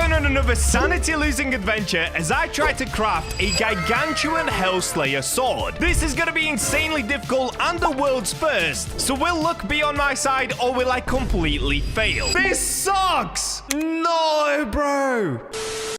going on another sanity-losing adventure as I try to craft a Gargantuan Hellslayer sword. This is going to be insanely difficult and the world's first. So will luck be on my side or will I completely fail? This sucks! No, bro!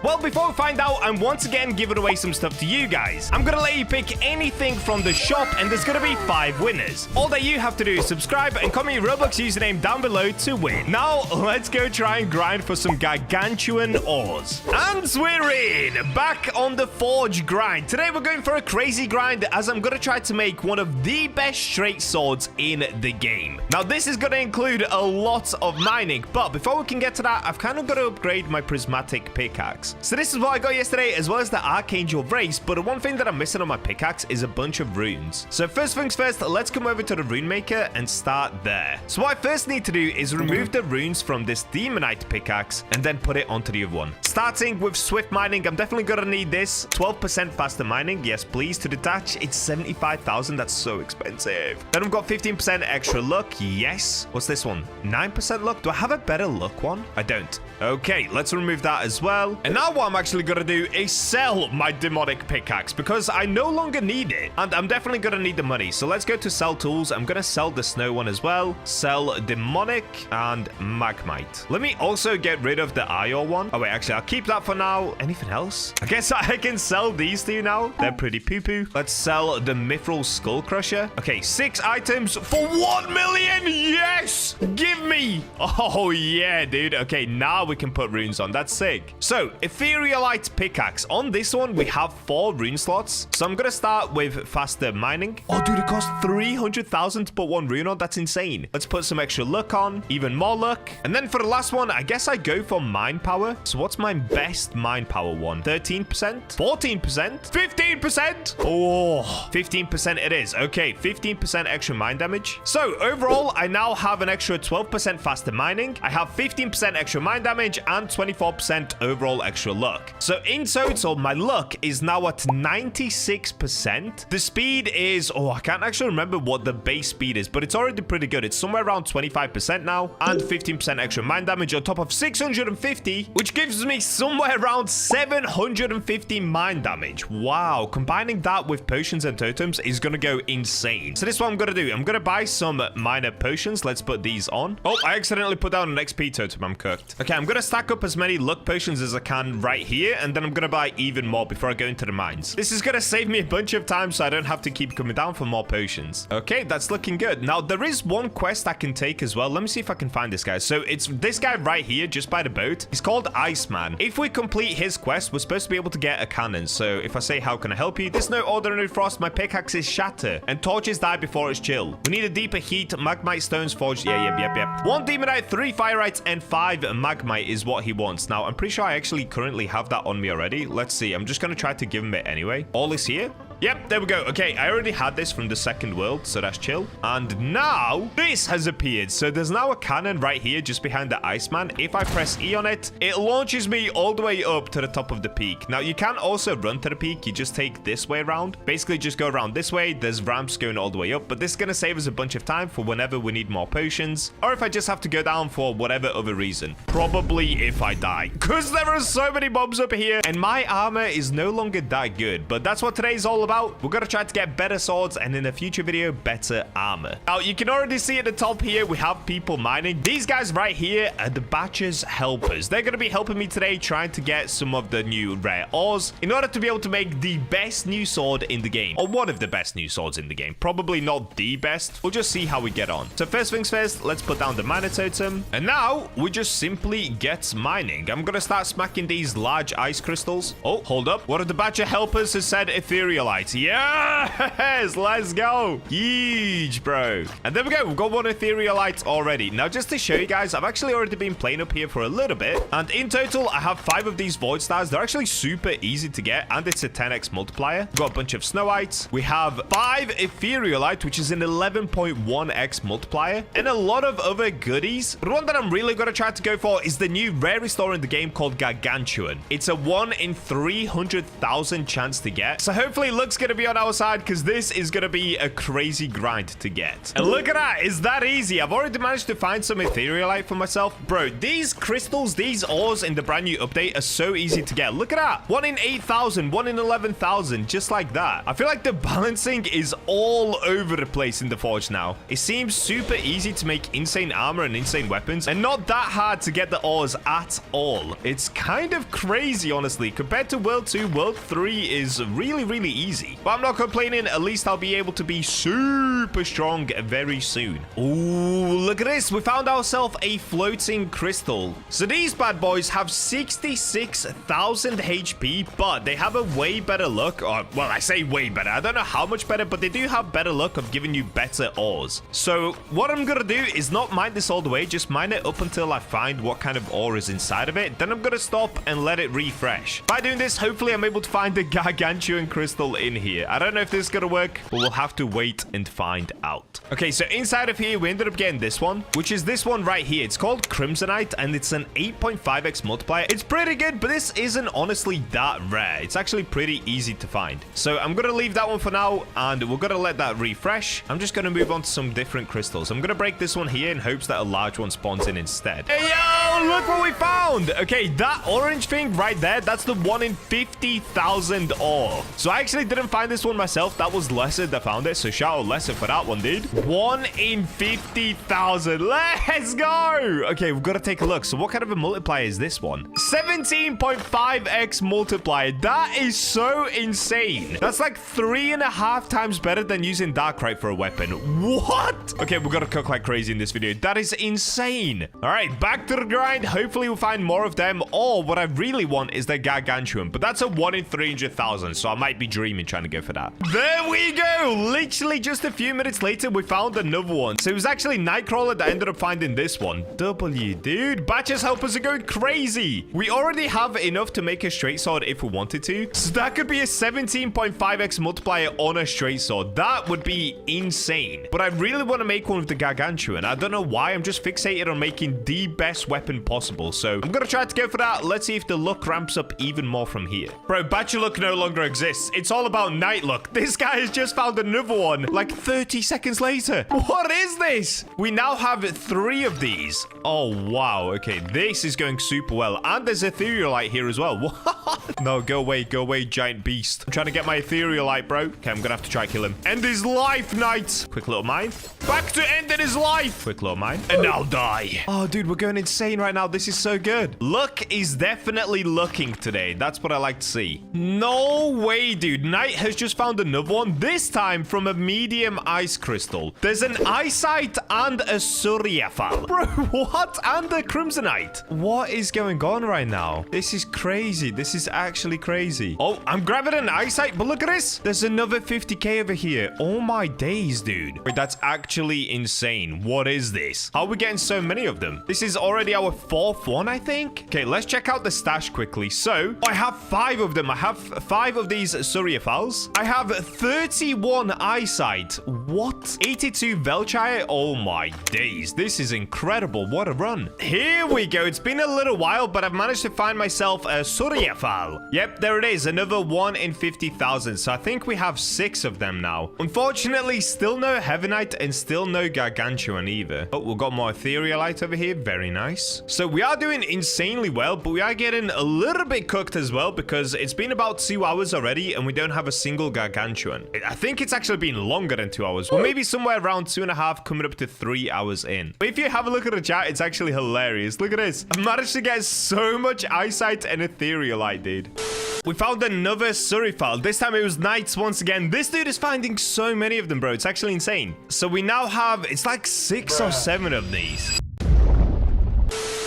Well, before we find out, I'm once again giving away some stuff to you guys. I'm gonna let you pick anything from the shop, and there's gonna be 5 winners. All that you have to do is subscribe and comment your Roblox username down below to win. Now, let's go try and grind for some Gargantuan ores. And we're in! Back on the Forge grind. Today, we're going for a crazy grind, as I'm gonna try to make one of the best straight swords in the game. Now, this is gonna include a lot of mining, but before we can get to that, I've kind of got to upgrade my prismatic pickaxe. So this is what I got yesterday, as well as the Archangel Race, but the one thing that I'm missing on my pickaxe is a bunch of runes. So first things first, let's come over to the rune maker and start there. So what I first need to do is remove the runes from this Demonite pickaxe and then put it onto the other one. Starting with swift mining, I'm definitely gonna need this. 12% faster mining, yes please. To detach, it's 75,000, that's so expensive. Then I've got 15% extra luck, yes. What's this one? 9% luck? Do I have a better luck one? I don't. Okay, let's remove that as well. And now what I'm actually gonna do is sell my demonic pickaxe because I no longer need it. And I'm definitely gonna need the money. So let's go to sell tools. I'm gonna sell the snow one as well. Sell demonic and magmite. Let me also get rid of the iron one. Oh wait, actually I'll keep that for now. Anything else? I guess I can sell these two now. They're pretty poo-poo. Let's sell the mithril skull crusher. Okay, 6 items for 1 million. Yes! Give me! Oh yeah, dude. Okay, now we can put runes on. That's sick. So, Etherealite pickaxe. On this one, we have 4 rune slots. So I'm gonna start with faster mining. Oh, dude, it costs 300,000 to put 1 rune on. That's insane. Let's put some extra luck on. Even more luck. And then for the last one, I guess I go for mind power. So what's my best mind power one? 13%? 14%? 15%? Oh, 15% it is. Okay, 15% extra mind damage. So overall, I now have an extra 12% faster mining. I have 15% extra mind damage and 24% overall extra luck. So in total, my luck is now at 96%. The speed is, oh, I can't actually remember what the base speed is, but it's already pretty good. It's somewhere around 25% now and 15% extra mind damage on top of 650, which gives me somewhere around 750 mind damage. Wow, combining that with potions and totems is gonna go insane. So this is what I'm gonna do. I'm gonna buy some minor potions. Let's put these on. Oh, I accidentally put down an XP totem. I'm cooked. Okay, I'm gonna stack up as many luck potions as I can right here, and then I'm gonna buy even more before I go into the mines. This is gonna save me a bunch of time so I don't have to keep coming down for more potions. Okay, that's looking good. Now, there is one quest I can take as well. Let me see if I can find this guy. So it's this guy right here, just by the boat. He's called Iceman. If we complete his quest, we're supposed to be able to get a cannon. So if I say, how can I help you? There's no ordinary frost. My pickaxe is shatter, and torches die before it's chill. We need a deeper heat. Magmite stones forged. Yep. 1 demonite, 3 firelights, and 5 magmite is what he wants. Now, I'm pretty sure I actually currently have that on me already. Let's see. I'm just going to try to give him it anyway. All is here. Yep, there we go. Okay, I already had this from the second world, so that's chill. And now, this has appeared. So there's now a cannon right here just behind the Iceman. If I press E on it, it launches me all the way up to the top of the peak. Now, you can also run to the peak. You just take this way around. Basically, just go around this way. There's ramps going all the way up, but this is going to save us a bunch of time for whenever we need more potions, or if I just have to go down for whatever other reason. Probably if I die, because there are so many mobs up here, and my armor is no longer that good, but that's what today's all about. We're gonna try to get better swords and in a future video, better armor. Now, you can already see at the top here, we have people mining. These guys right here are the Bacha's helpers. They're gonna be helping me today trying to get some of the new rare ores in order to be able to make the best new sword in the game, or one of the best new swords in the game. Probably not the best. We'll just see how we get on. So first things first, let's put down the miner totem. And now we just simply get mining. I'm gonna start smacking these large ice crystals. Oh, hold up. One of the Bacha helpers has said Etherealite. Yes, let's go. Huge, bro. And there we go. We've got 1 Etherealite already. Now, just to show you guys, I've actually already been playing up here for a little bit. And in total, I have 5 of these void stars. They're actually super easy to get, and it's a 10x multiplier. We've got a bunch of snowites. We have 5 Etherealite, which is an 11.1x multiplier, and a lot of other goodies. But one that I'm really going to try to go for is the new rarest ore in the game called Gargantuan. It's a 1 in 300,000 chance to get. So hopefully, look luck's gonna be on our side because this is gonna be a crazy grind to get. And look at that. Is that easy? I've already managed to find some etherealite for myself. Bro, these crystals, these ores in the brand new update are so easy to get. Look at that. 1 in 8,000, 1 in 11,000, just like that. I feel like the balancing is all over the place in the forge now. It seems super easy to make insane armor and insane weapons and not that hard to get the ores at all. It's kind of crazy, honestly. Compared to World 2, World 3 is really, really easy. But I'm not complaining. At least I'll be able to be super strong very soon. Ooh, look at this. We found ourselves a floating crystal. So these bad boys have 66,000 HP, but they have a way better luck. Or, well, I say way better. I don't know how much better, but they do have better luck of giving you better ores. So what I'm going to do is not mine this all the way. Just mine it up until I find what kind of ore is inside of it. Then I'm going to stop and let it refresh. By doing this, hopefully I'm able to find the gargantuan crystal in here. I don't know if this is going to work, but we'll have to wait and find out. Okay, so inside of here, we ended up getting this one, which is this one right here. It's called Crimsonite, and it's an 8.5x multiplier. It's pretty good, but this isn't honestly that rare. It's actually pretty easy to find. So I'm going to leave that one for now, and we're going to let that refresh. I'm just going to move on to some different crystals. I'm going to break this one here in hopes that a large one spawns in instead. Hey, yo, look what we found. Okay, that orange thing right there, that's the 1 in 50,000 ore. So I actually didn't find this one myself. That was Lesser that found it. So shout out Lesser for that one, dude. 1 in 50,000. Let's go. Okay, we've got to take a look. So what kind of a multiplier is this one? 17.5x multiplier. That is so insane. That's like 3.5 times better than using Darkrai for a weapon. What? Okay, we've got to cook like crazy in this video. That is insane. All right, back to the grind. Hopefully we'll find more of them. Or what I really want is the gargantuan, but that's a 1 in 300,000. So I might be dreaming trying to go for that. There we go. Literally just a few minutes later, we found another one. So it was actually Nightcrawler that ended up finding this one. W, dude. Bacha's helpers are going crazy. We already have enough to make a straight sword if we wanted to. So that could be a 17.5x multiplier on a straight sword. That would be insane. But I really want to make one with the gargantuan. I don't know why. I'm just fixated on making the best weapon possible. So I'm going to try to go for that. Let's see if the luck ramps up even more from here. Bro, Bacha luck no longer exists. It's all about night luck. This guy has just found another one like 30 seconds later. What is this? We now have 3 of these. Oh, wow. Okay, this is going super well. And there's etherealite here as well. What? No, go away, giant beast. I'm trying to get my etherealite, bro. Okay, I'm going to have to try kill him. End his life, knight. Quick little mine. Back to ending his life. Quick little mine. And now die. Oh, dude, we're going insane right now. This is so good. Luck is definitely looking today. That's what I like to see. No way, dude. Knight has just found another one. This time from a medium ice crystal. There's an eyesight and a Suryafal. Bro, what? And a crimsonite. What is going on right now? This is crazy. This is actually crazy. Oh, I'm grabbing an eyesight, but look at this. There's another 50k over here. Oh my days, dude. Wait, that's actually insane. What is this? How are we getting so many of them? This is already our 4th one, I think. Okay, let's check out the stash quickly. So, I have 5 of them. I have 5 of these Suryafals. I have 31 eyesight. What? 82 Velchire? Oh my days. This is incredible. What a run. Here we go. It's been a little while, but I've managed to find myself a Suryafal. Yep, there it is. Another 1 in 50,000. So I think we have 6 of them now. Unfortunately, still no Heavenite and still no Gargantuan either. Oh, we've got more Etherealite over here. Very nice. So we are doing insanely well, but we are getting a little bit cooked as well because it's been about 2 hours already and we don't have a single Gargantuan. I think it's actually been longer than 2 hours. Well, maybe somewhere around 2.5 coming up to 3 hours in. But if you have a look at the chat, it's actually hilarious. Look at this. I've managed to get so much eyesight and Etherealite, dude. We found another Suryafal. This time it was knights once again. This dude is finding so many of them, bro. It's actually insane. So we now have, it's like 6 or 7 of these.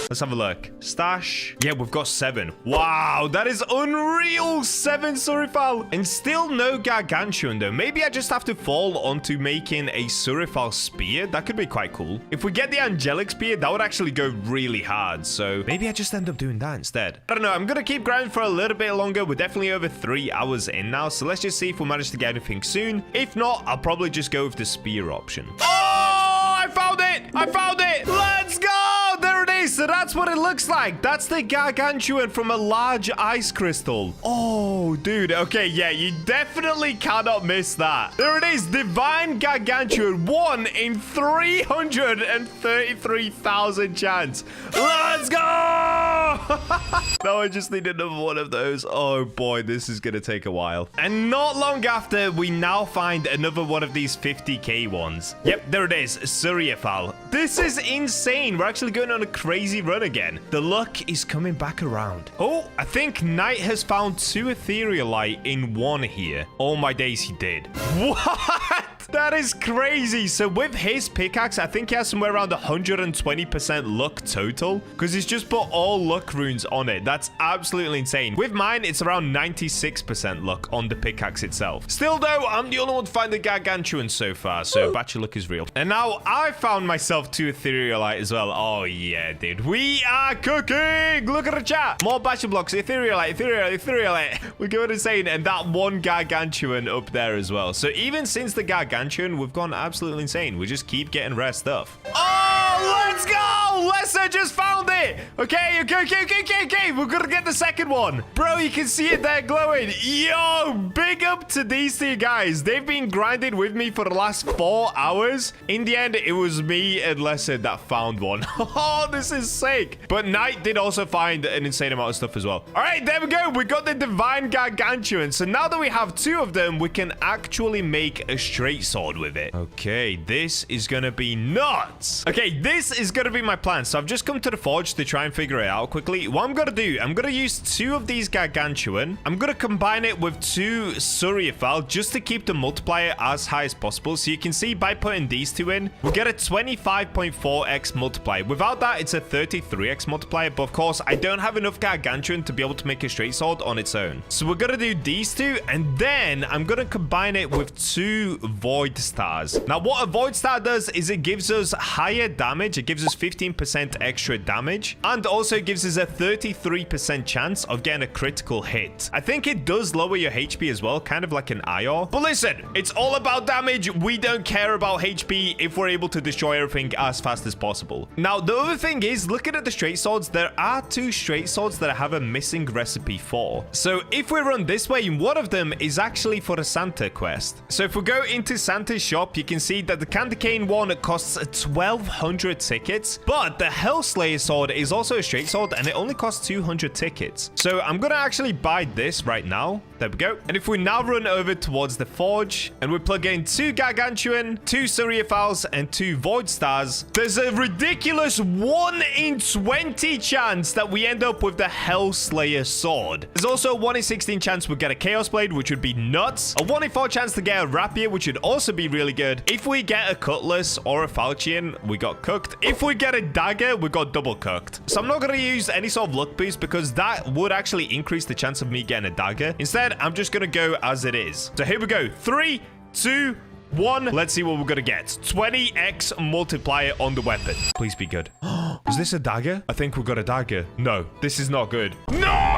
Let's have a look. Stash. Yeah, we've got 7. Wow, that is unreal. 7 Suryafal. And still no Gargantuan, though. Maybe I just have to fall onto making a Suryafal spear. That could be quite cool. If we get the angelic spear, that would actually go really hard. So maybe I just end up doing that instead. I don't know. I'm going to keep grinding for a little bit longer. We're definitely over 3 hours in now. So let's just see if we manage to get anything soon. If not, I'll probably just go with the spear option. Oh, I found it. I found it. Let's go. There it is. So that's That's what it looks like. That's the Gargantuan from a large ice crystal. Oh, dude. Okay, yeah, you definitely cannot miss that. There it is. Divine Gargantuan. 1 in 333,000 chance. Let's go! Now I just need another one of those. Oh, boy, this is going to take a while. And not long after, we now find another one of these 50k ones. Yep, there it is. Suriafal. This is insane. We're actually going on a crazy run again. The luck is coming back around. Oh, I think Knight has found 2 Etherealite in one here. Oh my days, he did. What? That is crazy. So with his pickaxe, I think he has somewhere around 120% luck total because he's just put all luck runes on it. That's absolutely insane. With mine, it's around 96% luck on the pickaxe itself. Still though, I'm the only one to find the Gargantuan so far, so Bacha luck is real. And now I found myself 2 Etherealite as well. Oh yeah, dude. We are cooking. Look at the chat. More BachaBlox, Etherealite. We're going insane. And that one Gargantuan up there as well. So even since the Gargantuan, we've gone absolutely insane. We just keep getting rare stuff. Oh, let's go! Lesser just found it. Okay. We're gonna get the second one. Bro, you can see it there glowing. Yo, big up to these 2 guys. They've been grinding with me for the last 4 hours. In the end, it was me and Lesser that found one. Oh, this is sick. But Knight did also find an insane amount of stuff as well. All right, there we go. We got the Divine Gargantuan. So now that we have 2 of them, we can actually make a straight sword with it. Okay, this is gonna be nuts. Okay, this is gonna be my plan. So I've just come to the forge to try and figure it out quickly. What I'm gonna do, I'm gonna use 2 of these Gargantuan. I'm gonna combine it with 2 Suriafal just to keep the multiplier as high as possible. So you can see by putting these 2 in, we get a 25.4x multiplier. Without that, it's a 33x multiplier. But of course, I don't have enough Gargantuan to be able to make a straight sword on its own. So we're gonna do these 2, and then I'm gonna combine it with 2 Void Stars. Now, what a Void Star does is it gives us higher damage. It gives us 15% extra damage, and also gives us a 33% chance of getting a critical hit. I think it does lower your HP as well, kind of like an IR. But listen, it's all about damage. We don't care about HP if we're able to destroy everything as fast as possible. Now, the other thing is, looking at the straight swords, there are 2 straight swords that I have a missing recipe for. So if we run this way, one of them is actually for the Santa quest. So if we go into Santa's shop, you can see that the candy cane one costs 1,200 tickets, but the Hellslayer sword is also a straight sword, and it only costs 200 tickets. So I'm gonna actually buy this right now. There we go. And if we now run over towards the forge, and we plug in 2 Gargantuan, 2 Suriafals, and 2 Void Stars, there's a ridiculous 1 in 20 chance that we end up with the Hellslayer sword. There's also a 1 in 16 chance we'll get a Chaos Blade, which would be nuts. A 1 in 4 chance to get a Rapier, which would also be really good. If we get a Cutlass or a Falchion, we got cooked. If we get a Dagger, we got double cooked. So I'm not going to use any sort of luck boost because that would actually increase the chance of me getting a Dagger. Instead, I'm just going to go as it is. So here we go. 3, 2, 1. Let's see what we're going to get. 20x multiplier on the weapon. Please be good. Is this a dagger? I think we got a dagger. No, this is not good. No!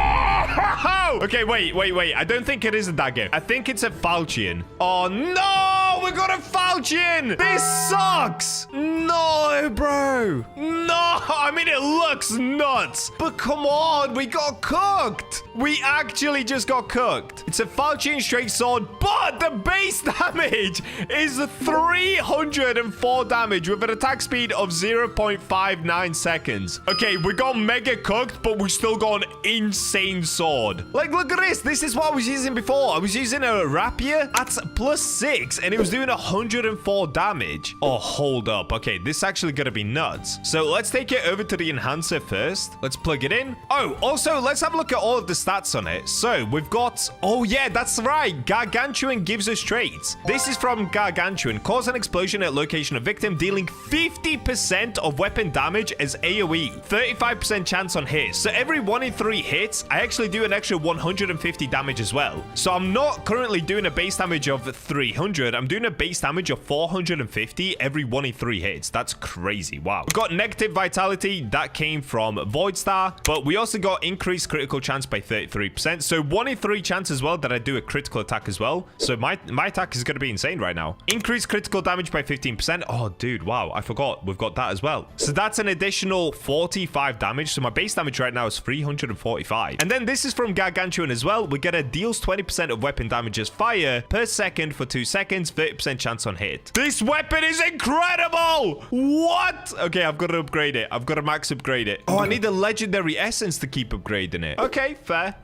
Okay, wait. I don't think it is a dagger. I think it's a falchion. Oh, no! We got a falchion! This sucks! No, bro. No! I mean, it looks nuts. But come on, we got cooked. We actually just got cooked. It's a falchion straight sword, but the base damage is 304 damage with an attack speed of 0.59 seconds. Okay, we got mega cooked, but we still got an insane sword. Like, look at this. This is what I was using before. I was using a rapier at +6, and it was doing 104 damage. Oh, hold up. Okay, this is actually gonna be nuts. So let's take it over to the enhancer first. Let's plug it in. Oh, also, let's have a look at all of the stats on it. So we've got... Oh, yeah, that's right. Gargantuan gives us traits. This is from Gargantuan. Cause an explosion at location of victim, dealing 50% of weapon damage as AoE. 35% chance on hits. So every 1 in 3 hits, I actually do an extra 150 damage as well. So I'm not currently doing a base damage of 300. I'm doing a base damage of 450 every 1 in 3 hits. That's crazy. Wow. We got negative vitality. That came from Void Star, but we also got increased critical chance by 33%. So 1 in 3 chance as well that I do a critical attack as well. So my attack is going to be insane right now. Increased critical damage by 15%. Oh, dude. Wow. I forgot. We've got that as well. So that's an additional 45 damage. So my base damage right now is 345. And then this is from Gargantuan as well. We get a deals 20% of weapon damage as fire per second for 2 seconds, 30% chance on hit. This weapon is incredible! What? Okay, I've got to upgrade it. I've got to max upgrade it. Oh, I need the legendary essence to keep upgrading it. Okay, fair.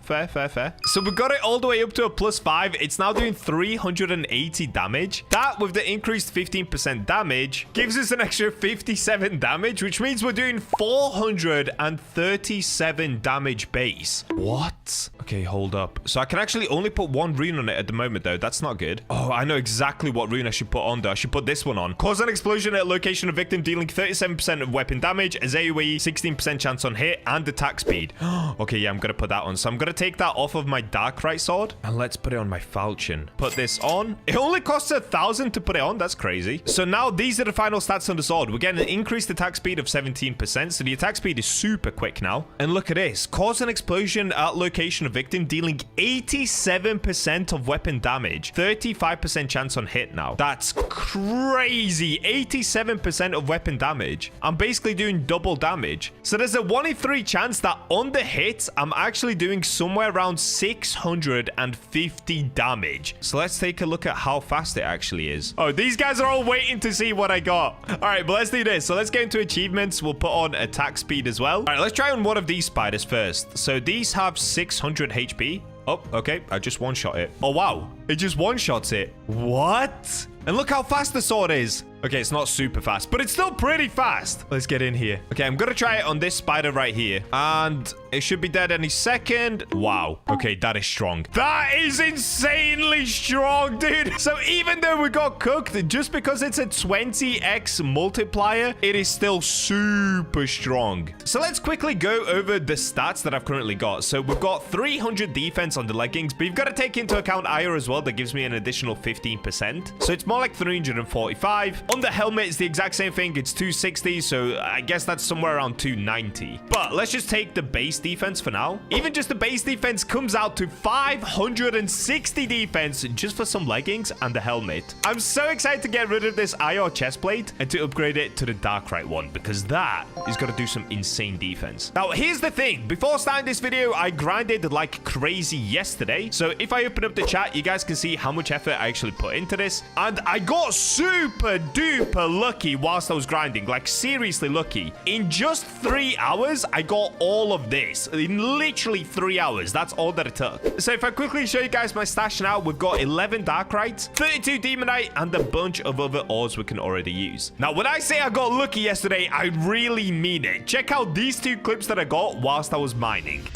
So we got it all the way up to a +5. It's now doing 380 damage. That with the increased 15% damage gives us an extra 57 damage, which means we're doing 437 damage base. What? Okay, hold up. So I can actually only put 1 rune on it at the moment, though. That's not good. Oh, I know exactly what rune I should put on, though. I should put this one on. Cause an explosion at location of victim, dealing 37% of weapon damage, as AoE, 16% chance on hit, and attack speed. Okay, yeah, I'm gonna put that on. So I'm gonna take that off of my Darkrai sword, and let's put it on my falchion. Put this on. It only costs 1,000 to put it on. That's crazy. So now these are the final stats on the sword. We're getting an increased attack speed of 17%. So the attack speed is super quick now. And look at this. Cause an explosion at location of victim, dealing 87% of weapon damage, 35% chance on hit now. That's crazy. 87% of weapon damage. I'm basically doing double damage. So there's a 1 in 3 chance that on the hit, I'm actually doing somewhere around 650 damage. So let's take a look at how fast it actually is. Oh, these guys are all waiting to see what I got. All right, but let's do this. So let's get into achievements. We'll put on attack speed as well. All right, let's try on one of these spiders first. So these have 600 HP. Oh, okay. I just one-shot it. Oh, wow. It just one-shots it. What? And look how fast the sword is. Okay, it's not super fast, but it's still pretty fast. Let's get in here. Okay, I'm gonna try it on this spider right here. And it should be dead any second. Wow. Okay, that is strong. That is insanely strong, dude. So even though we got cooked, just because it's a 20x multiplier, it is still super strong. So let's quickly go over the stats that I've currently got. So we've got 300 defense on the leggings, but you've got to take into account Ire as well. That gives me an additional 15%. So it's more like 345. On the helmet, it's the exact same thing. It's 260, so I guess that's somewhere around 290. But let's just take the base defense for now. Even just the base defense comes out to 560 defense just for some leggings and the helmet. I'm so excited to get rid of this IR chestplate and to upgrade it to the Darkrai one, because that is going to do some insane defense. Now, here's the thing. Before starting this video, I grinded like crazy yesterday. So if I open up the chat, you guys can see how much effort I actually put into this. And I got super duper lucky whilst I was grinding, like seriously lucky. In just 3 hours, I got all of this. In literally 3 hours. That's all that it took. So if I quickly show you guys my stash now, we've got 11 Darkrites, 32 Demonite, and a bunch of other ores we can already use. Now, when I say I got lucky yesterday, I really mean it. Check out these 2 clips that I got whilst I was mining.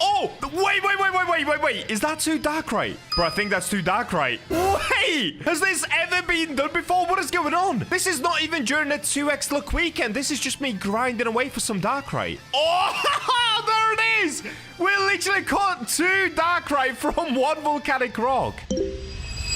Oh, wait. Is that 2 Darkrai? Bro, I think that's 2 Darkrai. Wait, has this ever been done before? What is going on? This is not even during a 2x luck weekend. This is just me grinding away for some Darkrai. Oh, there it is. We literally caught 2 Darkrai from 1 volcanic rock.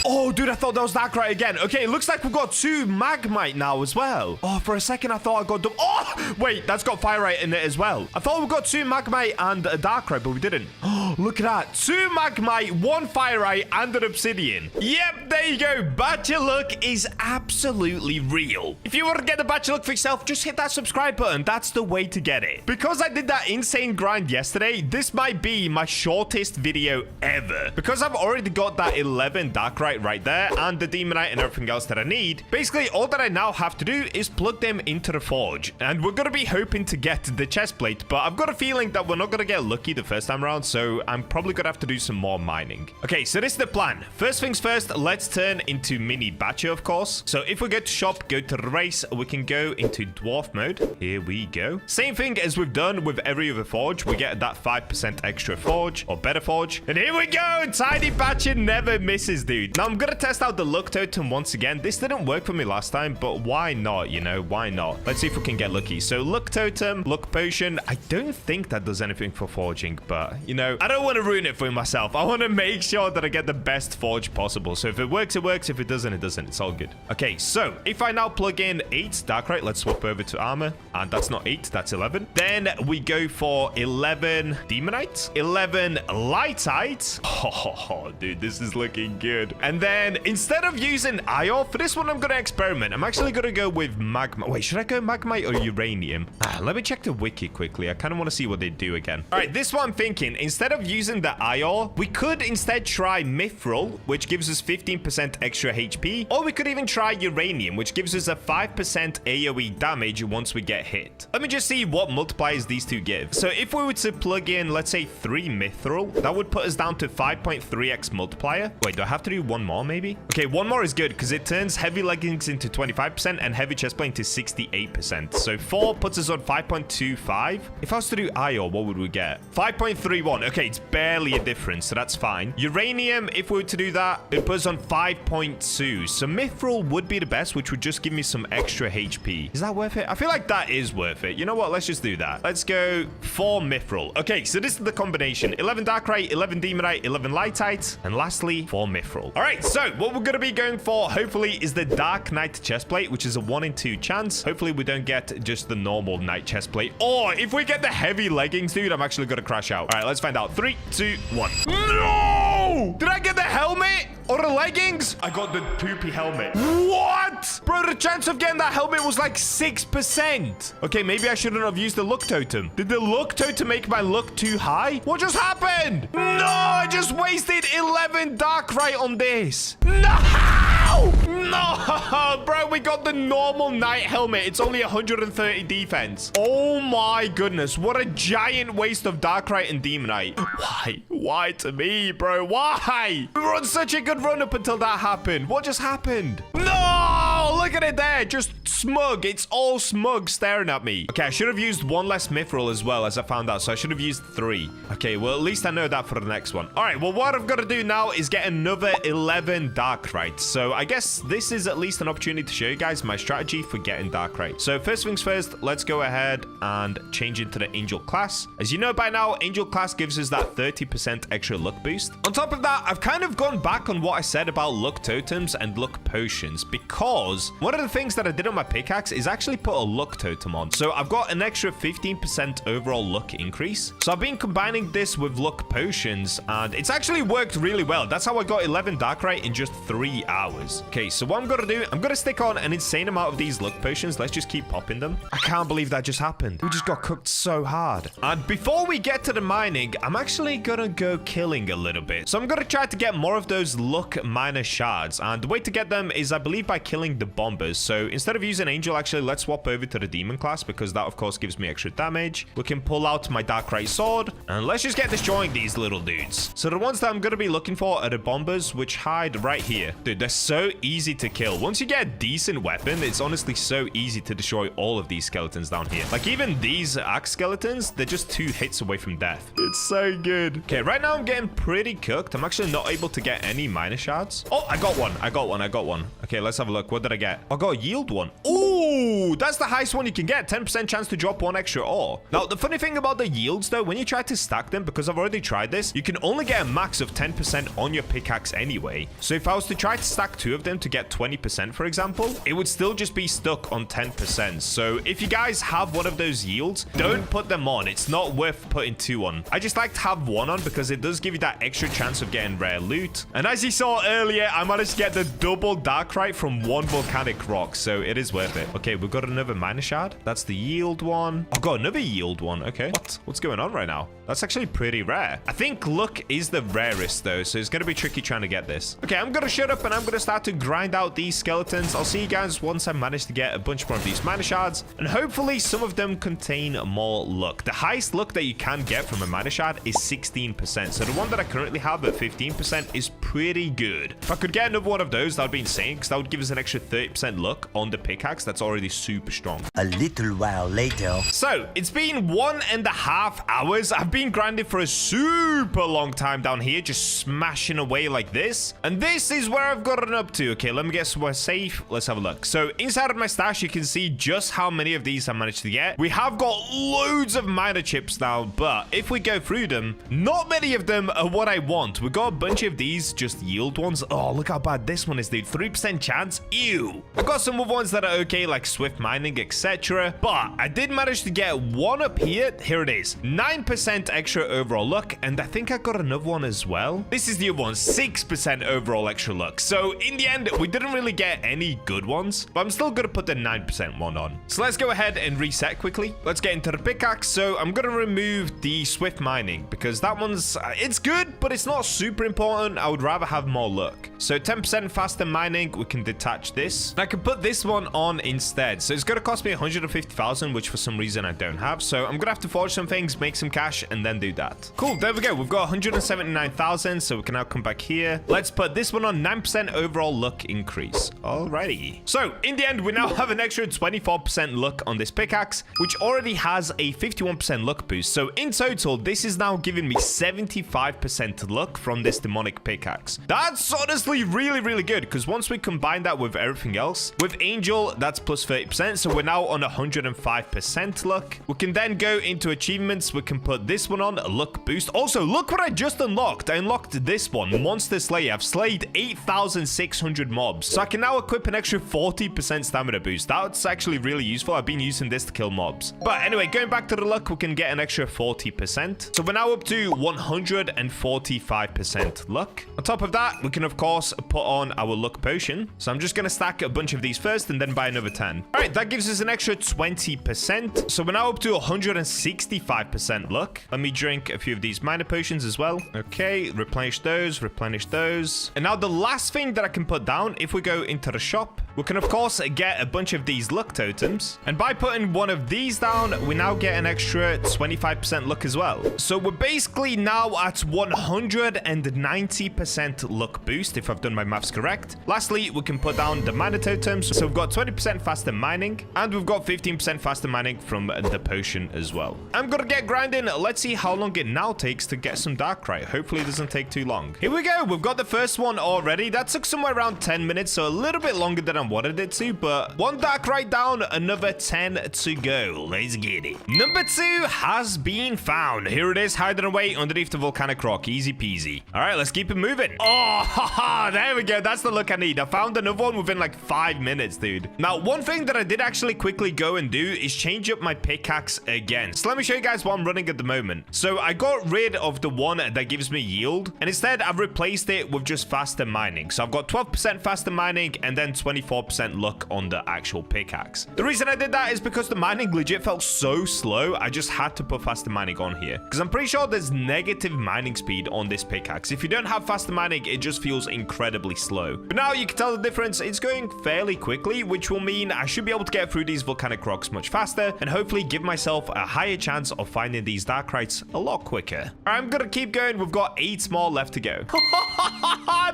Oh, dude, I thought that was Darkrai again. Okay, it looks like we've got 2 Magmite now as well. Oh, for a second, I thought I got... Oh, wait, that's got Firite in it as well. I thought we got 2 Magmite and a Darkrai, but we didn't. Oh, look at that. 2 Magmite, 1 Firite, and an Obsidian. Yep, there you go. Bacha luck is absolutely real. If you want to get the Bacha luck for yourself, just hit that subscribe button. That's the way to get it. Because I did that insane grind yesterday, this might be my shortest video ever. Because I've already got that 11 Darkrai right there and the Demonite and everything else that I need. Basically, all that I now have to do is plug them into the forge. And we're going to be hoping to get the chest plate, but I've got a feeling that we're not going to get lucky the first time around, so I'm probably going to have to do some more mining. Okay, so this is the plan. First things first, let's turn into mini Bacha, of course. So if we go to shop, go to race, we can go into dwarf mode. Here we go. Same thing as we've done with every other forge. We get that 5% extra forge or better forge. And here we go. Tiny Bacha never misses, dude. Now I'm going to test out the luck totem once again. This didn't work for me last time, but why not? You know, why not? Let's see if we can get lucky. So luck totem, luck potion. I don't think that does anything for forging, but you know, I don't want to ruin it for myself. I want to make sure that I get the best forge possible. So if it works, it works. If it doesn't, it doesn't. It's all good. Okay, so if I now plug in 8 darkrite, let's swap over to armor. And that's not 8, that's 11. Then we go for 11 demonite, 11 lightite. Oh, dude, this is looking good. And then instead of using iron, for this one, I'm going to experiment. I'm actually going to go with magma. Wait, should I go magmite or uranium? Let me check the wiki quickly. I kind of want to see what they do again. All right, this one I'm thinking, instead of using the iron, we could instead try mithril, which gives us 15% extra HP. Or we could even try uranium, which gives us a 5% AoE damage once we get hit. Let me just see what multipliers these two give. So if we were to plug in, let's say 3 mithril, that would put us down to 5.3x multiplier. Wait, do I have to do one more maybe? Okay, one more is good because it turns heavy leggings into 25% and heavy chestplate into 68%. So 4 puts us on 5.25. If I was to do iron, what would we get? 5.31. Okay, it's barely a difference, so that's fine. Uranium, if we were to do that, it puts us on 5.2. So mithril would be the best, which would just give me some extra HP. Is that worth it? I feel like that is worth it. You know what? Let's just do that. Let's go 4 mithril. Okay, so this is the combination. 11 darkrite, 11 demonite, 11 lightite, and lastly, 4 mithril. All right, so what we're going to be going for, hopefully, is the dark knight chestplate, which is a 1 in 2 chance. Hopefully, we don't get just the normal knight chestplate. Or if we get the heavy leggings, dude, I'm actually going to crash out. All right, let's find out. 3, 2, 1. No! Did I get the helmet? Or the leggings? I got the poopy helmet. What? Bro, the chance of getting that helmet was like 6%. Okay, maybe I shouldn't have used the luck totem. Did the luck totem make my luck too high? What just happened? No, I just wasted 11 darkrite on this. No! No, bro, we got the normal knight helmet. It's only 130 defense. Oh my goodness, what a giant waste of darkrite and demonite. Why? Why to me, bro? Why? We were on such a good run up until that happened. What just happened? No! Look at it there. Just smug. It's all smug staring at me. Okay, I should have used 1 less mithril as well, as I found out. So I should have used 3. Okay, well, at least I know that for the next one. All right, well, what I've got to do now is get another 11 darkrite. So I guess this is at least an opportunity to show you guys my strategy for getting darkrite. So first things first, let's go ahead and change into the angel class. As you know by now, angel class gives us that 30% extra luck boost. On top of that, I've kind of gone back on what I said about luck totems and luck potions, because one of the things that I did on my pickaxe is actually put a luck totem on. So I've got an extra 15% overall luck increase. So I've been combining this with luck potions, and it's actually worked really well. That's how I got 11 darkrite in just 3 hours. Okay, so what I'm gonna do, I'm gonna stick on an insane amount of these luck potions. Let's just keep popping them. I can't believe that just happened. We just got cooked so hard. And before we get to the mining, I'm actually gonna go killing a little bit. So I'm gonna try to get more of those luck miner shards, and the way to get them is, I believe, by killing the bombers. So instead of using angel, actually, let's swap over to the demon class, because that of course gives me extra damage. We can pull out my darkrite sword, and let's just get destroying these little dudes. So the ones that I'm gonna be looking for are the bombers, which hide right here. Dude, they're so easy to kill. Once you get a decent weapon, it's honestly so easy to destroy all of these skeletons down here. Like even these axe skeletons, they're just 2 hits away from death. It's so good. Okay, right now I'm getting pretty cooked. I'm actually not able to get any miner shards. Oh, I got one. I got one. Okay, let's have a look. What did I get? I got a yield one. Ooh, that's the highest one you can get. 10% chance to drop 1 extra ore. Now, the funny thing about the yields, though, when you try to stack them, because I've already tried this, you can only get a max of 10% on your pickaxe anyway. So if I was to try to stack 2 of them to get 20%, for example, it would still just be stuck on 10%. So if you guys have one of those yields, don't put them on. It's not worth putting 2 on. I just like to have 1 on because it does give you that extra chance of getting rare loot. And as you saw earlier, I managed to get the double darkrite from 1 volcanic rock, so it is worth it. Okay, we've got another miner shard. That's the yield one. I've got another yield one. Okay. What's going on right now? That's actually pretty rare. I think luck is the rarest though, so it's going to be tricky trying to get this. Okay, I'm going to shut up and I'm going to start to grind out these skeletons. I'll see you guys once I manage to get a bunch more of these mana shards, and hopefully some of them contain more luck. The highest luck that you can get from a mana shard is 16%. So the one that I currently have at 15% is pretty good. If I could get another one of those, that would be insane, because that would give us an extra 30% luck on the pickaxe. That's already super strong. A little while later. So it's been 1.5 hours. I've been grinding for a super long time down here, just smashing away like this. And this is where I've gotten up to. Okay, let me get somewhere safe. Let's have a look. So inside of my stash, you can see just how many of these I managed to get. We have got loads of miner chips now, but if we go through them, not many of them are what I want. We got a bunch of these just yield ones. Oh, look how bad this one is, dude. 3% chance. Ew. I've got some other ones that are okay, like swift mining, etc. But I did manage to get one up here. Here it is. 9% extra overall luck, and I think I got another one as well. This is the other one. 6% overall extra luck. So in the end, we didn't really get any good ones, but I'm still going to put the 9% one on. So let's go ahead and reset quickly. Let's get into the pickaxe. So I'm going to remove the swift mining because that one's, it's good, but it's not super important. I would rather have more luck. So 10% faster mining, we can detach this. And I can put this one on instead. So it's going to cost me 150,000, which for some reason I don't have. So I'm going to have to forge some things, make some cash, and then do that. Cool, there we go. We've got 179,000, so we can now come back here. Let's put this one on 9% overall luck increase. Alrighty. So in the end, we now have an extra 24% luck on this pickaxe, which already has a 51% luck boost. So in total, this is now giving me 75% luck from this demonic pickaxe. That's honestly really, really good, because once we combine that with everything else, with Angel, that's plus 30%. So we're now on 105% luck. We can then go into achievements. We can put this one on, a luck boost. Also, look what I just unlocked. I unlocked this one, Monster Slayer. I've slayed 8,600 mobs. So I can now equip an extra 40% stamina boost. That's actually really useful. I've been using this to kill mobs. But anyway, going back to the luck, we can get an extra 40%. So we're now up to 145% luck. On top of that, we can of course put on our luck potion. So I'm just going to stack a bunch of these first and then buy another 10. All right, that gives us an extra 20%. So we're now up to 165% luck. Let me drink a few of these minor potions as well. Okay, replenish those, replenish those. And now the last thing that I can put down, if we go into the shop, we can of course get a bunch of these luck totems. And by putting one of these down, we now get an extra 25% luck as well. So we're basically now at 190% luck boost, if I've done my maths correct. Lastly, we can put down the miner totems. So we've got 20% faster mining, and we've got 15% faster mining from the potion as well. I'm gonna get grinding. Let's see how long it now takes to get some darkrai. Hopefully it doesn't take too long. Here we go. We've got the first one already. That took somewhere around 10 minutes, so a little bit longer than I wanted it to, but one darkrai down, another 10 to go. Let's get it. Number 2 has been found. Here it is, hiding away underneath the volcanic rock. Easy peasy. All right, let's keep it moving. Oh, haha, there we go. That's the look I need. I found another one within like 5 minutes, dude. Now, one thing that I did actually quickly go and do is change up my pickaxe again. So let me show you guys what I'm running at the moment. So I got rid of the one that gives me yield, and instead I've replaced it with just faster mining. So I've got 12% faster mining and then 24% luck on the actual pickaxe. The reason I did that is because the mining legit felt so slow. I just had to put faster mining on here because I'm pretty sure there's negative mining speed on this pickaxe. If you don't have faster mining, it just feels incredibly slow. But now you can tell the difference. It's going fairly quickly, which will mean I should be able to get through these volcanic rocks much faster and hopefully give myself a higher chance of finding these darkrites a lot quicker. I'm gonna keep going. We've got 8 more left to go.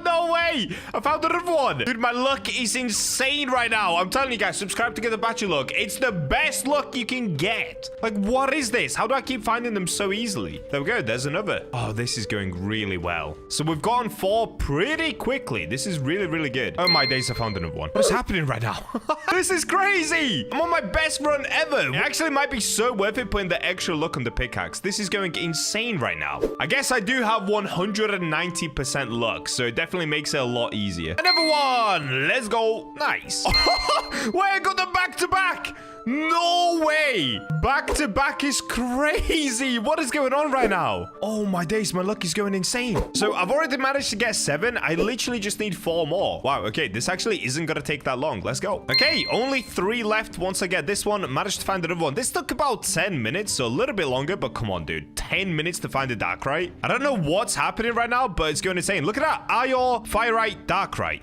No way! I found another one. Dude, my luck is insane right now. I'm telling you guys, subscribe to get the Bacha luck. It's the best luck you can get. Like, what is this? How do I keep finding them so easily? There we go. There's another. Oh, this is going really well. So we've gotten 4 pretty quickly. This is really, really good. Oh my days, I found another one. What is happening right now? This is crazy. I'm on my best run ever. It actually might be so worth it putting the extra luck on the pickaxe. This is going insane right now. I guess I do have 190% luck, so it definitely makes it a lot easier. Another one. Let's go. Nice. Wait, I got them back to back. No way. Back to back is crazy. What is going on right now? Oh my days, my luck is going insane. So I've already managed to get 7. I literally just need 4 more. Wow, okay, this actually isn't gonna take that long. Let's go. Okay, only 3 left. Once I get this one, managed to find another one. This took about 10 minutes, so a little bit longer, but come on, dude. 10 minutes to find a Darkrai. I don't know what's happening right now, but it's going insane. Look at that. Ior, Firite, Darkrai.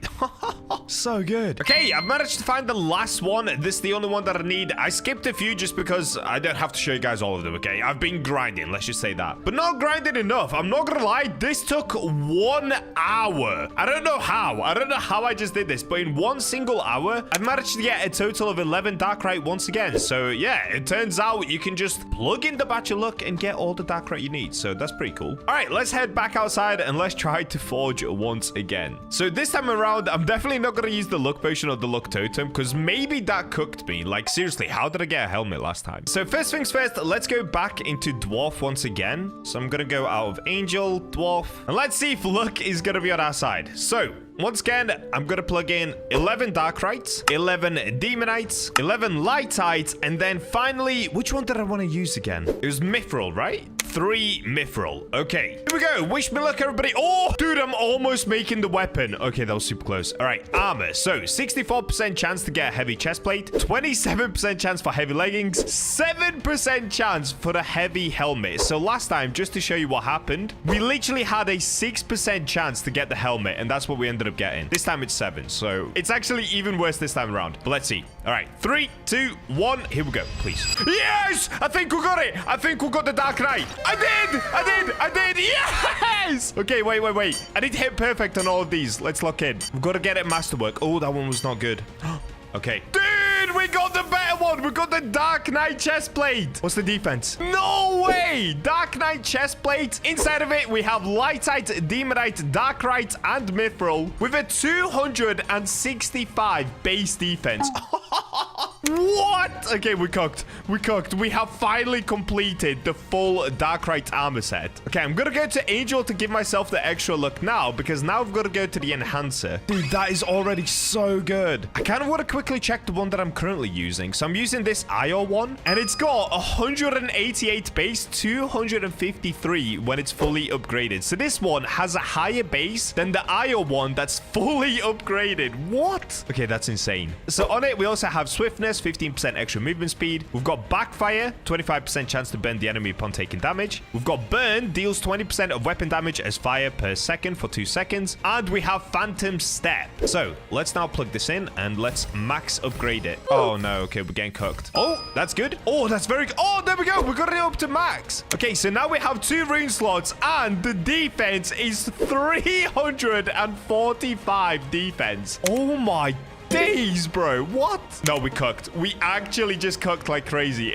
So good. Okay, I've managed to find the last one. This is the only one that I need. I skipped a few just because I don't have to show you guys all of them, okay? I've been grinding, let's just say that. But not grinding enough. I'm not gonna lie, this took 1 hour. I don't know how. I don't know how I just did this, but in 1 single hour, I've managed to get a total of 11 Darkrai once again. So yeah, it turns out you can just plug in the Bacha luck and get all the Darkrai you need. So that's pretty cool. All right, let's head back outside and let's try to forge once again. So this time around, I'm definitely not gonna use the luck potion or the luck totem because maybe that cooked me. Like seriously, how did I get a helmet last time? So first things first, let's go back into Dwarf once again. So I'm gonna go out of Angel, Dwarf, and let's see if luck is gonna be on our side. So once again, I'm going to plug in 11 Darkrites, 11 Demonites, 11 Lightites, and then finally, which one did I want to use again? It was Mithril, right? 3 Mithril. Okay, here we go. Wish me luck, everybody. Oh, dude, I'm almost making the weapon. Okay, that was super close. All right, armor. So 64% chance to get a heavy chest plate, 27% chance for heavy leggings, 7% chance for the heavy helmet. So last time, just to show you what happened, we literally had a 6% chance to get the helmet, and that's what we ended up getting. This time it's 7, so it's actually even worse this time around. But let's see. All right, 3, 2, 1. Here we go, please. Yes! I think we got it. I think we got the Darkrai. I did. Yes! Okay, wait. I need to hit perfect on all of these. Let's lock in. We've got to get it masterwork. Oh, that one was not good. Okay. Dude, we got the better one. We got the Dark Knight chest plate. What's the defense? No way. Dark Knight chest plate. Inside of it, we have Lightite, Demonite, Darkrai, and Mithril with a 265 base defense. What? Okay, we cooked. We have finally completed the full Darkrai armor set. Okay, I'm gonna go to Angel to give myself the extra luck now because now I've got to go to the enhancer. Dude, that is already so good. I kind of want to quickly check the one that I'm currently using. So I'm using this Ior one, and it's got 188 base, 253 when it's fully upgraded. So this one has a higher base than the Ior one that's fully upgraded. What? Okay, that's insane. So on it, we also have swiftness, 15% extra movement speed. We've got backfire, 25% chance to burn the enemy upon taking damage. We've got burn, deals 20% of weapon damage as fire per second for 2 seconds. And we have phantom step. So let's now plug this in and let's max upgrade it. Oh no, okay, we're getting cooked. Oh, that's good. Oh, that's very good. Oh, there we go. We got it up to max. Okay, so now we have 2 rune slots and the defense is 345 defense. Oh my days, bro. What? No, we cooked. We actually just cooked like crazy.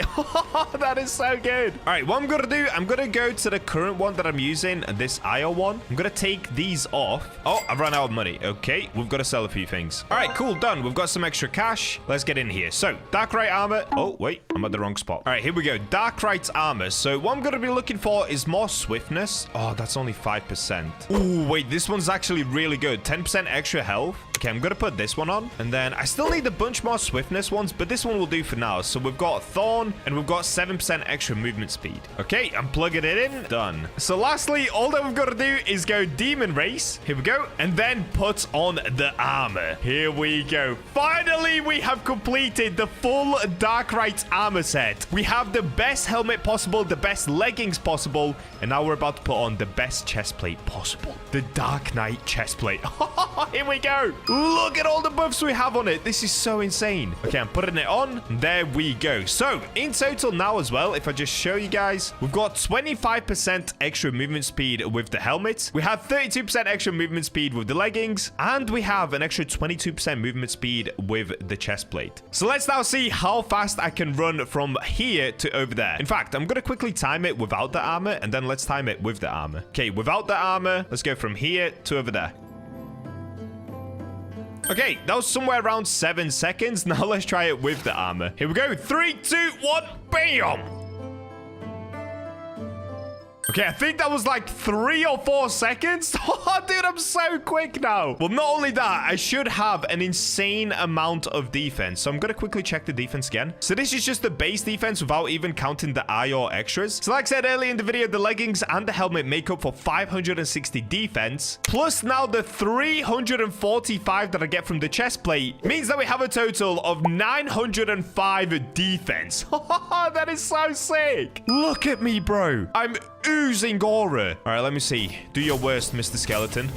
That is so good. All right, what I'm gonna do, I'm gonna go to the current one that I'm using, this Ior one. I'm gonna take these off. Oh, I've run out of money. Okay, we've got to sell a few things. All right, cool, done. We've got some extra cash. Let's get in here. So Darkrai armor. Oh wait, I'm at the wrong spot. All right, here we go. Darkright's armor. So what I'm gonna be looking for is more swiftness. Oh, that's only 5%. Oh wait, this one's actually really good. 10% extra health. Okay, I'm gonna put this one on, and then I still need a bunch more swiftness ones, but this one will do for now. So we've got Thorn, and we've got 7% extra movement speed. Okay, I'm plugging it in. Done. So lastly, all that we've got to do is go Demon Race. Here we go. And then put on the armor. Here we go. Finally, we have completed the full Darkrai armor set. We have the best helmet possible, the best leggings possible, and now we're about to put on the best chest plate possible. The Dark Knight chest plate. Here we go. Look at all the buffs we have on it. This is so insane. Okay, I'm putting it on. There we go. So in total now as well, if I just show you guys, we've got 25% extra movement speed with the helmet. We have 32% extra movement speed with the leggings, and we have an extra 22% movement speed with the chest plate. So let's now see how fast I can run from here to over there. In fact, I'm going to quickly time it without the armor, and then let's time it with the armor. Okay, without the armor, let's go from here to over there. Okay, that was somewhere around 7 seconds. Now let's try it with the armor. Here we go. 3, 2, 1, bam! Okay, I think that was like 3 or 4 seconds. Oh, dude, I'm so quick now. Well, not only that, I should have an insane amount of defense. So I'm going to quickly check the defense again. So this is just the base defense without even counting the eye or extras. So like I said earlier in the video, the leggings and the helmet make up for 560 defense. Plus now the 345 that I get from the chest plate means that we have a total of 905 defense. That is so sick. Look at me, bro. I'm oozing aura. All right, let me see. Do your worst, Mr. Skeleton.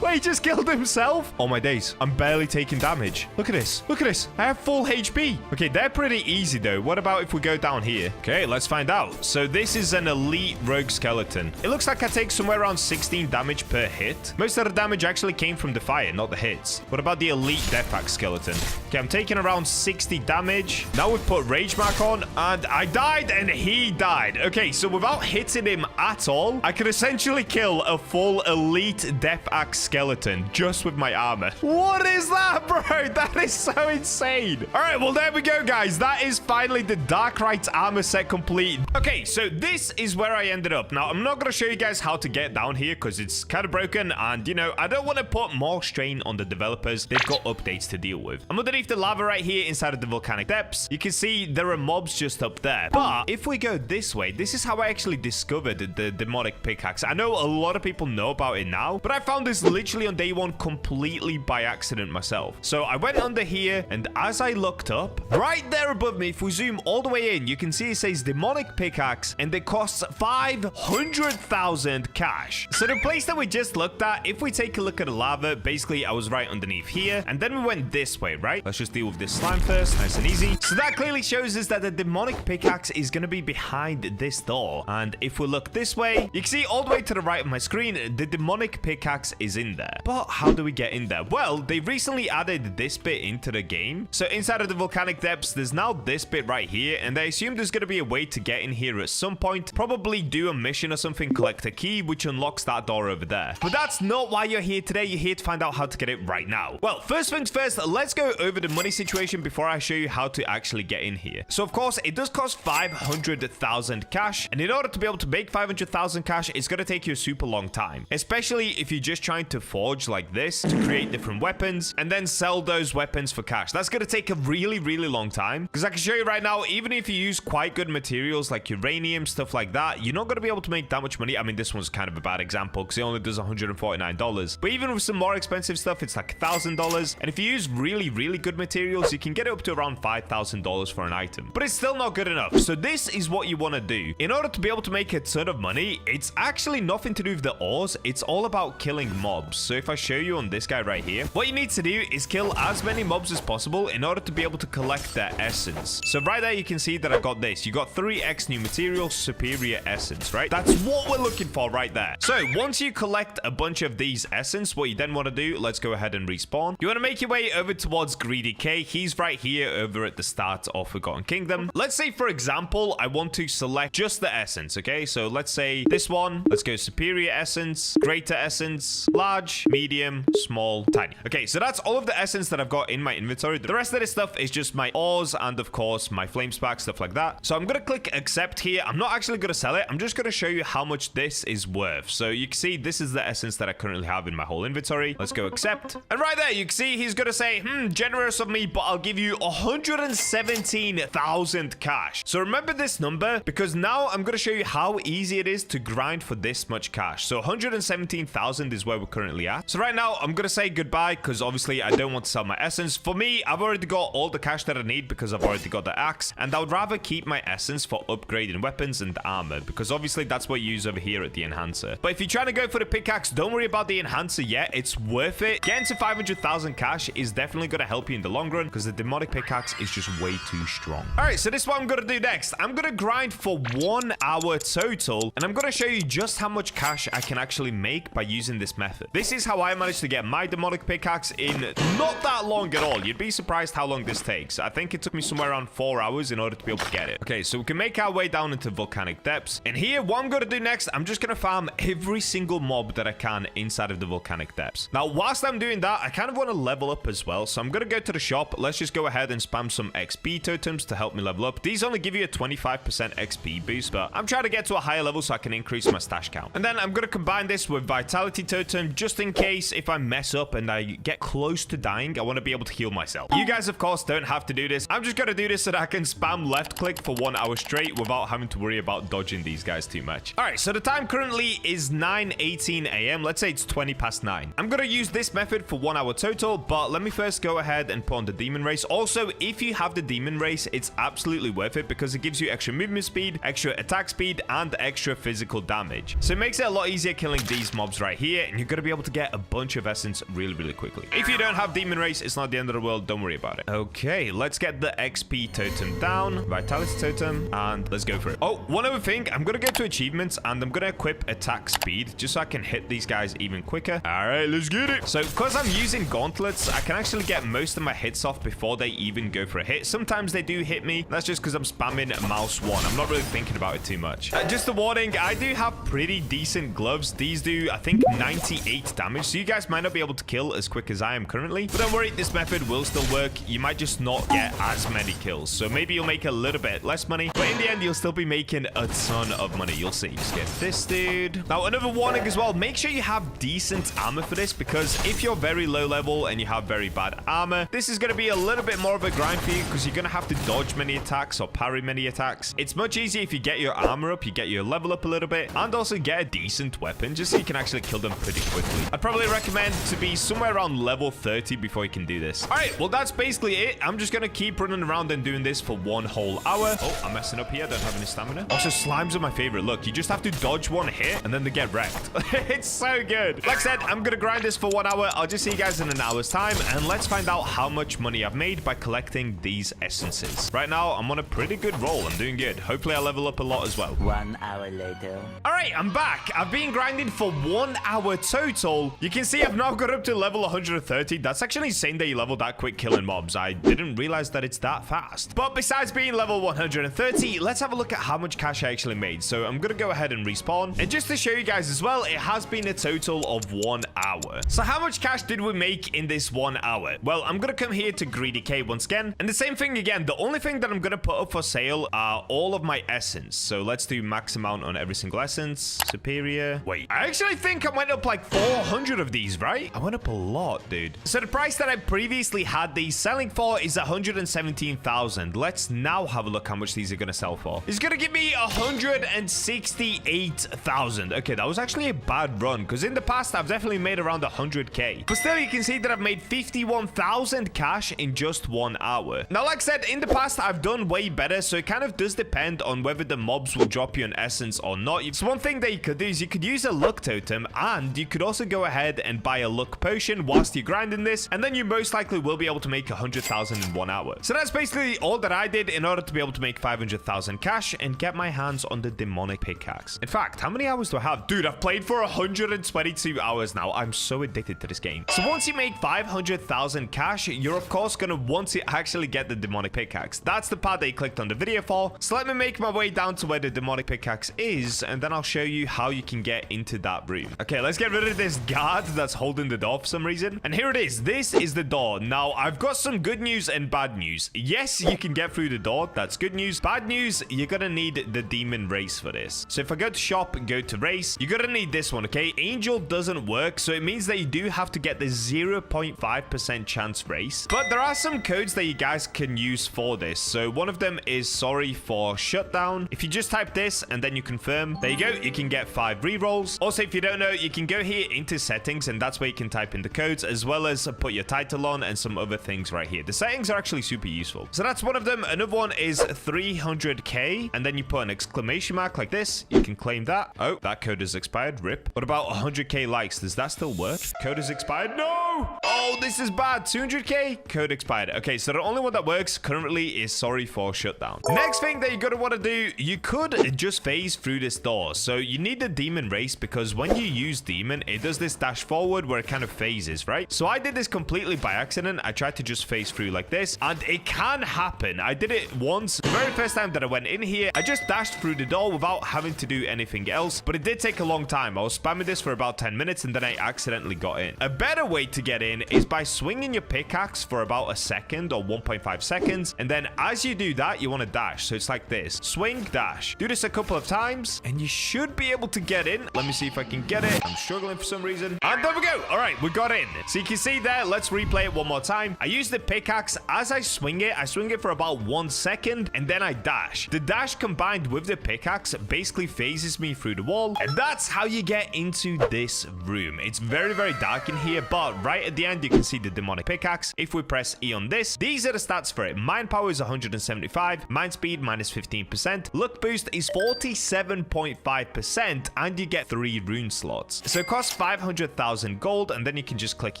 Wait, he just killed himself? Oh, my days. I'm barely taking damage. Look at this. Look at this. I have full HP. Okay, they're pretty easy, though. What about if we go down here? Okay, let's find out. So this is an elite rogue skeleton. It looks like I take somewhere around 16 damage per hit. Most of the damage actually came from the fire, not the hits. What about the elite death axe skeleton? Okay, I'm taking around 60 damage. Now we've put rage mark on, and I died, and he died. Okay, so without hitting him at all, I can essentially kill a full elite death axe skeleton just with my armor. What is that, bro? That is so insane. All right, well, there we go, guys. That is finally the Dark Rites armor set complete. Okay, so this is where I ended up. Now, I'm not going to show you guys how to get down here because it's kind of broken, and, you know, I don't want to put more strain on the developers. They've got updates to deal with. I'm underneath the lava right here inside of the volcanic depths. You can see there are mobs just up there. But if we go this way, this is how I actually discovered the demonic pickaxe. I know a lot of people know about it now, but I found this literally on day one completely by accident myself. So I went under here, and as I looked up, right there above me, if we zoom all the way in, you can see it says demonic pickaxe, and it costs 500,000 cash. So the place that we just looked at, if we take a look at the lava, basically I was right underneath here, and then we went this way, right? Let's just deal with this slime first, nice and easy. So that clearly shows us that the demonic pickaxe is going to be behind this door, and if we look this way, you can see all the way to the right of my screen, the demonic pickaxe is in there. But how do we get in there? Well, they recently added this bit into the game. So inside of the volcanic depths, there's now this bit right here, and I assume there's going to be a way to get in here at some point. Probably do a mission or something, collect a key, which unlocks that door over there. But that's not why you're here today. You're here to find out how to get it right now. Well, first things first, let's go over the money situation before I show you how to actually get in here. So of course, it does cost 500,000 cash, and in order to be able to make 500,000 cash, it's going to take you a super long time, especially if you're just trying to forge like this to create different weapons and then sell those weapons for cash. That's going to take a really long time, because I can show you right now, even if you use quite good materials like uranium, stuff like that, you're not going to be able to make that much money. I mean, this one's kind of a bad example because it only does $149, but even with some more expensive stuff, it's like $1,000, and if you use really good materials, you can get it up to around $5,000 for an item, but it's still not good enough. So this is what you want to do in order to be able to make a ton of money. It's actually nothing to do with the ores. It's all about killing mobs. So if I show you on this guy right here, what you need to do is kill as many mobs as possible in order to be able to collect their essence. So right there, you can see that I got this. You got 3x new materials, superior essence, right? That's what we're looking for right there. So once you collect a bunch of these essence, what you then want to do, let's go ahead and respawn. You want to make your way over towards Greedy K. He's right here over at the start of Forgotten Kingdom. Let's say, for example, I want to select just the essence, okay? So let's say this one. Let's go superior essence, greater essence, large, medium, small, tiny. Okay, so that's all of the essence that I've got in my inventory. The rest of this stuff is just my ores and, of course, my flame spark, stuff like that. So I'm going to click accept here. I'm not actually going to sell it. I'm just going to show you how much this is worth. So you can see this is the essence that I currently have in my whole inventory. Let's go accept. And right there, you can see he's going to say, generous of me, but I'll give you 117,000 cash. So remember this number, because now I'm going to show you how easy it is to grind for this much cash. So 117,000 is where we're currently at. So right now, I'm going to say goodbye because obviously I don't want to sell my essence. For me, I've already got all the cash that I need because I've already got the axe, and I would rather keep my essence for upgrading weapons and armor, because obviously that's what you use over here at the enhancer. But if you're trying to go for the pickaxe, don't worry about the enhancer yet. It's worth it. Getting to 500,000 cash is definitely going to help you in the long run because the demonic pickaxe is just way too strong. All right, so this is what I'm going to do next. I'm going to grind for 1 hour total, and I'm going to show you just how much cash I can actually make by using this method. method. This is how I managed to get my demonic pickaxe in not that long at all. You'd be surprised how long this takes. I think it took me somewhere around 4 hours in order to be able to get it. Okay, so we can make our way down into volcanic depths. And here, what I'm going to do next, I'm just going to farm every single mob that I can inside of the volcanic depths. Now, whilst I'm doing that, I kind of want to level up as well. So I'm going to go to the shop. Let's just go ahead and spam some XP totems to help me level up. These only give you a 25% XP boost, but I'm trying to get to a higher level so I can increase my stash count. And then I'm going to combine this with vitality totem just in case if I mess up and I get close to dying, I want to be able to heal myself. You guys, of course, don't have to do this. I'm just going to do this so that I can spam left click for 1 hour straight without having to worry about dodging these guys too much. All right, so the time currently is 9:18 a.m. Let's say it's 20 past 9. I'm going to use this method for 1 hour total, but let me first go ahead and put on the demon race. Also, if you have the demon race, it's absolutely worth it because it gives you extra movement speed, extra attack speed, and extra physical damage. So it makes it a lot easier killing these mobs right here, and you're going to be able to get a bunch of essence really, really quickly. If you don't have demon race, it's not the end of the world. Don't worry about it. Okay, let's get the XP totem down, vitality totem, and let's go for it. Oh, one other thing, I'm going to go to achievements, and I'm going to equip attack speed just so I can hit these guys even quicker. All right, let's get it. So because I'm using gauntlets, I can actually get most of my hits off before they even go for a hit. Sometimes they do hit me. That's just because I'm spamming mouse 1. I'm not really thinking about it too much. Just a warning, I do have pretty decent gloves. These do, I think, 98 damage. So you guys might not be able to kill as quick as I am currently. But don't worry, this method will still work. You might just not get as many kills. So maybe you'll make a little bit less money. But in the end, you'll still be making a ton of money. You'll see. Just get this dude. Now, another warning as well. Make sure you have decent armor for this because if you're very low level and you have very bad armor, this is going to be a little bit more of a grind for you because you're going to have to dodge many attacks or parry many attacks. It's much easier if you get your armor up, you get your level up a little bit, and also get a decent weapon just so you can actually kill them pretty quickly. I'd probably recommend to be somewhere around level 30 before you can do this. All right, well, that's basically it. I'm just going to keep running around and doing this for 1 whole hour. Oh, I'm messing up here. I don't have any stamina. Also, slimes are my favorite. Look, you just have to dodge 1 hit and then they get wrecked. It's so good. Like I said, I'm going to grind this for 1 hour. I'll just see you guys in an hour's time, and let's find out how much money I've made by collecting these essences. Right now, I'm on a pretty good roll. I'm doing good. Hopefully, I'll level up a lot as well. 1 hour later. All right, I'm back. I've been grinding for 1 hour total. You can see I've now got up to level 130. That's actually insane that you level that quick killing mobs. I didn't realize that it's that fast. But besides being level 130, let's have a look at how much cash I actually made. So I'm going to go ahead and respawn. And just to show you guys as well, it has been a total of 1 hour. So how much cash did we make in this 1 hour? Well, I'm going to come here to Greedy K once again. And the same thing again. The only thing that I'm going to put up for sale are all of my essence. So let's do max amount on every single essence. Superior. Wait, I actually think I went up like 400 of these, right? I went up a lot, dude. So the price that I previously had these selling for is 117,000. Let's now have a look how much these are going to sell for. It's going to give me 168,000. Okay, that was actually a bad run because in the past, I've definitely made around 100k. But still, you can see that I've made 51,000 cash in just 1 hour. Now, like I said, in the past, I've done way better. So it kind of does depend on whether the mobs will drop you an essence or not. So one thing that you could do is you could use a luck totem, and you could also go ahead and buy a luck potion whilst you're grinding this, and then you most likely will be able to make 100,000 in 1 hour. So that's basically all that I did in order to be able to make 500,000 cash and get my hands on the demonic pickaxe. In fact, how many hours do I have? Dude, I've played for 122 hours now. I'm so addicted to this game. So once you make 500,000 cash, you're of course going to want to actually get the demonic pickaxe. That's the part that you clicked on the video for. So let me make my way down to where the demonic pickaxe is, and then I'll show you how you can get into that room. Okay, let's get rid of this guard that's holding the door for some reason. And here it is. This is the door. Now, I've got some good news and bad news. Yes, you can get through the door. That's good news. Bad news, you're going to need the demon race for this. So if I go to shop and go to race, you're going to need this one, okay? Angel doesn't work, so it means that you do have to get the 0.5% chance race. But there are some codes that you guys can use for this. So one of them is sorry for shutdown. If you just type this and then you confirm, there you go. You can get 5 rerolls. Also, if you don't know, you can go here into settings, and that's where you can type in the codes as well as put your title on and some other things right here. The settings are actually super useful. So that's one of them. Another one is 300k, and then you put an exclamation mark like this. You can claim that. Oh, that code is expired. Rip. What about 100k likes? Does that still work? Code is expired. No! Oh, this is bad. 200k? Code expired. Okay, so the only one that works currently is sorry for shutdown. Next thing that you're going to want to do, you could just phase through this door. So you need the demon race because when you use demon, moment, it does this dash forward where it kind of phases, right? So I did this completely by accident. I tried to just phase through like this, and it can happen. I did it once. The very first time that I went in here, I just dashed through the door without having to do anything else, but it did take a long time. I was spamming this for about 10 minutes, and then I accidentally got in. A better way to get in is by swinging your pickaxe for about a second or 1.5 seconds, and then as you do that, you want to dash. So it's like this. Swing, dash. Do this a couple of times, and you should be able to get in. Let me see if I can get it. I'm struggling for some reason. And there we go. All right, we got in. So you can see there, let's replay it one more time. I use the pickaxe. As I swing it for about 1 second, and then I dash. The dash combined with the pickaxe basically phases me through the wall, and that's how you get into this room. It's very, very dark in here, but right at the end, you can see the demonic pickaxe. If we press E on this, these are the stats for it. Mine power is 175, mine speed minus 15%, luck boost is 47.5%, and you get 3 rune slots. So it costs 500,000 gold, and then you can just click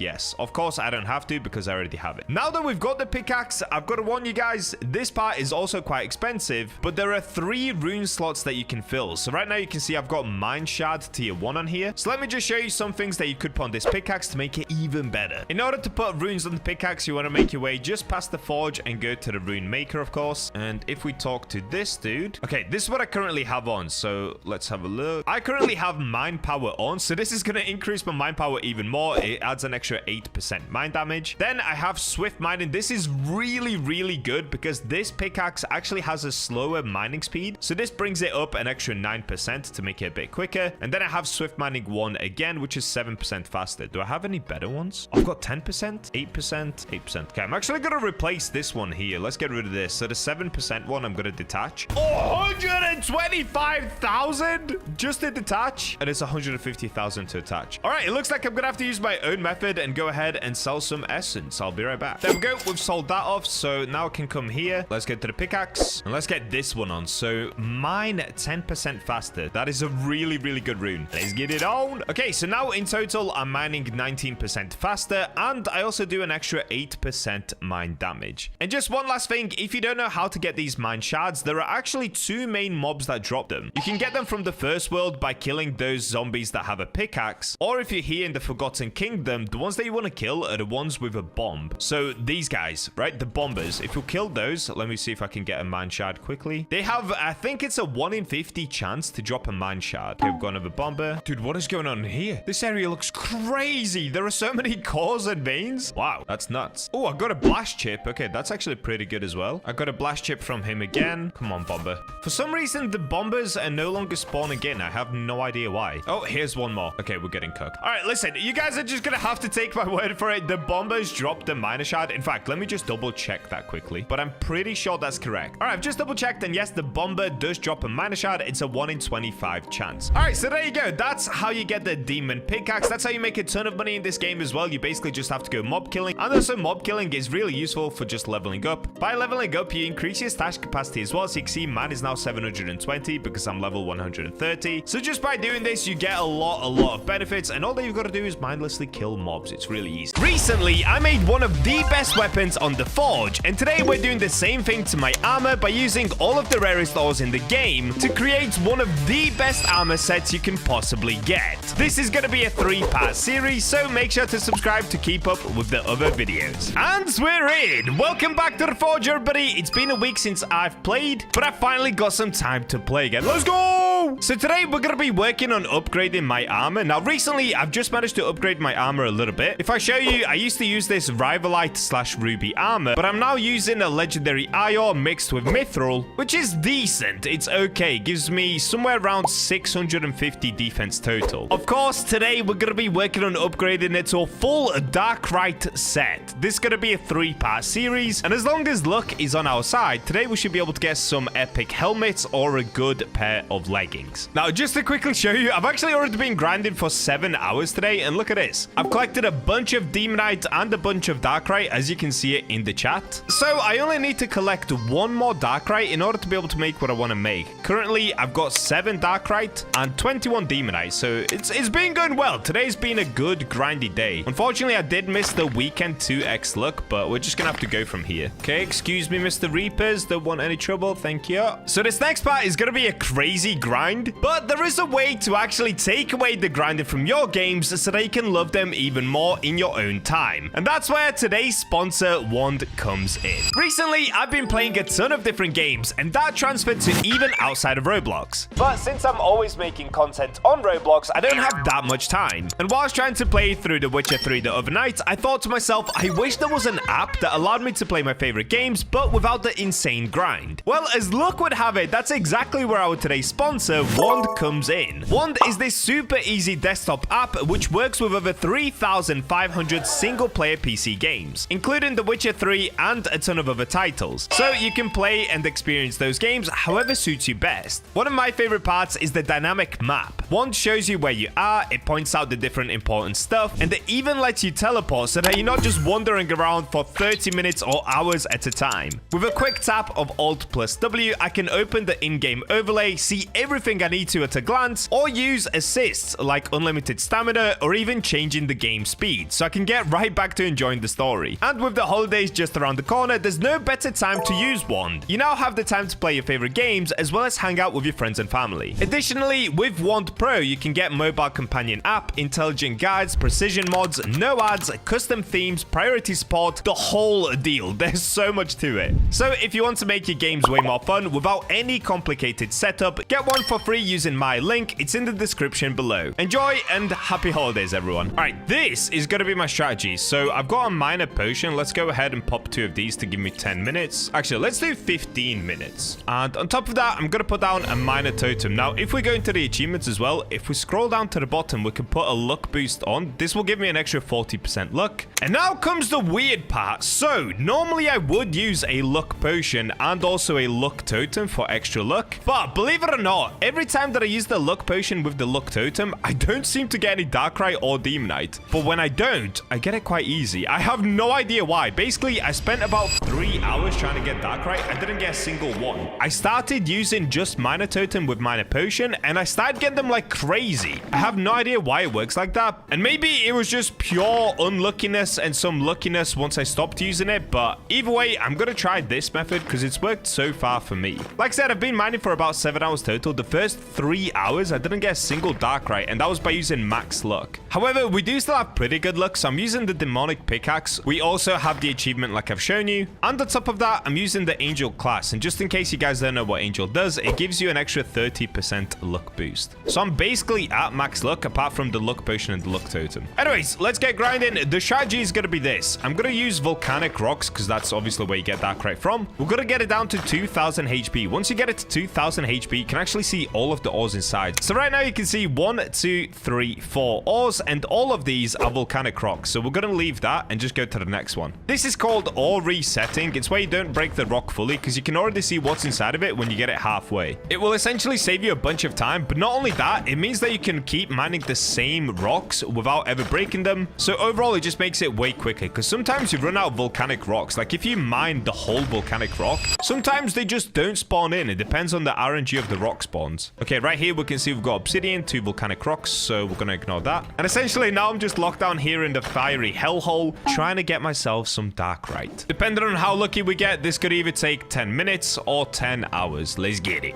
yes. Of course, I don't have to because I already have it. Now that we've got the pickaxe, I've got to warn you guys, this part is also quite expensive, but there are 3 rune slots that you can fill. So right now you can see I've got mine shard tier 1 on here. So let me just show you some things that you could put on this pickaxe to make it even better. In order to put runes on the pickaxe, you want to make your way just past the forge and go to the rune maker, of course. And if we talk to this dude, okay, this is what I currently have on. So let's have a look. I currently have mine power on, so this is going to increase my mine power even more. It adds an extra 8% mine damage. Then I have swift mining. This is really, really good because this pickaxe actually has a slower mining speed. So this brings it up an extra 9% to make it a bit quicker. And then I have swift mining 1 again, which is 7% faster. Do I have any better ones? I've got 10%, 8%, 8%. Okay, I'm actually going to replace this one here. Let's get rid of this. So the 7% one, I'm going to detach. 125,000 just to detach. And it's 150,000 to attach. All right, it looks like I'm going to have to use my own method and go ahead and sell some essence. I'll be right back. There we go. We've sold that off. So now I can come here. Let's get to the pickaxe. And let's get this one on. So mine 10% faster. That is a really, really good rune. Let's get it on. Okay, so now in total, I'm mining 19% faster. And I also do an extra 8% mine damage. And just one last thing. If you don't know how to get these mine shards, there are actually 2 main mobs that drop them. You can get them from the first world by killing those zombies that have a pickaxe. Or if you're here in the Forgotten Kingdom, the ones that you want to kill are the ones with a bomb. So these guys, right? The bombers. If you kill those, let me see if I can get a mine shard quickly. They have, I think it's a 1 in 50 chance to drop a mine shard. Okay, we've got another bomber. Dude, what is going on here? This area looks crazy. There are so many cores and veins. Wow, that's nuts. Oh, I got a blast chip. Okay, that's actually pretty good as well. I got a blast chip from him again. Come on, bomber. For some reason, the bombers are no longer spawning in. I have no idea why. Oh, here's one more. Okay, we're getting cooked. All right, listen, you guys are just gonna have to take my word for it. The bombers dropped the miner shard. In fact, let me just double check that quickly, but I'm pretty sure that's correct. All right, I've just double checked, and yes, the bomber does drop a miner shard. It's a 1 in 25 chance. All right, so there you go. That's how you get the demon pickaxe. That's how you make a ton of money in this game as well. You basically just have to go mob killing, and also mob killing is really useful for just leveling up. By leveling up, you increase your stash capacity as well. So you can see mine is now 720 because I'm level 130. So just by doing this, you get a lot of benefits, and all that you've got to do is mindlessly kill mobs. It's really easy. Recently, I made one of the best weapons on the forge, and today we're doing the same thing to my armor by using all of the rarest ores in the game to create one of the best armor sets you can possibly get. This is going to be a 3-part series, so make sure to subscribe to keep up with the other videos. And we're in! Welcome back to the forge, everybody. It's been a week since I've played, but I finally got some time to play again. Let's go! So today we're going to be working on upgrading my armor. Now, recently, I've just managed to upgrade my armor a little bit. If I show you, I used to use this Rivalite/Ruby armor, but I'm now using a legendary Ior mixed with Mithril, which is decent. It's okay. It gives me somewhere around 650 defense total. Of course, today we're going to be working on upgrading it to a full Darkrite set. This is going to be a 3-part series, and as long as luck is on our side, today we should be able to get some epic helmets or a good pair of leggings. Now, just to quickly show you, I've actually already been grinding for 7 hours today, and look at this. I've collected a bunch of Demonite and a bunch of Darkrite, as you can see it in the chat. So I only need to collect 1 more Darkrite in order to be able to make what I want to make. Currently, I've got 7 Darkrite and 21 Demonite, so it's been going well. Today's been a good grindy day. Unfortunately, I did miss the weekend 2x luck, but we're just gonna have to go from here. Okay, excuse me, Mr. Reapers. Don't want any trouble, thank you. So this next part is gonna be a crazy grind grind. But there is a way to actually take away the grinding from your games so that you can love them even more in your own time. And that's where today's sponsor, Wand, comes in. Recently, I've been playing a ton of different games, and that transferred to even outside of Roblox. But since I'm always making content on Roblox, I don't have that much time. And while I was trying to play through The Witcher 3 the other night, I thought to myself, I wish there was an app that allowed me to play my favorite games, but without the insane grind. Well, as luck would have it, that's exactly where our today's sponsor, Wand, comes in. Wand is this super easy desktop app which works with over 3,500 single-player PC games, including The Witcher 3 and a ton of other titles. So you can play and experience those games however suits you best. One of my favorite parts is the dynamic map. Wand shows you where you are, it points out the different important stuff, and it even lets you teleport so that you're not just wandering around for 30 minutes or hours at a time. With a quick tap of Alt+W, I can open the in-game overlay, see everything I need to at a glance, or use assists like unlimited stamina or even changing the game speed so I can get right back to enjoying the story. And with the holidays just around the corner, there's no better time to use Wand. You now have the time to play your favorite games as well as hang out with your friends and family. Additionally, with Wand Pro, you can get mobile companion app, intelligent guides, precision mods, no ads, custom themes, priority support, the whole deal. There's so much to it. So if you want to make your games way more fun without any complicated setup, get one for free using my link. It's in the description below. Enjoy and happy holidays, everyone. All right, this is going to be my strategy. So I've got a minor potion. Let's go ahead and pop 2 of these to give me 10 minutes. Actually, let's do 15 minutes. And on top of that, I'm going to put down a minor totem. Now, if we go into the achievements as well, if we scroll down to the bottom, we can put a luck boost on. This will give me an extra 40% luck. And now comes the weird part. So normally I would use a luck potion and also a luck totem for extra luck. But believe it or not, every time that I use the luck potion with the luck totem, I don't seem to get any Darkrai or Demonite. But when I don't, I get it quite easy. I have no idea why. Basically, I spent about 3 hours trying to get Darkrai. I didn't get a single one. I started using just minor totem with minor potion, and I started getting them like crazy. I have no idea why it works like that. And maybe it was just pure unluckiness and some luckiness once I stopped using it. But either way, I'm going to try this method because it's worked so far for me. Like I said, I've been mining for about 7 hours total. The first 3 hours, I didn't get a single Darkrai, and that was by using max luck. However, we do still have pretty good luck, so I'm using the demonic pickaxe. We also have the achievement like I've shown you. And on top of that, I'm using the angel class. And just in case you guys don't know what angel does, it gives you an extra 30% luck boost. So I'm basically at max luck apart from the luck potion and the luck totem. Anyways, let's get grinding. The strategy is going to be this. I'm going to use volcanic rocks because that's obviously where you get that right from. We're going to get it down to 2000 HP. Once you get it to 2000 HP, you can actually see all of the ores inside. So right now you can see 1, 2, 3, 4 ores, and all of these are volcanic rocks. So we're going to leave that and just go to the next one. This is called ore resetting. It's where you don't break the rock fully because you can already see what's inside of it when you get it halfway. It will essentially save you a bunch of time, but not only that, it means that you can keep mining the same rocks without ever breaking them. So overall, it just makes it way quicker because sometimes you run out of volcanic rocks. Like if you mine the whole volcanic rock, sometimes they just don't spawn in. It depends on the RNG of the rock spawns. Okay, right here we can see we've got obsidian, 2 volcanic rocks, so we're gonna ignore that. And essentially now I'm just locked down here in the fiery hellhole trying to get myself some Darkrai. Depending on how lucky we get, this could either take 10 minutes or 10 hours. Let's get it.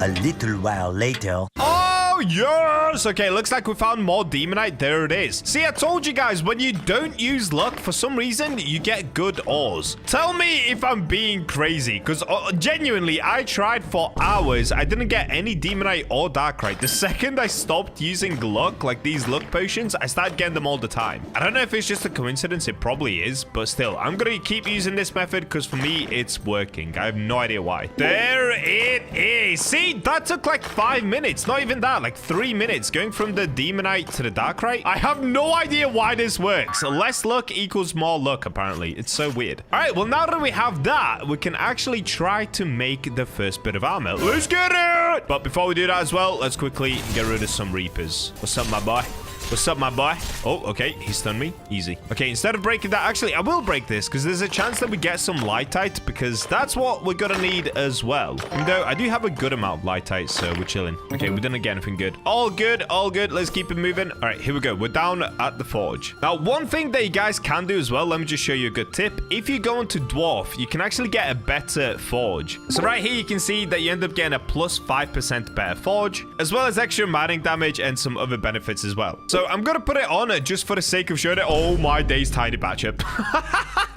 A little while later. Oh, yes! Okay, looks like we found more Demonite. There it is. See, I told you guys, when you don't use luck, for some reason, you get good ores. Tell me if I'm being crazy, because genuinely, I tried for hours. I didn't get any Demonite or Darkrai. The second I stopped using luck, like these luck potions, I started getting them all the time. I don't know if it's just a coincidence. It probably is, but still, I'm going to keep using this method because for me, it's working. I have no idea why. There it is. See, that took like 5 minutes. Not even that, like 3 minutes going from the Demonite to the Darkrai. I have no idea why this works. Less luck equals more luck, apparently. It's so weird. All right, well, now that we have that, we can actually try to make the first bit of armor. Let's get it! But before we do that as well, let's quickly get rid of some Reapers. What's up, my boy? What's up, my boy? Oh, okay. He stunned me. Easy. Okay, instead of breaking that, actually, I will break this because there's a chance that we get some lightite because that's what we're going to need as well. Even though I do have a good amount of lightite, so we're chilling. Okay, we didn't get anything good. All good, all good. Let's keep it moving. All right, here we go. We're down at the forge. Now, one thing that you guys can do as well, let me just show you a good tip. If you go into dwarf, you can actually get a better forge. So right here, you can see that you end up getting a plus 5% better forge, as well as extra mining damage and some other benefits as well. So I'm going to put it on just for the sake of showing it. Oh my days, tiny Bacha.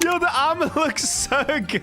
Yo, the armor looks so good.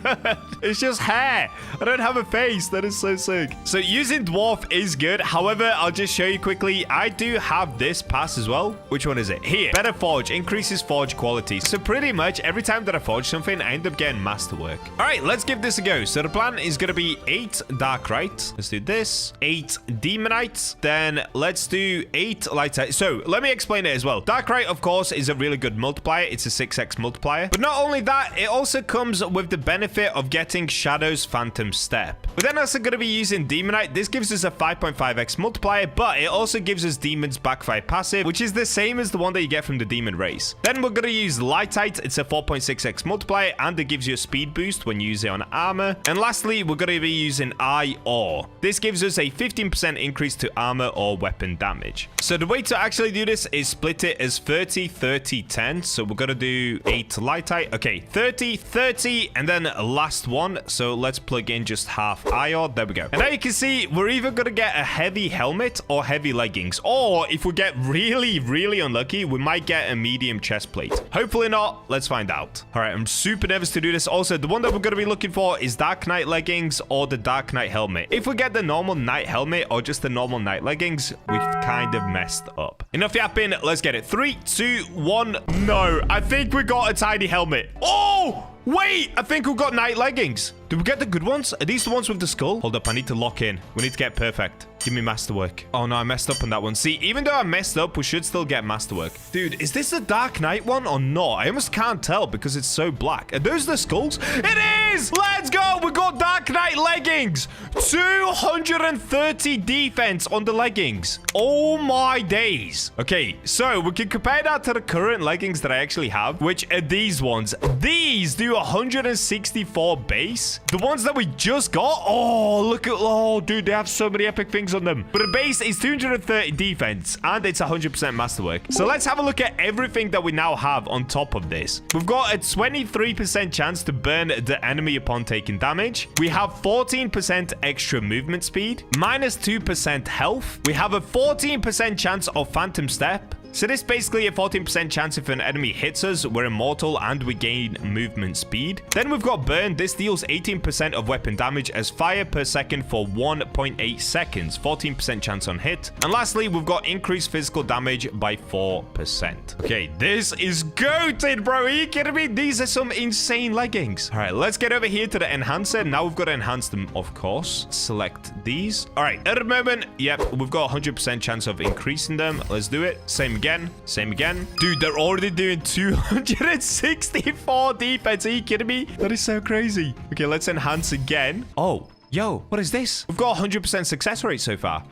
It's just hair. I don't have a face. That is so sick. So using dwarf is good. However, I'll just show you quickly. I do have this pass as well. Which one is it? Here. Better forge. Increases forge quality. So pretty much every time that I forge something, I end up getting masterwork. All right, let's give this a go. So the plan is going to be 8 darkrite. Let's do this. 8 demonites. Then let's do 8 lightite. So let me explain it as well. Darkrite, of course, is a really good multiplier. It's a 6x multiplier. But not only that, it also comes with the benefit of getting Shadow's Phantom Step. We're then also going to be using Demonite. This gives us a 5.5x multiplier, but it also gives us Demon's Backfire passive, which is the same as the one that you get from the Demon race. Then we're going to use Lightite. It's a 4.6x multiplier, and it gives you a speed boost when you use it on armor. And lastly, we're going to be using Eye Ore. This gives us a 15% increase to armor or weapon damage. So the way to actually do this is split it as 30, 30, 10. So we're going to do 8 Lightite. Okay, 30, 30, and then last one. So let's plug in just half iron. There we go. And now you can see we're either going to get a heavy helmet or heavy leggings. Or if we get really, really unlucky, we might get a medium chest plate. Hopefully not. Let's find out. All right, I'm super nervous to do this. Also, the one that we're going to be looking for is Dark Knight leggings or the Dark Knight helmet. If we get the normal Knight helmet or just the normal Knight leggings, we've kind of messed up. Enough yapping. Let's get it. 3, 2, 1. No, I think we got a tiny helmet. Oh! Wait, I think we got Knight leggings. Did we get the good ones? Are these the ones with the skull? Hold up, I need to lock in. We need to get perfect. Give me masterwork. Oh no, I messed up on that one. See, even though I messed up, we should still get masterwork. Dude, is this the Dark Knight one or not? I almost can't tell because it's so black. Are those the skulls? It is! Let's go! We got Dark Knight leggings. 230 defense on the leggings. Oh my days. Okay, so we can compare that to the current leggings that I actually have, which are these ones. These do 164 base. The ones that we just got, oh, look at, oh, dude, they have so many epic things on them. But the base is 230 defense, and it's 100% masterwork. So let's have a look at everything that we now have on top of this. We've got a 23% chance to burn the enemy upon taking damage. We have 14% extra movement speed, minus 2% health. We have a 14% chance of Phantom Step. So this is basically a 14% chance if an enemy hits us, we're immortal and we gain movement speed. Then we've got Burn. This deals 18% of weapon damage as fire per second for 1.8 seconds. 14% chance on hit. And lastly, we've got increased physical damage by 4%. Okay, this is goated, bro. Are you kidding me? These are some insane leggings. All right, let's get over here to the enhancer. Now we've got to enhance them, of course. Select these. All right, at the moment, yep, we've got 100% chance of increasing them. Let's do it. Same again. Same again. Dude, they're already doing 264 defense. Are you kidding me? That is so crazy. Okay, let's enhance again. Oh. Yo, what is this? We've got 100% success rate so far.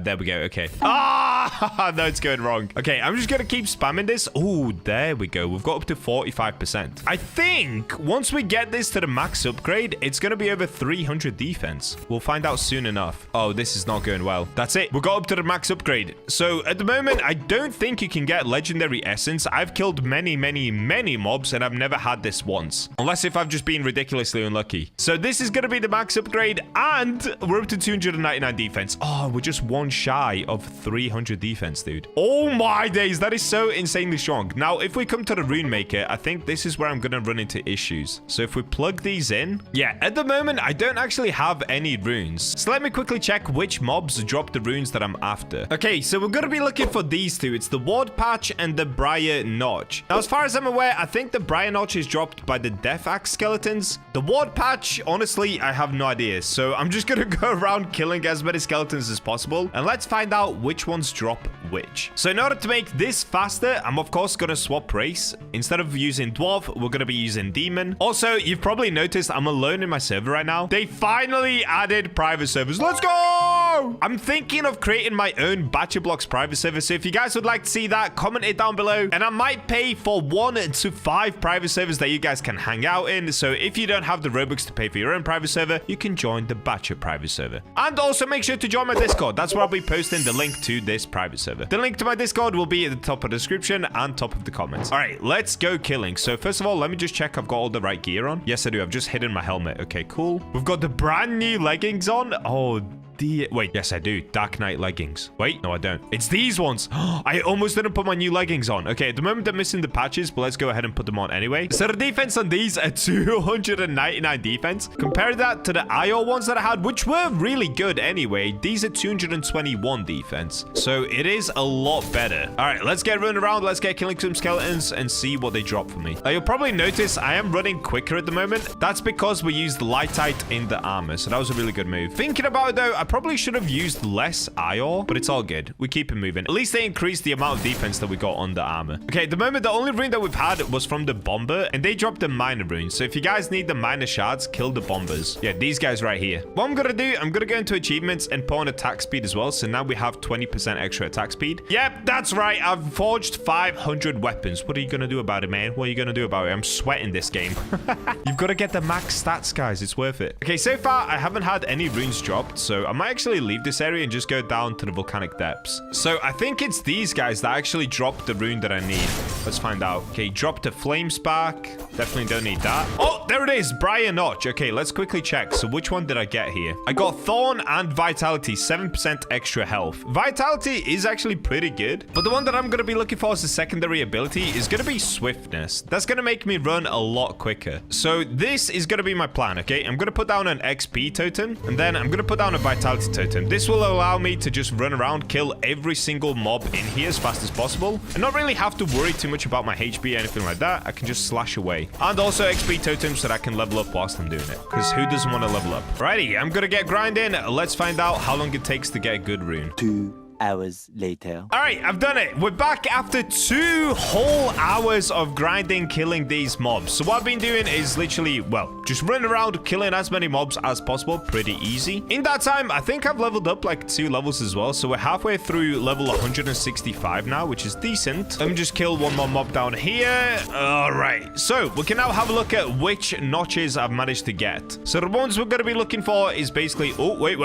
There we go. Okay. No, it's going wrong. Okay, I'm just going to keep spamming this. Oh, there we go. We've got up to 45%. I think once we get this to the max upgrade, it's going to be over 300 defense. We'll find out soon enough. Oh, this is not going well. That's it. We got up to the max upgrade. So at the moment, I don't think you can get legendary essence. I've killed many, many, many mobs, and I've never had this once. Unless if I've just been ridiculously unlucky. So this is going to be the max upgrade, and we're up to 299 defense. Oh, we're just one shy of 300 defense, dude. Oh my days, that is so insanely strong. Now, if we come to the rune maker, I think this is where I'm gonna run into issues. So if we plug these in, yeah, at the moment, I don't actually have any runes. So let me quickly check which mobs drop the runes that I'm after. Okay, so we're gonna be looking for these two. It's the Ward Patch and the Briar Notch. Now, as far as I'm aware, I think the Briar Notch is dropped by the Death Axe skeletons. The Ward Patch, honestly, I have no idea. So I'm just gonna go around killing as many skeletons as possible, and let's find out which ones drop drop which. So in order to make this faster, I'm of course going to swap race. Instead of using dwarf, we're going to be using demon. Also, you've probably noticed I'm alone in my server right now. They finally added private servers. Let's go! I'm thinking of creating my own BachaBlox private server. So if you guys would like to see that, comment it down below. And I might pay for 1 to 5 private servers that you guys can hang out in. So if you don't have the Robux to pay for your own private server, you can join the Bacha private server. And also make sure to join my Discord. That's where I'll be posting the link to this private server. The link to my Discord will be at the top of the description and top of the comments. All right, let's go killing. So first of all, let me just check I've got all the right gear on. Yes, I do. I've just hidden my helmet. Okay, cool. We've got the brand new leggings on. Oh, wait, yes, I do. Dark Knight leggings. Wait, no, I don't. It's these ones. I almost didn't put my new leggings on. Okay, at the moment, they're missing the patches, but let's go ahead and put them on anyway. So the defense on these are 299 defense. Compare that to the IO ones that I had, which were really good anyway. These are 221 defense. So it is a lot better. All right, let's get running around. Let's get killing some skeletons and see what they drop for me. You'll probably notice I am running quicker at the moment. That's because we used Lightite in the armor. So that was a really good move. Thinking about it, though, I probably should have used less IO, but it's all good. We keep it moving. At least they increased the amount of defense that we got on the armor. Okay, at the moment, the only rune that we've had was from the bomber, and they dropped the minor rune. So if you guys need the minor shards, kill the bombers. Yeah, these guys right here. What I'm gonna do, I'm gonna go into achievements and put on attack speed as well. So now we have 20% extra attack speed. Yep, that's right. I've forged 500 weapons. What are you gonna do about it, man? What are you gonna do about it? I'm sweating this game. You've got to get the max stats, guys. It's worth it. Okay, so far, I haven't had any runes dropped, so I might actually leave this area and just go down to the volcanic depths. So I think it's these guys that actually dropped the rune that I need. Let's find out. Okay, dropped a flame spark. Definitely don't need that. Oh, there it is. Briar notch. Okay, let's quickly check. So which one did I get here? I got thorn and vitality, 7% extra health. Vitality is actually pretty good, but the one that I'm going to be looking for as a secondary ability is going to be swiftness. That's going to make me run a lot quicker. So this is going to be my plan, okay? I'm going to put down an XP totem, and then I'm going to put down a vitality totem. This will allow me to just run around, kill every single mob in here as fast as possible, and not really have to worry too much about my HP or anything like that. I can just slash away. And also XP totems so that I can level up whilst I'm doing it, because who doesn't want to level up? Alrighty, I'm going to get grinding. Let's find out how long it takes to get a good rune. 2 hours later. All right, I've done it. We're back after 2 whole hours of grinding, killing these mobs. So what I've been doing is literally, well, just running around, killing as many mobs as possible. Pretty easy. In that time, I think I've leveled up like 2 levels as well. So we're halfway through level 165 now, which is decent. Let me just kill one more mob down here. All right. So we can now have a look at which notches I've managed to get. So the ones we're going to be looking for is basically, oh, wait.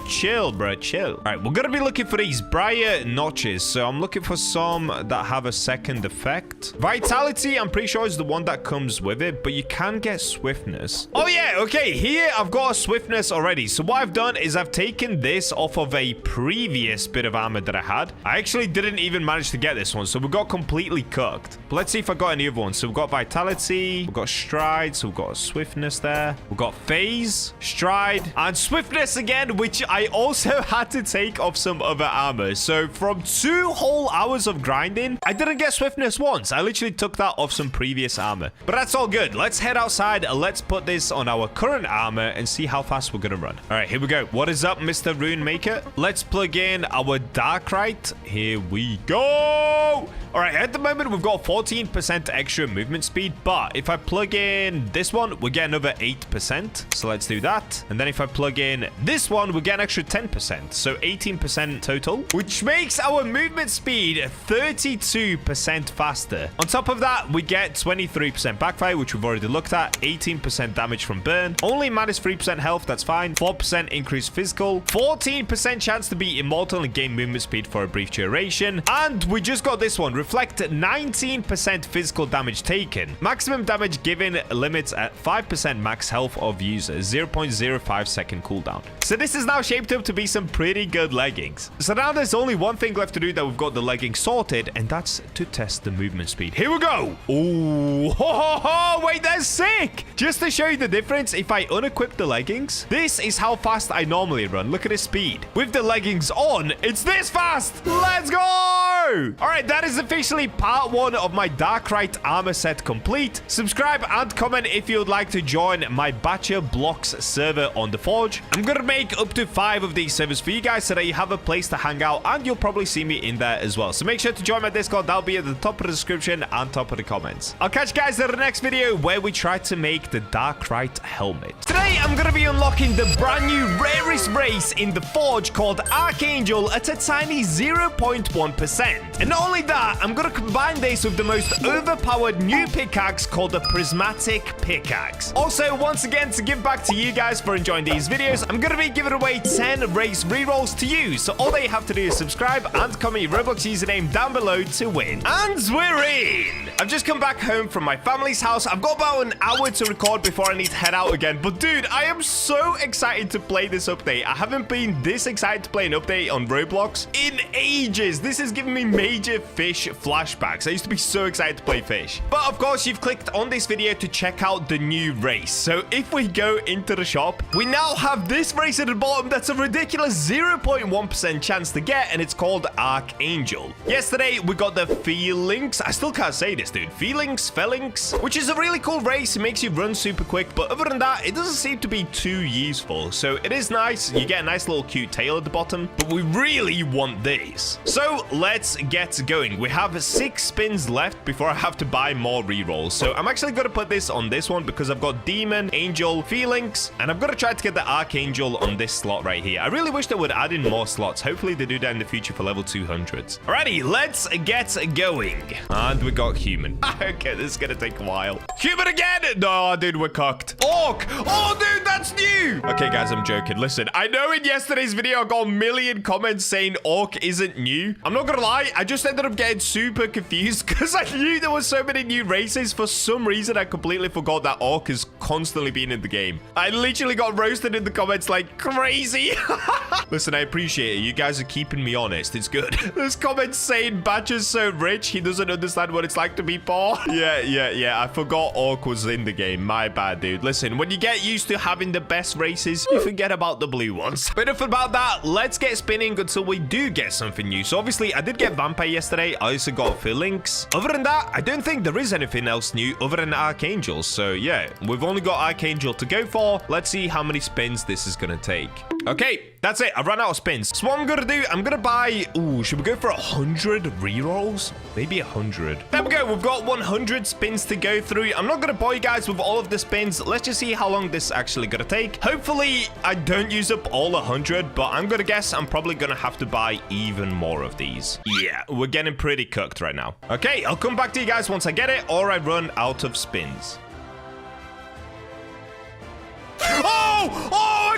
Chill, bro, chill. All right, we're going to be looking for these briar notches. So I'm looking for some that have a second effect. Vitality, I'm pretty sure is the one that comes with it, but you can get swiftness. Oh, yeah. Okay, here I've got a swiftness already. So what I've done is I've taken this off of a previous bit of armor that I had. I actually didn't even manage to get this one, so we got completely cooked. But let's see if I got any other ones. So we've got vitality, we've got stride, so we've got swiftness there. We've got phase, stride, and swiftness again, which I also had to take off some other armor. So from 2 whole hours of grinding, I didn't get swiftness once. I literally took that off some previous armor. But that's all good. Let's head outside. Let's put this on our current armor and see how fast we're gonna run. All right, here we go. What is up, Mr. Rune Maker? Let's plug in our Darkrite. Here we go. All right, at the moment, we've got 14% extra movement speed, but if I plug in this one, we get another 8%. So let's do that. And then if I plug in this one, we get an extra 10%. So 18% total, which makes our movement speed 32% faster. On top of that, we get 23% backfire, which we've already looked at, 18% damage from burn, only minus 3% health, that's fine, 4% increased physical, 14% chance to be immortal and gain movement speed for a brief duration, and we just got this one, reflect 19% physical damage taken, maximum damage given limits at 5% max health of user, 0.05 second cooldown. So this is now shaped up to be some pretty good leggings. So now there's only one thing left to do that we've got the leggings sorted, and that's to test the movement speed. Here we go. Oh, ho, ho, ho. Wait, that's sick. Just to show you the difference, if I unequip the leggings, this is how fast I normally run. Look at the speed. With the leggings on, it's this fast. Let's go. go. All right, that is officially part 1 of my Darkrai armor set complete. Subscribe and comment if you would like to join my BachaBlox server on the Forge. I'm going to make up to 5 of these servers for you guys so that you have a place to hang out, and you'll probably see me in there as well. So make sure to join my Discord. That'll be at the top of the description and top of the comments. I'll catch you guys in the next video where we try to make the Darkrai helmet. Today, I'm going to be unlocking the brand new rarest race in the Forge called Archangel at a tiny 0.1%. And not only that, I'm going to combine this with the most overpowered new pickaxe called the Prismatic Pickaxe. Also, once again, to give back to you guys for enjoying these videos, I'm going to be giving away 10 race rerolls to you. So all they have to do is subscribe and comment your Roblox username down below to win. And we're in! I've just come back home from my family's house. I've got about an hour to record before I need to head out again. But dude, I am so excited to play this update. I haven't been this excited to play an update on Roblox in ages. This is giving me major Fisch flashbacks. I used to be so excited to play Fisch. But of course, you've clicked on this video to check out the new race. So if we go into the shop, we now have this race at the bottom that's a ridiculous 0.1% chance to get, and it's called Archangel. Yesterday, we got the Feelings. I still can't say this, dude. Feelings, which is a really cool race. It makes you run super quick, but other than that, it doesn't seem to be too useful. So it is nice. You get a nice little cute tail at the bottom, but we really want this. So let's get going. We have 6 spins left before I have to buy more rerolls. So I'm actually going to put this on this one because I've got Demon, Angel, Feelings, and I'm going to try to get the Archangel on this slot right here. I really wish they would add in more slots. Hopefully they do that in the future for level 200s. Alrighty, let's get going. And we got Human. Okay, this is going to take a while. Human again! No, dude, we're cocked. Orc! Oh, dude, that's new! Okay, guys, I'm joking. Listen, I know in yesterday's video I got a million comments saying Orc isn't new. I'm not gonna lie, I just ended up getting super confused because I knew there were so many new races. For some reason, I completely forgot that Orc has constantly been in the game. I literally got roasted in the comments like crazy. Listen, I appreciate it. You guys are keeping me honest. It's good. There's comments saying Bacha's so rich, he doesn't understand what it's like to be poor. Yeah. I forgot Orc was in the game. My bad, dude. Listen, when you get used to having the best races, you forget about the blue ones. But enough about that. Let's get spinning until we do get something new. So obviously, I did get Vampire yesterday. I also got Feelings. Other than that, I don't think there is anything else new other than Archangel. So yeah, we've only got Archangel to go for. Let's see how many spins this is going to take. Okay, that's it. I ran out of spins. So what I'm going to do, I'm going to buy... Ooh, should we go for 100 rerolls? Maybe 100. There we go. We've got 100 spins to go through. I'm not going to bore you guys with all of the spins. Let's just see how long this is actually going to take. Hopefully, I don't use up all 100, but I'm going to guess I'm probably going to have to buy even more of these. Yeah, we're getting pretty cooked right now. Okay, I'll come back to you guys once I get it, or I run out of spins. Oh, I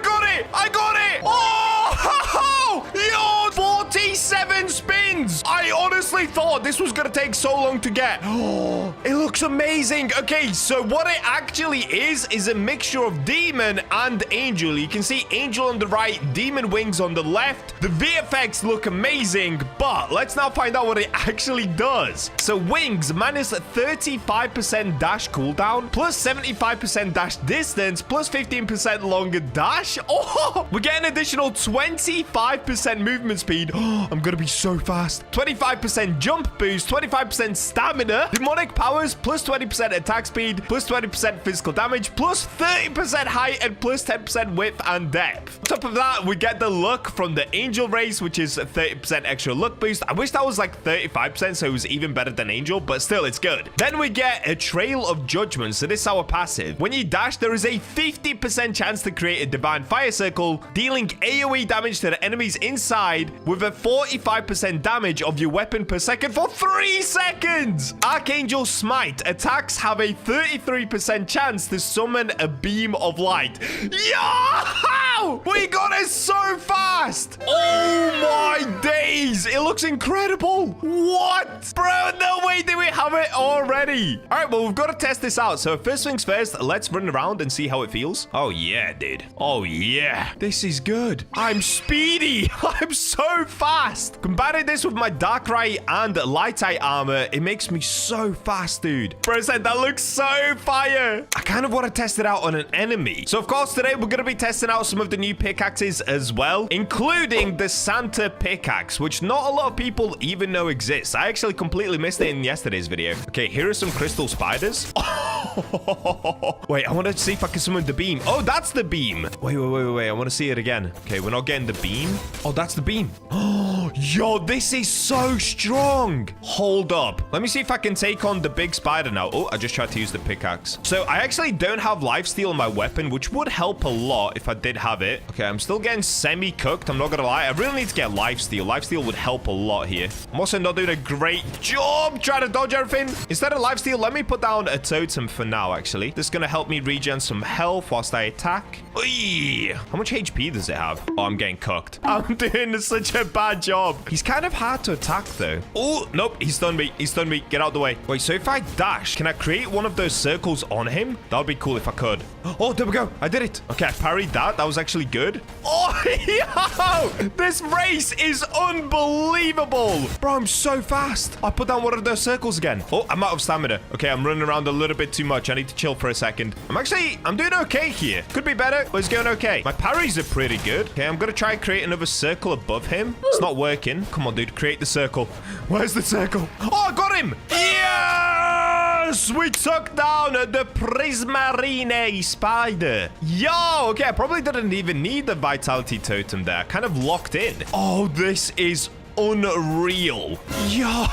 got it! Oh, yo, 47 spins! I honestly thought this was gonna take so long to get. Oh, it looks amazing. Okay, so what it actually is a mixture of Demon and Angel. You can see Angel on the right, Demon wings on the left. The VFX look amazing, but let's now find out what it actually does. So wings, minus 35% dash cooldown, plus 75% dash distance, plus 15% longer dash. Oh, we get an additional 25% movement speed. Oh, I'm gonna be so fast. 25% jump boost, 25% stamina, demonic powers, plus 20% attack speed, plus 20% physical damage, plus 30% height, and plus 10% width and depth. On top of that, we get the luck from the Angel race, which is 30% extra luck boost. I wish that was like 35%, so it was even better than Angel, but still, it's good. Then we get a Trail of Judgment. So this is our passive. When you dash, there is a 50% chance to create a Divine Fire Circle, dealing AoE damage to the enemies inside with a 45% damage of your weapon per second for 3 seconds. Archangel Smite. Attacks have a 33% chance to summon a beam of light. Yo! We got it so fast! Oh my days! It looks incredible! What? Bro, no way did we have it already! Alright, well, we've got to test this out. So first things first, let's run around and see how it feels. Oh yeah, dude. Oh yeah. This is good. I'm speedy. I'm so fast. Combining this honest, with my dark eye and light eye armor, it makes me so fast, dude. Bro said that looks so fire. I kind of want to test it out on an enemy. So, of course, today we're going to be testing out some of the new pickaxes as well, including the Santa pickaxe, which not a lot of people even know exists. I actually completely missed it in yesterday's video. Okay, here are some crystal spiders. Wait, I want to see if I can summon the beam. Oh, that's the beam. Wait. I want to see it again. Okay, we're not getting the beam. Oh, that's the beam. Oh, yo, this is so strong. Hold up. Let me see if I can take on the big spider now. Oh, I just tried to use the pickaxe. So I actually don't have lifesteal on my weapon, which would help a lot if I did have it. Okay, I'm still getting semi-cooked. I'm not going to lie. I really need to get lifesteal. Lifesteal would help a lot here. I'm also not doing a great job trying to dodge everything. Instead of lifesteal, let me put down a totem for now, actually. This is going to help me regen some health whilst I attack. Oy! How much HP does it have? Oh, I'm getting cooked. I'm doing such a bad job. He's kind of hard to attack, though. Oh, nope. He stunned me. He stunned me. Get out of the way. Wait, so if I dash, can I create one of those circles on him? That would be cool if I could. Oh, there we go. I did it. Okay, I parried that. That was actually good. Oh, yo! This race is unbelievable. Bro, I'm so fast. I put down one of those circles again. Oh, I'm out of stamina. Okay, I'm running around a little bit too much. I need to chill for a second. I'm doing okay here. Could be better, but it's going okay. My parries are pretty good. Okay, I'm going to try and create another circle above him. It's not working. Come on, dude. Create the circle. Where's the circle? Oh, I got him. Yes! We took down the Prismarine spider. Yo, okay, I probably didn't even need the vitality totem there. Kind of locked in. Oh, this is unreal. Yo.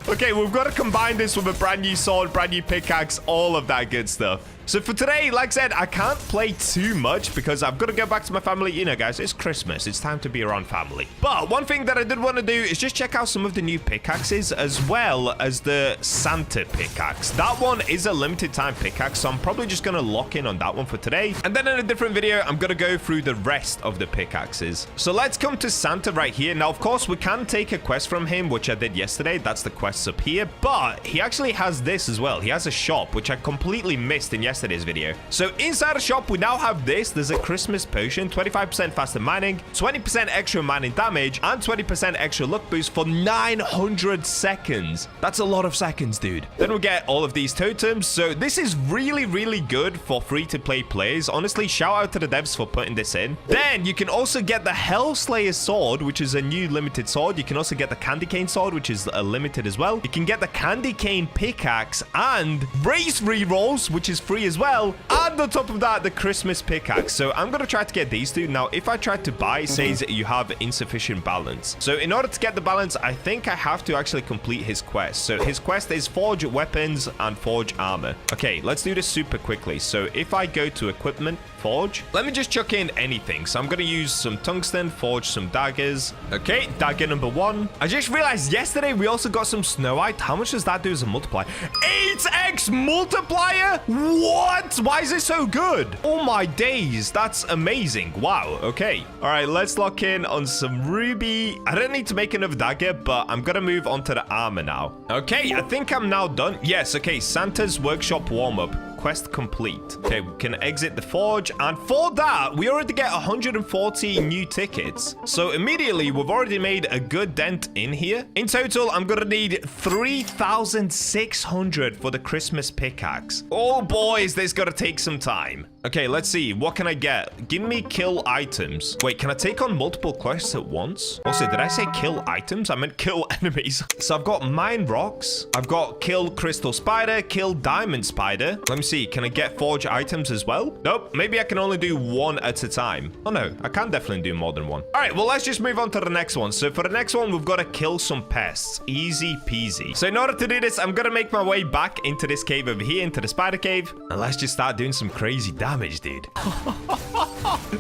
Okay, we've got to combine this with a brand new sword, brand new pickaxe, all of that good stuff. So for today, like I said, I can't play too much because I've got to go back to my family. You know, guys, it's Christmas. It's time to be around family. But one thing that I did want to do is just check out some of the new pickaxes as well as the Santa pickaxe. That one is a limited time pickaxe, so I'm probably just going to lock in on that one for today. And then in a different video, I'm going to go through the rest of the pickaxes. So let's come to Santa right here. Now, of course, we can take a quest from him, which I did yesterday. That's the quests up here. But he actually has this as well. He has a shop, which I completely missed in yesterday's video. So inside the shop, we now have this. There's a Christmas potion, 25% faster mining, 20% extra mining damage, and 20% extra luck boost for 900 seconds. That's a lot of seconds, dude. Then we get all of these totems. So this is really, really good for free-to-play players. Honestly, shout out to the devs for putting this in. Then you can also get the Hellslayer sword, which is a new limited sword. You can also get the Candy Cane sword, which is a limited as well. You can get the Candy Cane pickaxe and race rerolls, which is free as well. And on top of that, the Christmas pickaxe. So I'm going to try to get these two. Now, if I try to buy, it says you have insufficient balance. So in order to get the balance, I think I have to actually complete his quest. So his quest is forge weapons and forge armor. Okay, let's do this super quickly. So if I go to equipment, forge, let me just chuck in anything. So I'm going to use some tungsten, forge some daggers. Okay, dagger number 1. I just realized yesterday we also got some snowite. How much does that do as a multiplier? 8x multiplier? What? Why is it so good? Oh my days, that's amazing. Wow. Okay, all right, let's lock in on some ruby. I don't need to make another dagger, but I'm gonna move on to the armor now. Okay, I think I'm now done. Yes, okay, Santa's workshop warm-up. Quest complete. Okay, we can exit the forge, and for that we already get 140 new tickets. So immediately we've already made a good dent in here. In total, I'm gonna need 3,600 for the Christmas pickaxe. Oh boy, is this gonna take some time. Okay, let's see. What can I get? Give me kill items. Wait, can I take on multiple quests at once? Also, did I say kill items? I meant kill enemies. So I've got mine rocks. I've got kill crystal spider, kill diamond spider. Let me see. Can I get forge items as well? Nope. Maybe I can only do one at a time. Oh no, I can definitely do more than one. All right, well, let's just move on to the next one. So for the next one, we've got to kill some pests. Easy peasy. So in order to do this, I'm going to make my way back into this cave over here, into the spider cave. And let's just start doing some crazy damage, dude.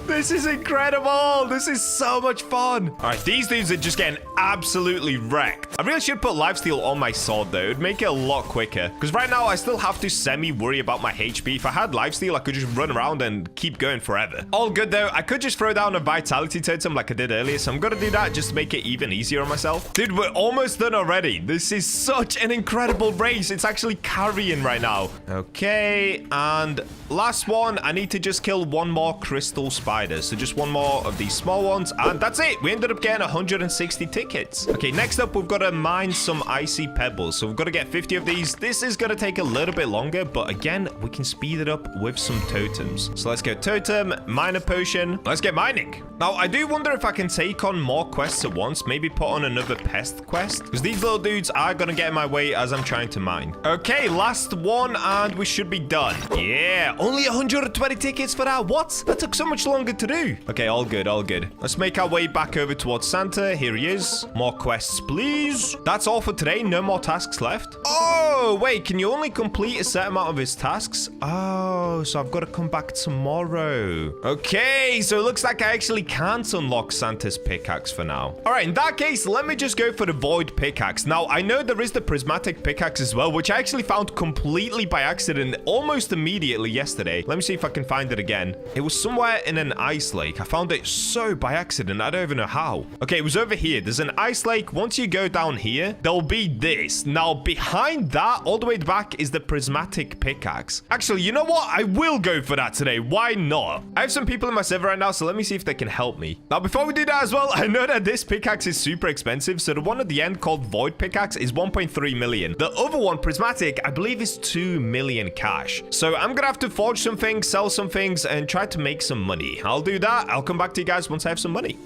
This is incredible. This is so much fun. All right, these dudes are just getting absolutely wrecked. I really should put lifesteal on my sword, though. It would make it a lot quicker. Because right now, I still have to semi-worry about out my HP. If I had lifesteal, I could just run around and keep going forever. All good, though. I could just throw down a vitality totem like I did earlier, so I'm gonna do that just to make it even easier on myself. Dude, we're almost done already. This is such an incredible race. It's actually carrying right now. Okay, and last one. I need to just kill one more crystal spider. So just one more of these small ones, and that's it. We ended up getting 160 tickets. Okay, next up, we've got to mine some icy pebbles. So we've got to get 50 of these. This is going to take a little bit longer, but again, we can speed it up with some totems. So let's go totem, mine a potion. Let's get mining. Now, I do wonder if I can take on more quests at once. Maybe put on another pest quest, because these little dudes are going to get in my way as I'm trying to mine. Okay, last one, and we should be done. Yeah, only 120 tickets for that. What? That took so much longer to do. Okay, all good, all good. Let's make our way back over towards Santa. Here he is. More quests, please. That's all for today. No more tasks left. Oh, wait, can you only complete a set amount of his tasks? Oh, so I've got to come back tomorrow. Okay, so it looks like I actually can't unlock Santa's pickaxe for now. All right, in that case, let me just go for the void pickaxe. Now, I know there is the prismatic pickaxe as well, which I actually found completely by accident almost immediately yesterday. Let me see if I can find it again. It was somewhere in an ice lake. I found it so by accident. I don't even know how. Okay, it was over here. There's an ice lake. Once you go down here, there'll be this. Now, behind that, all the way back, is the prismatic pickaxe. Actually, you know what? I will go for that today. Why not? I have some people in my server right now, so let me see if they can help me. Now, before we do that as well, I know that this pickaxe is super expensive, so the one at the end called Void Pickaxe is 1.3 million. The other one, Prismatic, I believe is 2 million cash. So I'm gonna have to forge some things, sell some things, and try to make some money. I'll do that. I'll come back to you guys once I have some money.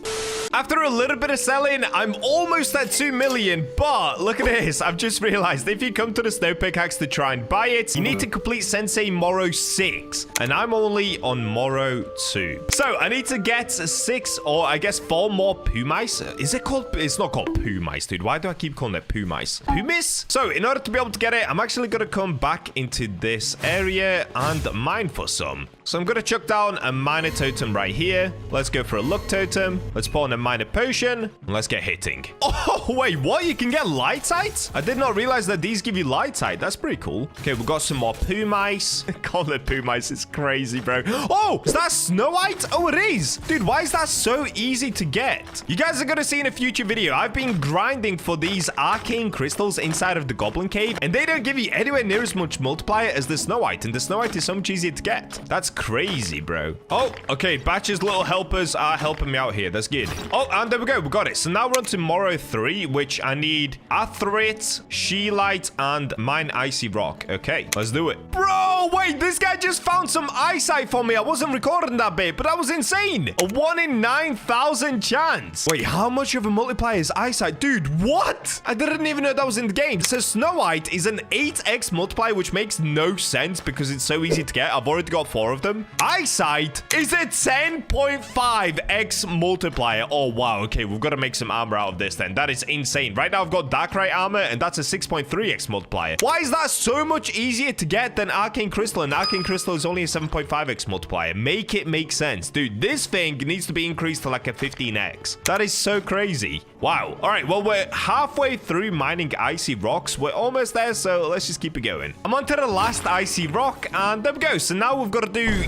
After a little bit of selling, I'm almost at 2 million, but look at this. I've just realized if you come to the snow pickaxe to try and buy it, you need to complete Sensei Moro 6, and I'm only on Moro 2. So I need to get 6, or I guess 4 more Pumice. Is it called? It's not called Pumice, dude. Why do I keep calling it Pumice? Pumice? So in order to be able to get it, I'm actually going to come back into this area and mine for some. So I'm going to chuck down a miner totem right here. Let's go for a luck totem. Let's put on a miner potion. And let's get hitting. Oh, wait, what? You can get light sight? I did not realize that these give you light sight. That's pretty cool. Okay, we've got some more Pumice. Call it Pumice. It's crazy, bro. Oh, is that Snow White? Oh, it is. Dude, why is that so easy to get? You guys are going to see in a future video, I've been grinding for these arcane crystals inside of the Goblin Cave, and they don't give you anywhere near as much multiplier as the Snow White, and the Snow White is so much easier to get. That's crazy, bro. Oh, okay. Bacha's little helpers are helping me out here. That's good. Oh, and there we go. We got it. So now we're on to Moro 3, which I need Atherit, Sheelite, and Mine Icy Rock. Okay, let's do it. Bro, wait. This guy just found some eyesight for me. I wasn't recording that bit, but that was insane. A 1 in 9,000 chance. Wait, how much of a multiplier is eyesight? Dude, what? I didn't even know that was in the game. So Snow White is an 8x multiplier, which makes no sense because it's so easy to get. I've already got 4 of them. Eyesight is a 10.5x multiplier. Oh, wow. Okay, we've got to make some armor out of this then. That is insane. Right now, I've got Darkrai armor, and that's a 6.3x multiplier. Why is that so much easier to get than Arcane Crystal? And Arcane Crystal is only a 7.5x multiplier. Make it make sense. Dude, this thing needs to be increased to like a 15x. That is so crazy. Wow. All right, well, we're halfway through mining icy rocks. We're almost there, so let's just keep it going. I'm on to the last icy rock, and there we go. So now we've got to do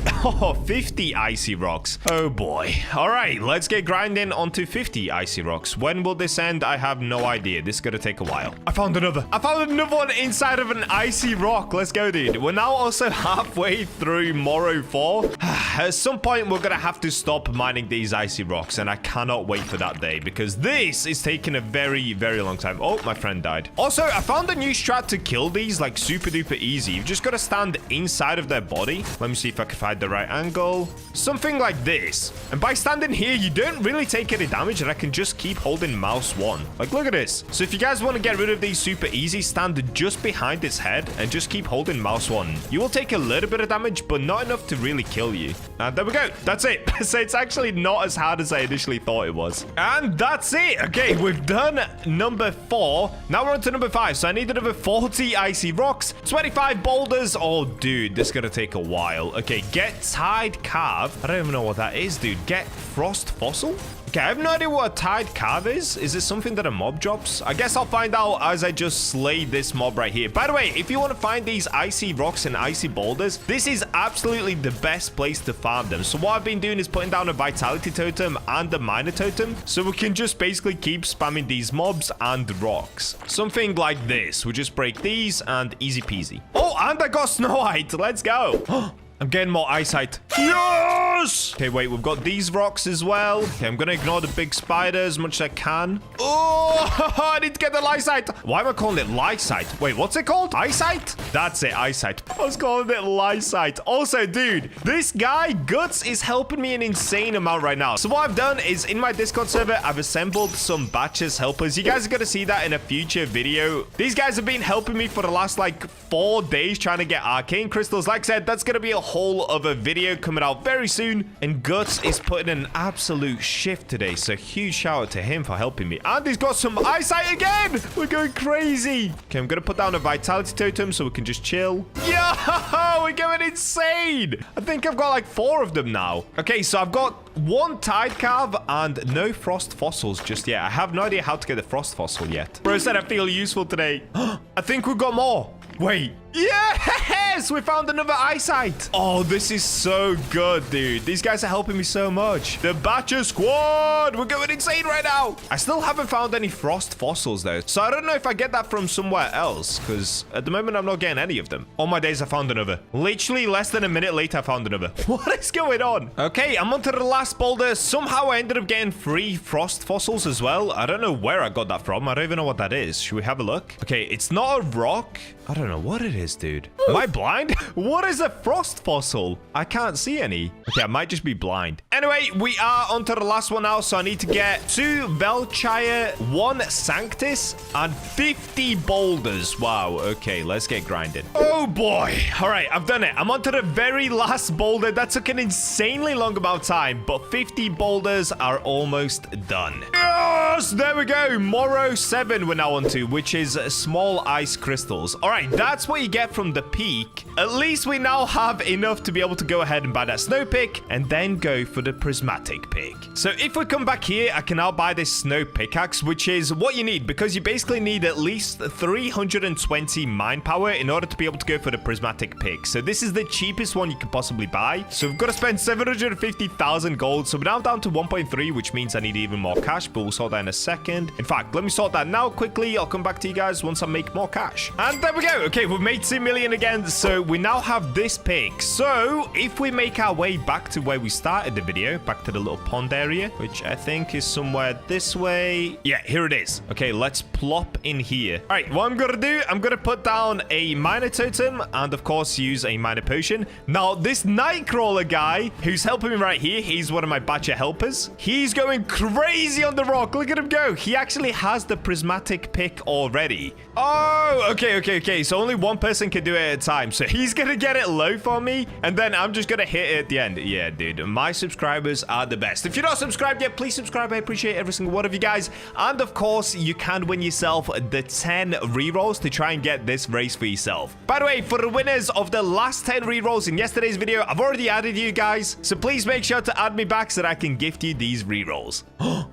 50 icy rocks. Oh boy. All right, let's get grinding onto 50 icy rocks. When will this end? I have no idea. This is gonna take a while. I found another one inside of an icy rock. Let's go, dude. We're now also halfway through Moro 4. At some point, we're gonna have to stop mining these icy rocks, and I cannot wait for that day because this is taking a very, very long time. Oh, my friend died. Also, I found a new strat to kill these, like super duper easy. You've just got to stand inside of their body. Let me see if I can find the right angle. Something like this. And by standing here, you don't really take any damage, and I can just keep holding mouse 1. Like, look at this. So if you guys want to get rid of these super easy, stand just behind its head and just keep holding mouse 1. You will take a little bit of damage, but not enough to really kill you. And there we go. That's it. So it's actually not as hard as I initially thought it was. And that's it. Okay, we've done number 4. Now we're on to number 5. So I need another 40 icy rocks, 25 boulders. Oh, dude, this is going to take a while. Okay, get Tide Carve. I don't even know what that is, dude. Get Frost Fossil? Okay, I have no idea what a tied calf is. Is this something that a mob drops? I guess I'll find out as I just slay this mob right here. By the way, if you want to find these icy rocks and icy boulders, this is absolutely the best place to farm them. So what I've been doing is putting down a vitality totem and a miner totem, so we can just basically keep spamming these mobs and rocks. Something like this. We'll just break these and easy peasy. Oh, and I got Snow White. Let's go. I'm getting more eyesight. Yes! Okay, wait, we've got these rocks as well. Okay, I'm gonna ignore the big spider as much as I can. Oh, I need to get the eyesight. Why am I calling it eyesight? Wait, what's it called? Eyesight? That's it, eyesight. I was calling it eyesight. Also, dude, this guy, Guts, is helping me an insane amount right now. So what I've done is in my Discord server, I've assembled some Bacha's helpers. You guys are gonna see that in a future video. These guys have been helping me for the last, like, 4 days trying to get arcane crystals. Like I said, that's gonna be a whole other video coming out very soon, and Guts is putting in an absolute shift today, so huge shout out to him for helping me. And he's got some eyesight again. We're going crazy. Okay, I'm gonna put down a vitality totem so we can just chill. Yo, we're going insane. I think I've got like 4 of them now. Okay, so I've got 1 tide calf and no frost fossils just yet. I have no idea how to get the frost fossil yet. Bro said I feel useful today. I think we've got more. Wait. Yes! We found another eyesight. Oh, this is so good, dude. These guys are helping me so much. The Bacha squad. We're going insane right now. I still haven't found any frost fossils, though. So I don't know if I get that from somewhere else, because at the moment, I'm not getting any of them. All my days, I found another. Literally less than a minute later, I found another. What is going on? Okay, I'm onto the last boulder. Somehow, I ended up getting 3 frost fossils as well. I don't know where I got that from. I don't even know what that is. Should we have a look? Okay, it's not a rock. I don't know what it is, dude. Am I blind? What is a frost fossil? I can't see any. Okay, I might just be blind. Anyway, we are onto the last one now, so I need to get 2 Velchire, 1 Sanctus, and 50 boulders. Wow, okay, let's get grinding. Oh, boy. All right, I've done it. I'm onto the very last boulder. That took an insanely long amount of time, but 50 boulders are almost done. Yes, there we go. Morrow 7 we're now onto, which is small ice crystals. All right, that's what you get from the peak. At least we now have enough to be able to go ahead and buy that snow pick and then go for the prismatic pick. So if we come back here, I can now buy this snow pickaxe, which is what you need because you basically need at least 320 mine power in order to be able to go for the prismatic pick. So this is the cheapest one you could possibly buy. So we've got to spend 750,000 gold. So we're now down to 1.3, which means I need even more cash, but we'll sort that in a second. In fact, let me sort that now quickly. I'll come back to you guys once I make more cash. And there we go. Okay, we've made 2 million again. So we now have this pick. So if we make our way back to where we started the video, back to the little pond area, which I think is somewhere this way. Yeah, here it is. Okay, let's plop in here. All right, what I'm gonna do, I'm gonna put down a miner totem and of course use a miner potion. Now this nightcrawler guy who's helping me right here, he's one of my Bacha helpers. He's going crazy on the rock. Look at him go. He actually has the prismatic pick already. Oh, okay. So only one person can do it at a time. So he's gonna get it low for me, and then I'm just gonna hit it at the end. Yeah, dude, my subscribers are the best. If you're not subscribed yet, please subscribe. I appreciate every single one of you guys. And of course, you can win yourself the 10 rerolls to try and get this race for yourself. By the way, for the winners of the last 10 rerolls in yesterday's video, I've already added you guys. So please make sure to add me back so that I can gift you these rerolls.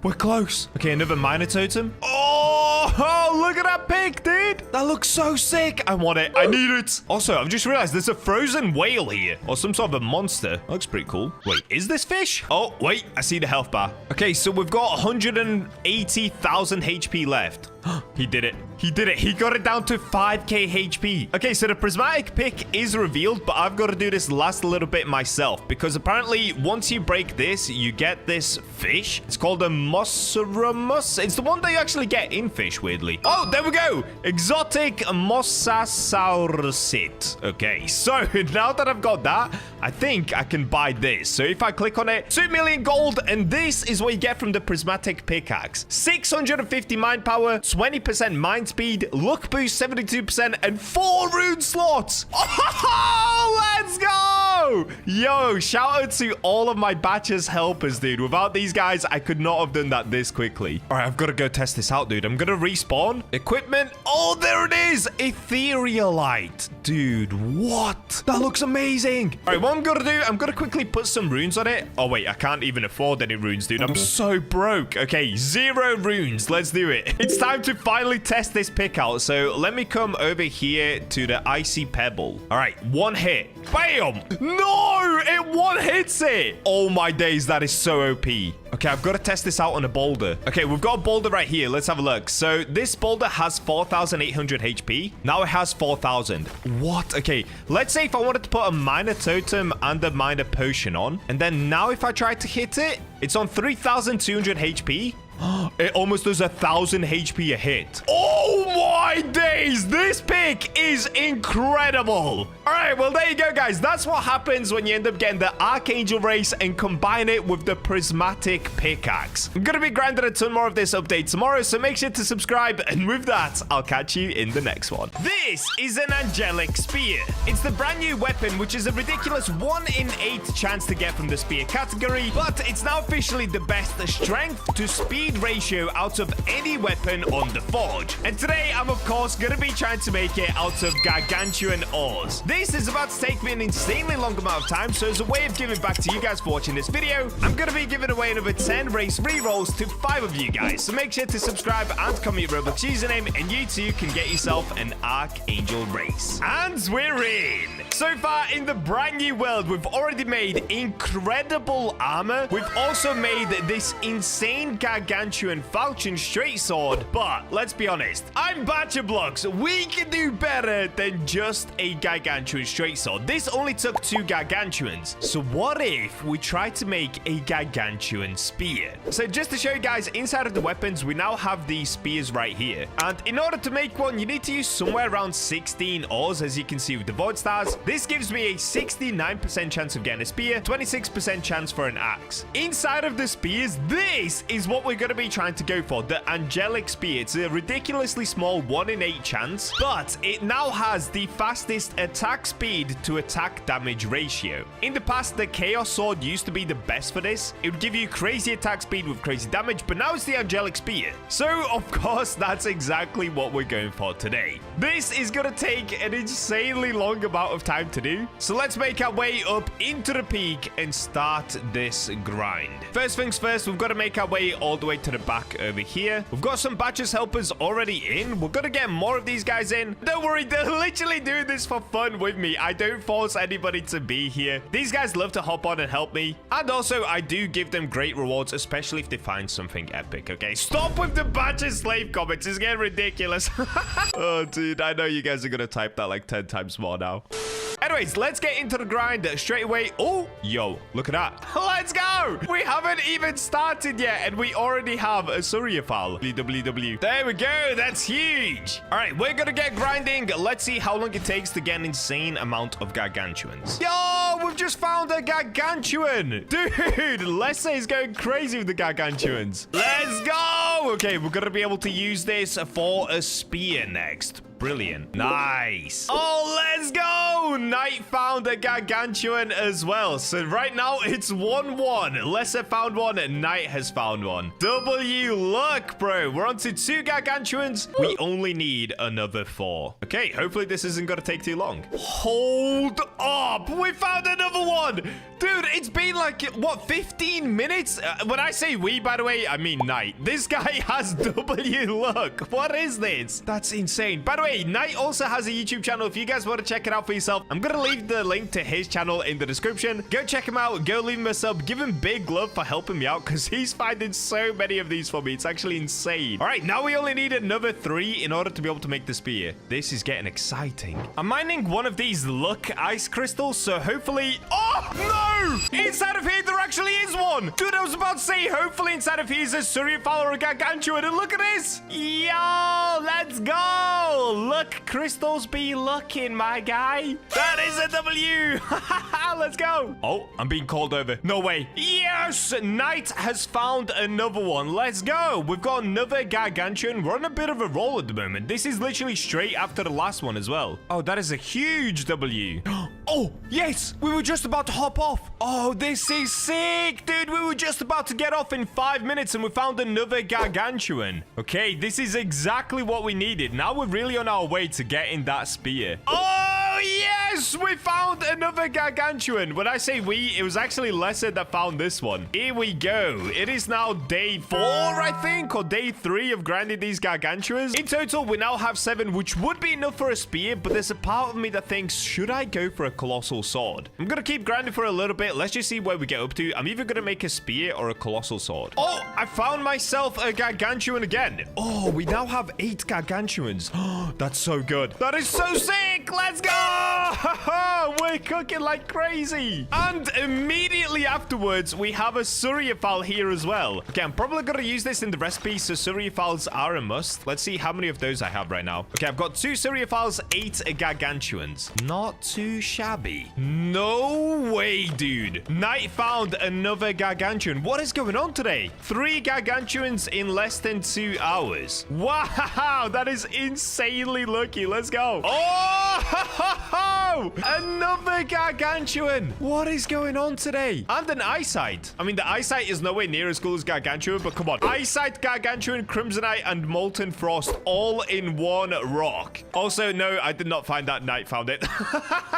We're close. Okay, another miner totem. Oh, look at that pick, dude. That looks so sick. I want it. I need it. Also, I've just realized there's a frozen whale here, or some sort of a monster. That looks pretty cool. Wait, is this fish? Oh, wait, I see the health bar. Okay, so we've got 180,000 HP left. He did it. He did it. He got it down to 5k HP. Okay, so the prismatic pick is revealed, but I've got to do this last little bit myself because apparently once you break this, you get this fish. It's called a Mossaramus. It's the one that you actually get in fish, weirdly. Oh, there we go. Exotic Mossasaurusit. Okay, so now that I've got that, I think I can buy this. So if I click on it, 2 million gold, and this is what you get from the prismatic pickaxe. 650 mine power, 20% mine speed, luck boost 72%, and 4 rune slots. Oh, let's go! go. Yo, shout out to all of my Bacha's helpers, dude. Without these guys, I could not have done that this quickly. All right, I've got to go test this out, dude. I'm going to respawn. Equipment. Oh, there it is. Etherealite. Dude, what? That looks amazing. All right, what I'm going to do, I'm going to quickly put some runes on it. Oh, wait, I can't even afford any runes, dude. I'm so broke. Okay, 0 runes. Let's do it. It's time to finally test this pick out. So let me come over here to the icy pebble. All right, 1 hit. Bam! No, it 1 hits it. Oh my days, that is so OP. Okay, I've got to test this out on a boulder. Okay, we've got a boulder right here. Let's have a look. So this boulder has 4,800 HP. Now it has 4,000. What? Okay, let's say if I wanted to put a minor totem and a minor potion on, and then now if I try to hit it, it's on 3,200 HP. It almost does 1,000 HP a hit. Oh my days! This pick is incredible. All right, well, there you go, guys. That's what happens when you end up getting the Archangel race and combine it with the prismatic pickaxe. I'm going to be grinding a ton more of this update tomorrow, so make sure to subscribe. And with that, I'll catch you in the next one. This is an angelic spear. It's the brand new weapon, which is a ridiculous 1 in 8 chance to get from the spear category, but it's now officially the best strength to speed ratio out of any weapon on the forge. And today I'm of course gonna be trying to make it out of gargantuan ores. This is about to take me an insanely long amount of time, so as a way of giving back to you guys for watching this video, I'm gonna be giving away another 10 race rerolls to 5 of you guys. So make sure to subscribe and comment your Roblox username, and you too can get yourself an Archangel race. And we're in. So far in the brand new world, we've already made incredible armor. We've also made this insane gargantuan falchion straight sword. But let's be honest, I'm BachaBlox. We can do better than just a gargantuan straight sword. This only took 2 gargantuans. So what if we try to make a gargantuan spear? So just to show you guys, inside of the weapons, we now have these spears right here. And in order to make one, you need to use somewhere around 16 ores, as you can see with the void stars. This gives me a 69% chance of getting a spear, 26% chance for an axe. Inside of the spears, this is what we're going to be trying to go for, the angelic spear. It's a ridiculously small 1 in 8 chance, but it now has the fastest attack speed to attack damage ratio. In the past, the chaos sword used to be the best for this. It would give you crazy attack speed with crazy damage, but now it's the angelic spear. So of course, that's exactly what we're going for today. This is going to take an insanely long amount of time to do, so let's make our way up into the peak and start this grind. First things first, we've got to make our way all the way to the back over here. We've got some Bacha's helpers already in. We're gonna get more of these guys in. Don't worry, they're literally doing this for fun with me. I don't force anybody to be here. These guys love to hop on and help me, and also I do give them great rewards, especially if they find something epic. Okay, stop with the Bacha slave comments. It's getting ridiculous. Oh dude, I know you guys are gonna type that like 10 times more now. Anyways, let's get into the grind straight away. Oh, yo, look at that. Let's go. We haven't even started yet, and we already have a Surya file. WW. There we go. That's huge. All right, we're gonna get grinding. Let's see how long it takes to get an insane amount of gargantuans. Yo, we've just found a gargantuan. Dude, Lessa is going crazy with the gargantuans. Let's go. Okay, we're gonna be able to use this for a spear next. Brilliant. Nice. Oh, let's go. Knight found a gargantuan as well. So right now it's 1-1. Lesser found one. Knight has found one. W luck, bro. We're on to 2 gargantuans. We only need another 4. Okay, hopefully this isn't going to take too long. Hold up. We found another one. Dude, it's been like, what, 15 minutes? When I say we, by the way, I mean Knight. This guy has W luck. What is this? That's insane. By the way, Knight also has a YouTube channel. If you guys want to check it out for yourself, I'm going to leave the link to his channel in the description. Go check him out. Go leave him a sub. Give him big love for helping me out, because he's finding so many of these for me. It's actually insane. All right, now we only need another 3 in order to be able to make the spear. This is getting exciting. I'm mining one of these luck ice crystals, so hopefully... Oh, no! Inside of here, there actually is one. Dude, I was about to say, hopefully inside of here is a Surya file or a gargantuan. And look at this. Yo, let's go. Look, crystals be looking, my guy. That is a W. Let's go. Oh, I'm being called over. No way. Yes, Knight has found another one. Let's go. We've got another gargantuan. We're on a bit of a roll at the moment. This is literally straight after the last one as well. Oh, that is a huge W. Oh, yes. We were just about to hop off. Oh, this is sick, dude. We were just about to get off in 5 minutes and we found another gargantuan. Okay, this is exactly what we needed. Now we're really on our way to getting that spear. Oh, yes. We found another gargantuan. When I say we, it was actually Lesser that found this one. Here we go. It is now day 4, I think, or day 3 of grinding these gargantuas. In total, we now have 7, which would be enough for a spear, but there's a part of me that thinks, should I go for a colossal sword? I'm gonna keep grinding for a little bit. Let's just see where we get up to. I'm either gonna make a spear or a colossal sword. Oh, I found myself a gargantuan again. Oh, we now have 8 gargantuans. Oh, that's so good. That is so sick. Let's go. We're cooking like crazy. And immediately afterwards, we have a Suryaphal here as well. Okay, I'm probably gonna use this in the recipe, so Suryaphals are a must. Let's see how many of those I have right now. Okay, I've got 2 Suryaphals, 8 gargantuans. Not too shabby. No way, dude. Night found another gargantuan. What is going on today? 3 gargantuans in less than 2 hours. Wow, that is insanely lucky. Let's go. Oh, another gargantuan. What is going on today? And an eyesight. I mean, the eyesight is nowhere near as cool as gargantuan, but come on. Eyesight, gargantuan, crimsonite, and molten frost all in one rock. Also, no, I did not find that. Night found it.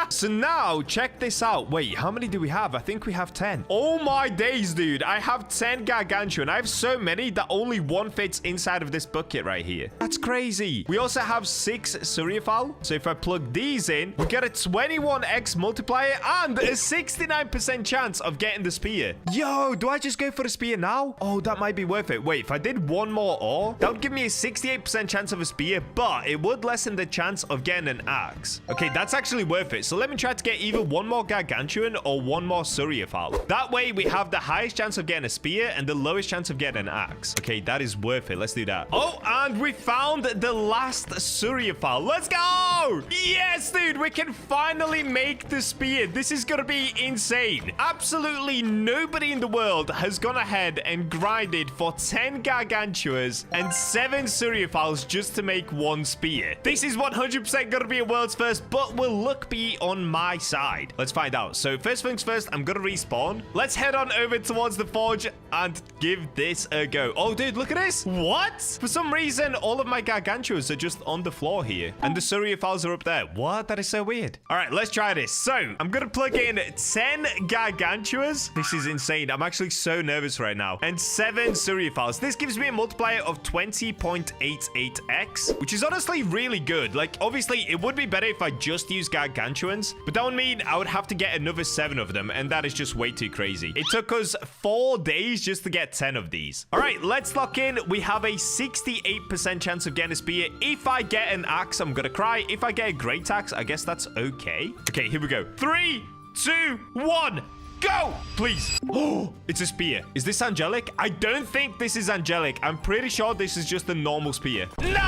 So now, check this out. Wait, how many do we have? I think we have 10. Oh my days, dude. I have 10 gargantuan. I have so many that only 1 fits inside of this bucket right here. That's crazy. We also have 6 Suryaphal. So if I plug these in, we get a 21x multiplier and a 69% chance of getting the spear. Yo, do I just go for the spear now? Oh, that might be worth it. Wait, if I did 1 more ore, that would give me a 68% chance of a spear, but it would lessen the chance of getting an axe. Okay, that's actually worth it. So let me try to get either 1 more gargantuan or 1 more Suryaphal. That way, we have the highest chance of getting a spear and the lowest chance of getting an axe. Okay, that is worth it. Let's do that. Oh, and we found the last Suryaphal. Let's go! Yes, dude, we can finally make the spear. This is gonna be insane. Absolutely nobody in the world has gone ahead and grinded for 10 gargantuas and 7 Suryaphals just to make 1 spear. This is 100% gonna be a world's first, but will luck be on my side? Let's find out. So first things first, I'm gonna respawn. Let's head on over towards the forge and give this a go. Oh, dude, look at this. What? For some reason, all of my gargantuas are just on the floor here, and the Suryaphals are up there. What? That is so weird. All right, let's try this. So I'm gonna plug in 10 gargantuas. This is insane. I'm actually so nervous right now. And 7 Suryaphals. This gives me a multiplier of 20.88x, which is honestly really good. Like, obviously, it would be better if I just used gargantuans, but that would mean I would have to get another 7 of them, and that is just way too crazy. It took us 4 days just to get 10 of these. All right, let's lock in. We have a 68% chance of getting a spear. If I get an axe, I'm gonna cry. If I get a great axe, I guess that's okay. Okay, here we go. 3, 2, 1. Go! Please. Oh, it's a spear. Is this angelic? I don't think this is angelic. I'm pretty sure this is just a normal spear. No!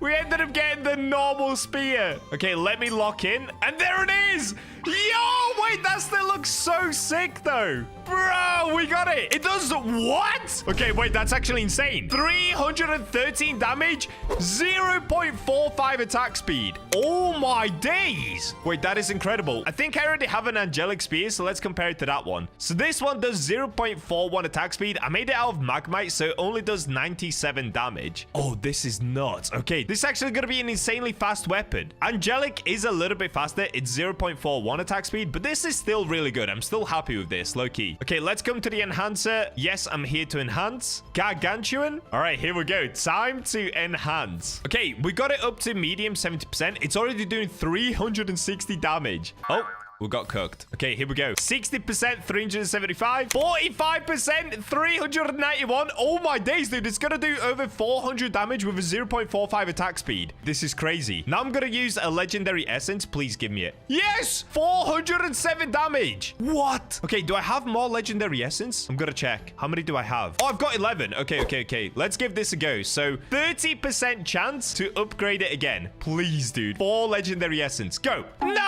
We ended up getting the normal spear. Okay, let me lock in. And there it is! Yo, wait, that still looks so sick, though. Bro, we got it. It does what? Okay, wait, that's actually insane. 313 damage, 0.45 attack speed. Oh, my days. Wait, that is incredible. I think I already have an angelic spear, so let's compare it to that one. So this one does 0.41 attack speed. I made it out of magmite, so it only does 97 damage. Oh, this is nuts. Okay, this is actually going to be an insanely fast weapon. Angelic is a little bit faster. It's 0.41 attack speed, but this is still really good. I'm still happy with this, low-key. Okay, let's come to the enhancer. Yes, I'm here to enhance. Gargantuan. All right, here we go. Time to enhance. Okay, we got it up to medium 70%. It's already doing 360 damage. Oh, we got cooked. Okay, here we go. 60%, 375. 45%, 391. Oh my days, dude. It's gonna do over 400 damage with a 0.45 attack speed. This is crazy. Now I'm gonna use a legendary essence. Please give me it. Yes! 407 damage. What? Okay, do I have more legendary essence? I'm gonna check. How many do I have? Oh, I've got 11. Okay. Let's give this a go. So 30% chance to upgrade it again. Please, dude. 4 legendary essence. Go. No!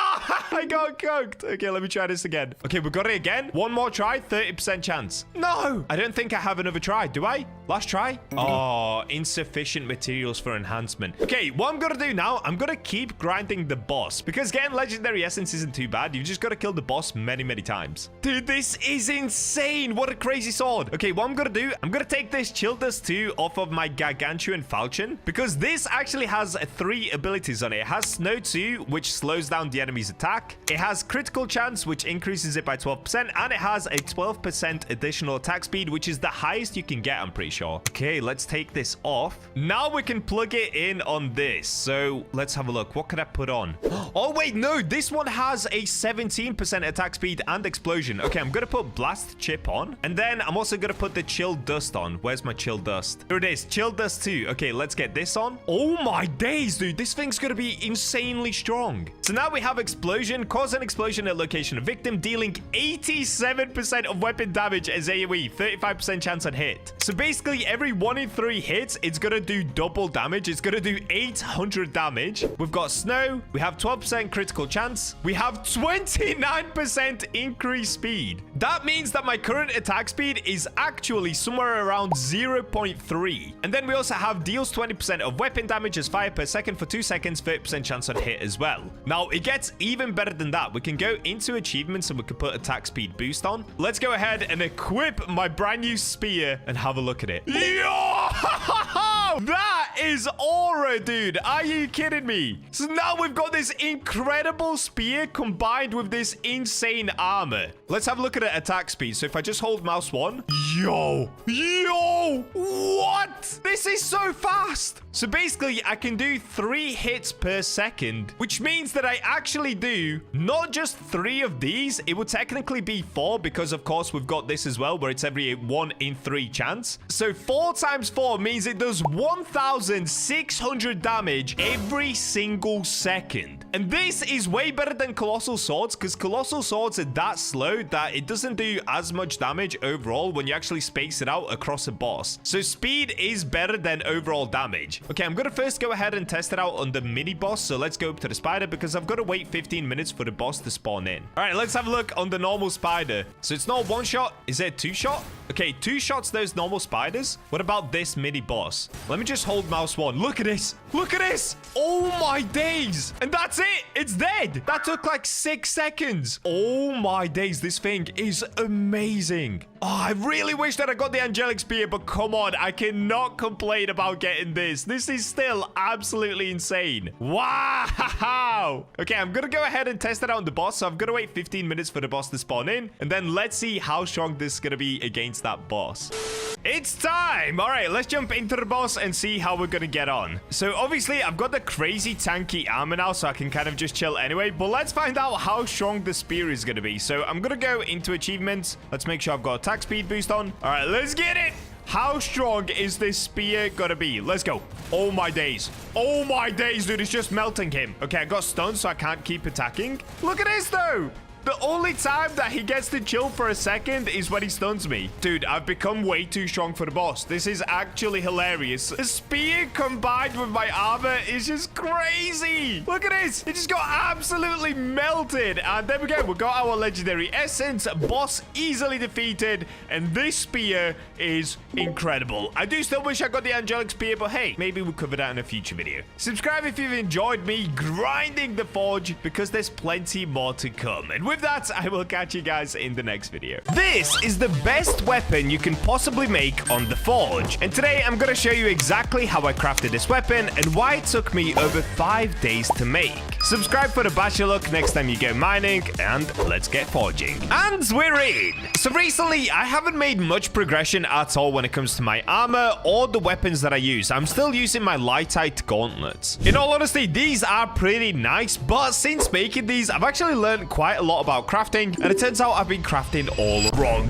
I got cooked. Okay, let me try this again. Okay, we got it again. One more try, 30% chance. No, I don't think I have another try. Do I? Last try. Oh, insufficient materials for enhancement. Okay, what I'm gonna do now, I'm gonna keep grinding the boss because getting legendary essence isn't too bad. You just gotta kill the boss many, many times. Dude, this is insane. What a crazy sword. Okay, what I'm gonna do, I'm gonna take this Chill Dust 2 off of my Gargantuan falchion because this actually has 3 abilities on it. It has Snow 2, which slows down the enemy's attack. It has critical chance, which increases it by 12%, and it has a 12% additional attack speed, which is the highest you can get, I'm pretty sure. Okay, let's take this off. Now we can plug it in on this. So let's have a look. What could I put on? Oh, wait, no. This one has a 17% attack speed and explosion. Okay, I'm going to put Blast Chip on. And then I'm also going to put the Chill Dust on. Where's my Chill Dust? Here it is. Chill Dust 2. Okay, let's get this on. Oh, my days, dude. This thing's going to be insanely strong. So now we have Explosion. Cause an explosion at location of victim, dealing 87% of weapon damage as AoE. 35% chance on hit. So basically, every 1 in 3 hits, it's going to do double damage. It's going to do 800 damage. We've got Snow. We have 12% critical chance. We have 29% increased speed. That means that my current attack speed is actually somewhere around 0.3. And then we also have deals 20% of weapon damage as fire per second for 2 seconds, 30% chance on hit as well. Now, it gets even better than that. We can go into achievements and we can put attack speed boost on. Let's go ahead and equip my brand new spear and have a look at it. Yo! That is aura, dude. Are you kidding me? So now we've got this incredible spear combined with this insane armor. Let's have a look at the attack speed. So if I just hold mouse 1. Yo! What? This is so fast. So basically, I can do 3 hits per second, which means that I actually do not just 3 of these. It would technically be 4 because, of course, we've got this as well, where it's every 1 in 3 chance. So 4 times 4 means it does 1,600 damage every single second. And this is way better than Colossal Swords because Colossal Swords are that slow that it doesn't do as much damage overall when you actually space it out across a boss. So speed is better than overall damage. Okay, I'm going to first go ahead and test it out on the mini boss. So let's go up to the spider because I've got to wait 15 minutes for the boss to spawn in. All right, let's have a look on the normal spider. So it's not 1 shot. Is it 2 shot? Okay, 2 shots those normal spiders. What about this mini boss? Let me just hold mouse 1. Look at this. Look at this. Oh my days. And that's it. It's dead. That took like 6 seconds. Oh my days. This thing is amazing. Oh, I really wish that I got the angelic spear, but come on. I cannot complain about getting this. This is still absolutely insane. Wow. Okay, I'm going to go ahead and test it out on the boss. So I'm going to wait 15 minutes for the boss to spawn in. And then let's see how strong this is going to be against that boss. It's time. All right, let's jump into the boss and see how we're going to get on. So obviously, I've got the crazy tanky armor now, so I can kind of just chill anyway. But let's find out how strong the spear is going to be. So I'm going to go into achievements. Let's make sure I've got attack speed boost on. All right, let's get it. How strong is this spear gonna be? Let's go. Oh my days. Oh my days, dude. It's just melting him. Okay, I got stunned, so I can't keep attacking. Look at this, though. The only time that he gets to chill for a second is when he stuns me. Dude, I've become way too strong for the boss. This is actually hilarious. The spear combined with my armor is just crazy. Look at this. It just got absolutely melted. And there we go. We got our legendary essence. Boss easily defeated. And this spear is incredible. I do still wish I got the angelic spear, but hey, maybe we'll cover that in a future video. Subscribe if you've enjoyed me grinding the forge because there's plenty more to come. And with that, I will catch you guys in the next video. This is the best weapon you can possibly make on the forge. And today, I'm going to show you exactly how I crafted this weapon and why it took me over 5 days to make. Subscribe for the Bacha look next time you go mining, and let's get forging. And we're in! So recently, I haven't made much progression at all when it comes to my armor or the weapons that I use. I'm still using my lightite gauntlets. In all honesty, these are pretty nice, but since making these, I've actually learned quite a lot about crafting, and it turns out I've been crafting all wrong.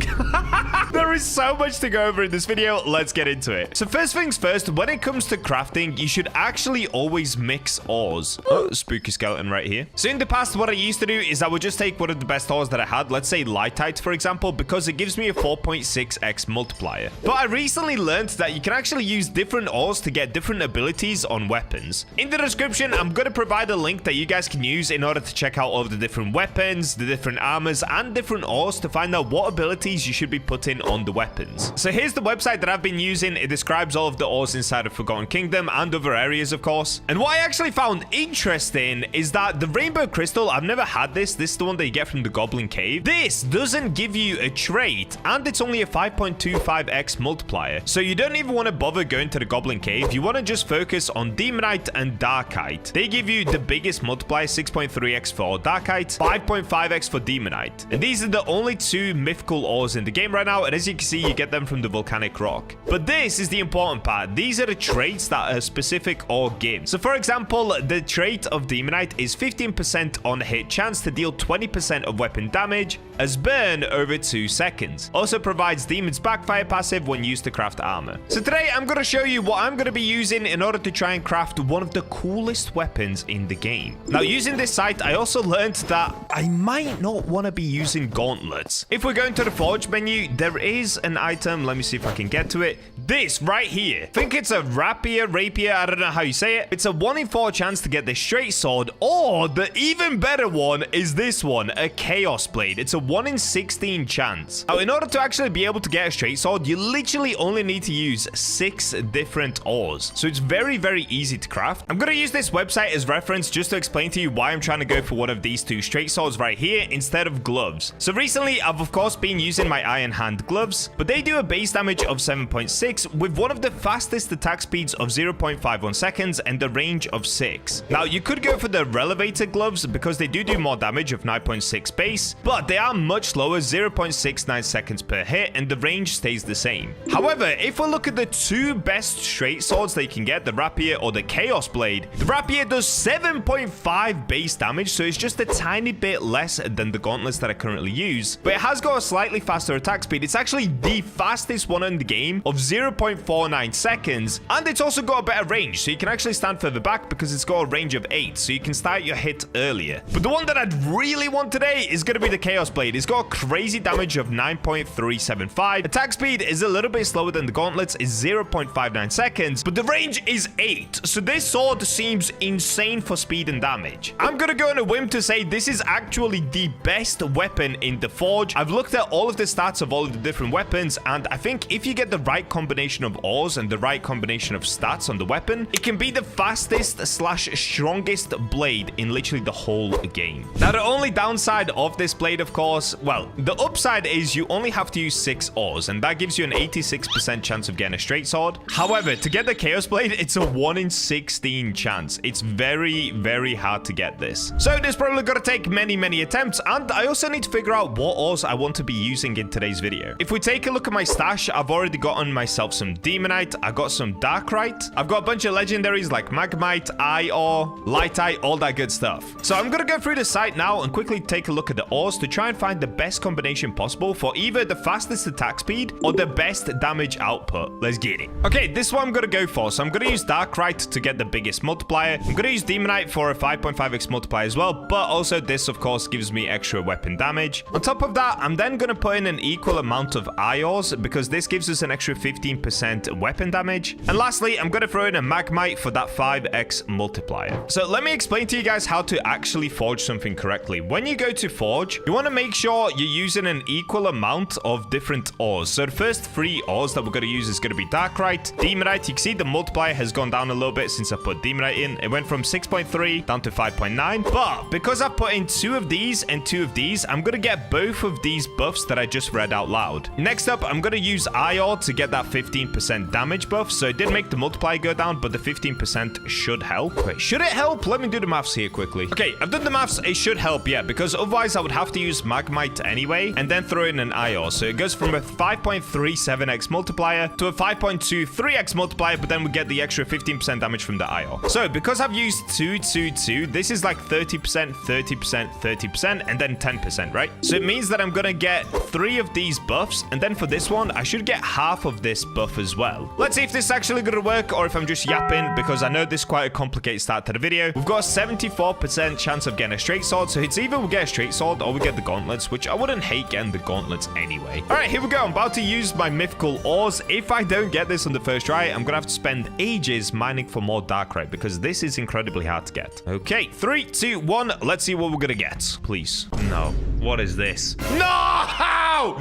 There is so much to go over in this video. Let's get into it. So first things first, when it comes to crafting, you should actually always mix ores. Oh, spooky skeleton right here. So in the past, what I used to do is I would just take one of the best ores that I had, let's say lightite, for example, because it gives me a 4.6x multiplier. But I recently learned that you can actually use different ores to get different abilities on weapons. In the description, I'm going to provide a link that you guys can use in order to check out all of the different weapons, the different armors, and different ores to find out what abilities you should be putting on the weapons. So here's the website that I've been using. It describes all of the ores inside of Forgotten Kingdom and other areas, of course. And what I actually found interesting is that the rainbow crystal, I've never had this. This is the one that you get from the Goblin Cave. This doesn't give you a trait, and it's only a 5.25x multiplier. So you don't even want to bother going to the Goblin Cave. You want to just focus on Demonite and Darkite. They give you the biggest multiplier, 6.3x for Darkite, 5.5x for Demonite. And these are the only two mythical ores in the game right now, and as you can see, you get them from the volcanic rock. But this is the important part. These are the traits that a specific ore gives. So for example, the trait of Demonite is 15% on hit chance to deal 20% of weapon damage as burn over 2 seconds. Also provides Demon's backfire passive when used to craft armor. So today I'm going to show you what I'm going to be using in order to try and craft one of the coolest weapons in the game. Now using this site, I also learned that I might not want to be using gauntlets. If we're going to the forge menu, there is an item. Let me see if I can get to it. This right here. I think it's a rapier, I don't know how you say it. It's a 1 in 4 chance to get this straight sword, or the even better one is this one, a chaos blade. It's a 1 in 16 chance. Now in order to actually be able to get a straight sword, you literally only need to use 6 different ores. So it's very, very easy to craft. I'm going to use this website as reference just to explain to you why I'm trying to go for one of these 2 straight swords right here instead of gloves. So recently, I've of course been using my iron hand gloves, but they do a base damage of 7.6 with one of the fastest attack speeds of 0.51 seconds and the range of 6. Now you could go for the relevator gloves because they do more damage of 9.6 base, but they are much slower, 0.69 seconds per hit, and the range stays the same. However, if we look at the 2 best straight swords that you can get, the rapier or the chaos blade, the rapier does 7.5 base damage, so it's just a tiny bit less than the gauntlets that I currently use, but it has got a slightly faster attack speed. It's actually the fastest one in the game of 0.49 seconds, and it's also got a better range, so you can actually stand further back because it's got a range of 8, so you can start your hit earlier. But the one that I'd really want today is going to be the chaos blade. It's got a crazy damage of 9.375. Attack speed is a little bit slower than the gauntlets, is 0.59 seconds, but the range is 8, so this sword seems insane for speed and damage. I'm gonna go on a whim to say this is actually the best weapon in the forge. I've looked at all of the stats of all of the different weapons, and I think if you get the right combination of ores and the right combination of stats on the weapon, it can be the fastest / strongest blade in literally the whole game. Now the only downside of this blade, of course, well, the upside is you only have to use 6 ores, and that gives you an 86% chance of getting a straight sword. However, to get the chaos blade, it's a 1 in 16 chance. It's very, very hard to get this. So this probably gonna take many attempts, and I also need to figure out what ores I want to be using in today's video. If we take a look at my stash, I've already gotten myself some demonite, I got some darkite, I've got a bunch of legendaries like magmite, eye ore, lightite, all that good stuff. So I'm gonna go through the site now and quickly take a look at the ores to try and find the best combination possible for either the fastest attack speed or the best damage output. Let's get it. Okay, this is what I'm gonna go for. So I'm gonna use darkite to get the biggest multiplier. I'm gonna use demonite for a 5.5x multiplier as well, but also this of course gives me extra weapon damage. On top of that, I'm then gonna put in an equal amount of eye ores because this gives us an extra 15% weapon damage. And lastly, I'm gonna throw in a magmite for that 5x multiplier. So let me explain to you guys how to actually forge something correctly. When you go to forge, you want to make sure you're using an equal amount of different ores. So the first 3 ores that we're going to use is going to be darkite, demonite. You can see the multiplier has gone down a little bit since I put demonite in. It went from 6.3 down to 5.9, but because I put in 2 of these and 2 of these, I'm going to get both of these buffs that I just read out loud. Next up, I'm going to use eye ore to get that 15% damage buff. So it did make the multiplier go down, but the 15% should help. Wait, should it help? Let me do the maths here quickly. Okay, I've done the maths. It should help, yeah, because otherwise I would have to use magmite anyway and then throw in an eye ore. So it goes from a 5.37x multiplier to a 5.23x multiplier, but then we get the extra 15% damage from the eye ore. So because I've used 2, 2, 2, this is like 30%, 30%, 30%, and then 10%, right? So it means that I'm gonna get 3 of these buffs, and then for this one, I should get half of this buff as well. Let's see if this is actually gonna work or if I'm just yapping, because I know this is quite a complicated start to the video. We've got 74% chance of getting a straight sword. So it's either we get a straight sword or we get the gauntlets, which I wouldn't hate getting the gauntlets anyway. All right, here we go. I'm about to use my mythical ores. If I don't get this on the first try, I'm gonna have to spend ages mining for more darkrai because this is incredibly hard to get. Okay, 3, 2, 1. Let's see what we're gonna get. Please. No. What is this? No!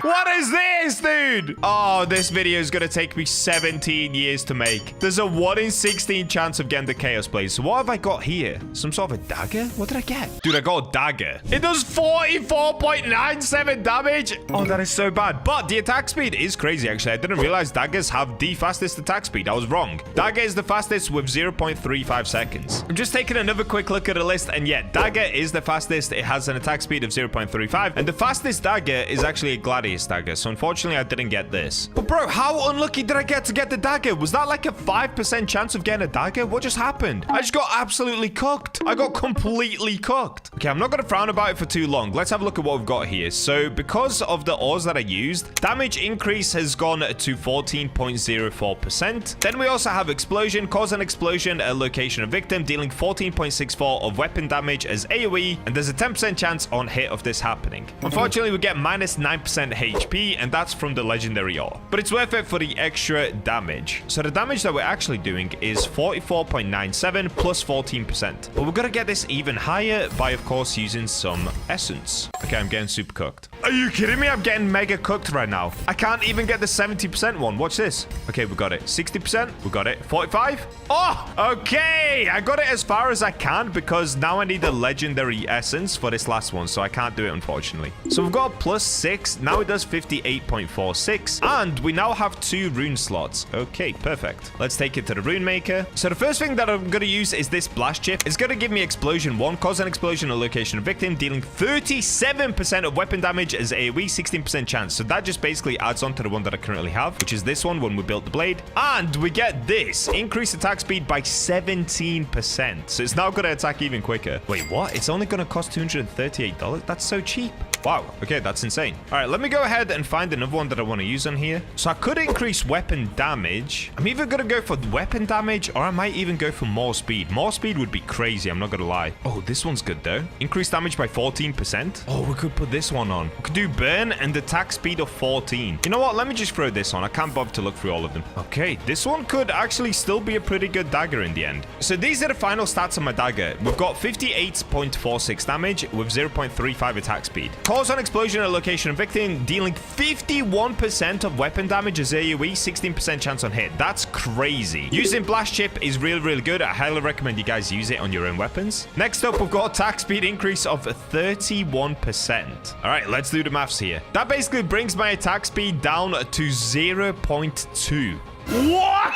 What is this, dude? Oh, this video is gonna take me 17 years to make. There's a 1 in 16 chance of getting the Chaos Blade. So what have I got here? Some sort of a dagger? What did I get? Dude, I got a dagger. It does 44.97 damage. Oh, that is so bad. But the attack speed is crazy, actually. I didn't realize daggers have the fastest attack speed. I was wrong. Dagger is the fastest with 0.35 seconds. I'm just taking another quick look at the list, and yeah, dagger is the fastest. It has an attack speed of 0.35, and the fastest dagger is actually a Gladius dagger. So unfortunately, I didn't get this. But bro, how unlucky did I get to get the dagger? Was that like a 5% chance of getting a dagger? What just happened? I just got absolutely cooked. I got completely cooked. Okay, I'm not going to frown about it for too long. Let's have a look at what we've got here. So because of the ores that I used, damage increase has gone to 14.04%. Then we also have explosion, cause an explosion at location of victim, dealing 14.64 of weapon damage as AoE, and there's a 10% chance on hit of this happening. Unfortunately, we get minus 9% HP, and that's from the legendary ore. But it's worth it for the extra damage. So the damage that we're actually doing is 44.97 plus 14%. But we're gonna get this even higher by, of course, using some essence. Okay, I'm getting super cooked. Are you kidding me? I'm getting mega cooked right now. I can't even get the 70% one. Watch this. Okay, we got it. 60%. We got it. 45. Oh, okay. I got it as far as I can because now I need the legendary essence for this last one, so I can't do it, unfortunately. So we've got plus 6. Now it does 58.46. And we now have 2 rune slots. Okay, perfect. Let's take it to the rune maker. So the first thing that I'm going to use is this blast chip. It's going to give me explosion 1, cause an explosion at location of victim, dealing 37% of weapon damage as AoE, 16% chance. So that just basically adds on to the one that I currently have, which is this one when we built the blade. And we get this increased attack speed by 17%. So it's now going to attack even quicker. Wait, what? It's only going to cost $238? That's so cheap. Wow. Okay, that's insane. All right, let me go ahead and find another one that I want to use on here. So I could increase weapon damage. I'm either going to go for weapon damage or I might even go for more speed. More speed would be crazy. I'm not going to lie. Oh, this one's good though. Increased damage by 14%. Oh, we could put this one on. We could do burn and attack speed of 14. You know what? Let me just throw this on. I can't bother to look through all of them. Okay, this one could actually still be a pretty good dagger in the end. So these are the final stats on my dagger. We've got 58.46 damage with 0.35 attack speed. Cause an explosion at location of victim, dealing 51% of weapon damage as AoE, 16% chance on hit. That's crazy. Using blast chip is really, really good. I highly recommend you guys use it on your own weapons. Next up, we've got attack speed increase of 31%. All right, let's do the maths here. That basically brings my attack speed down to 0.2. What?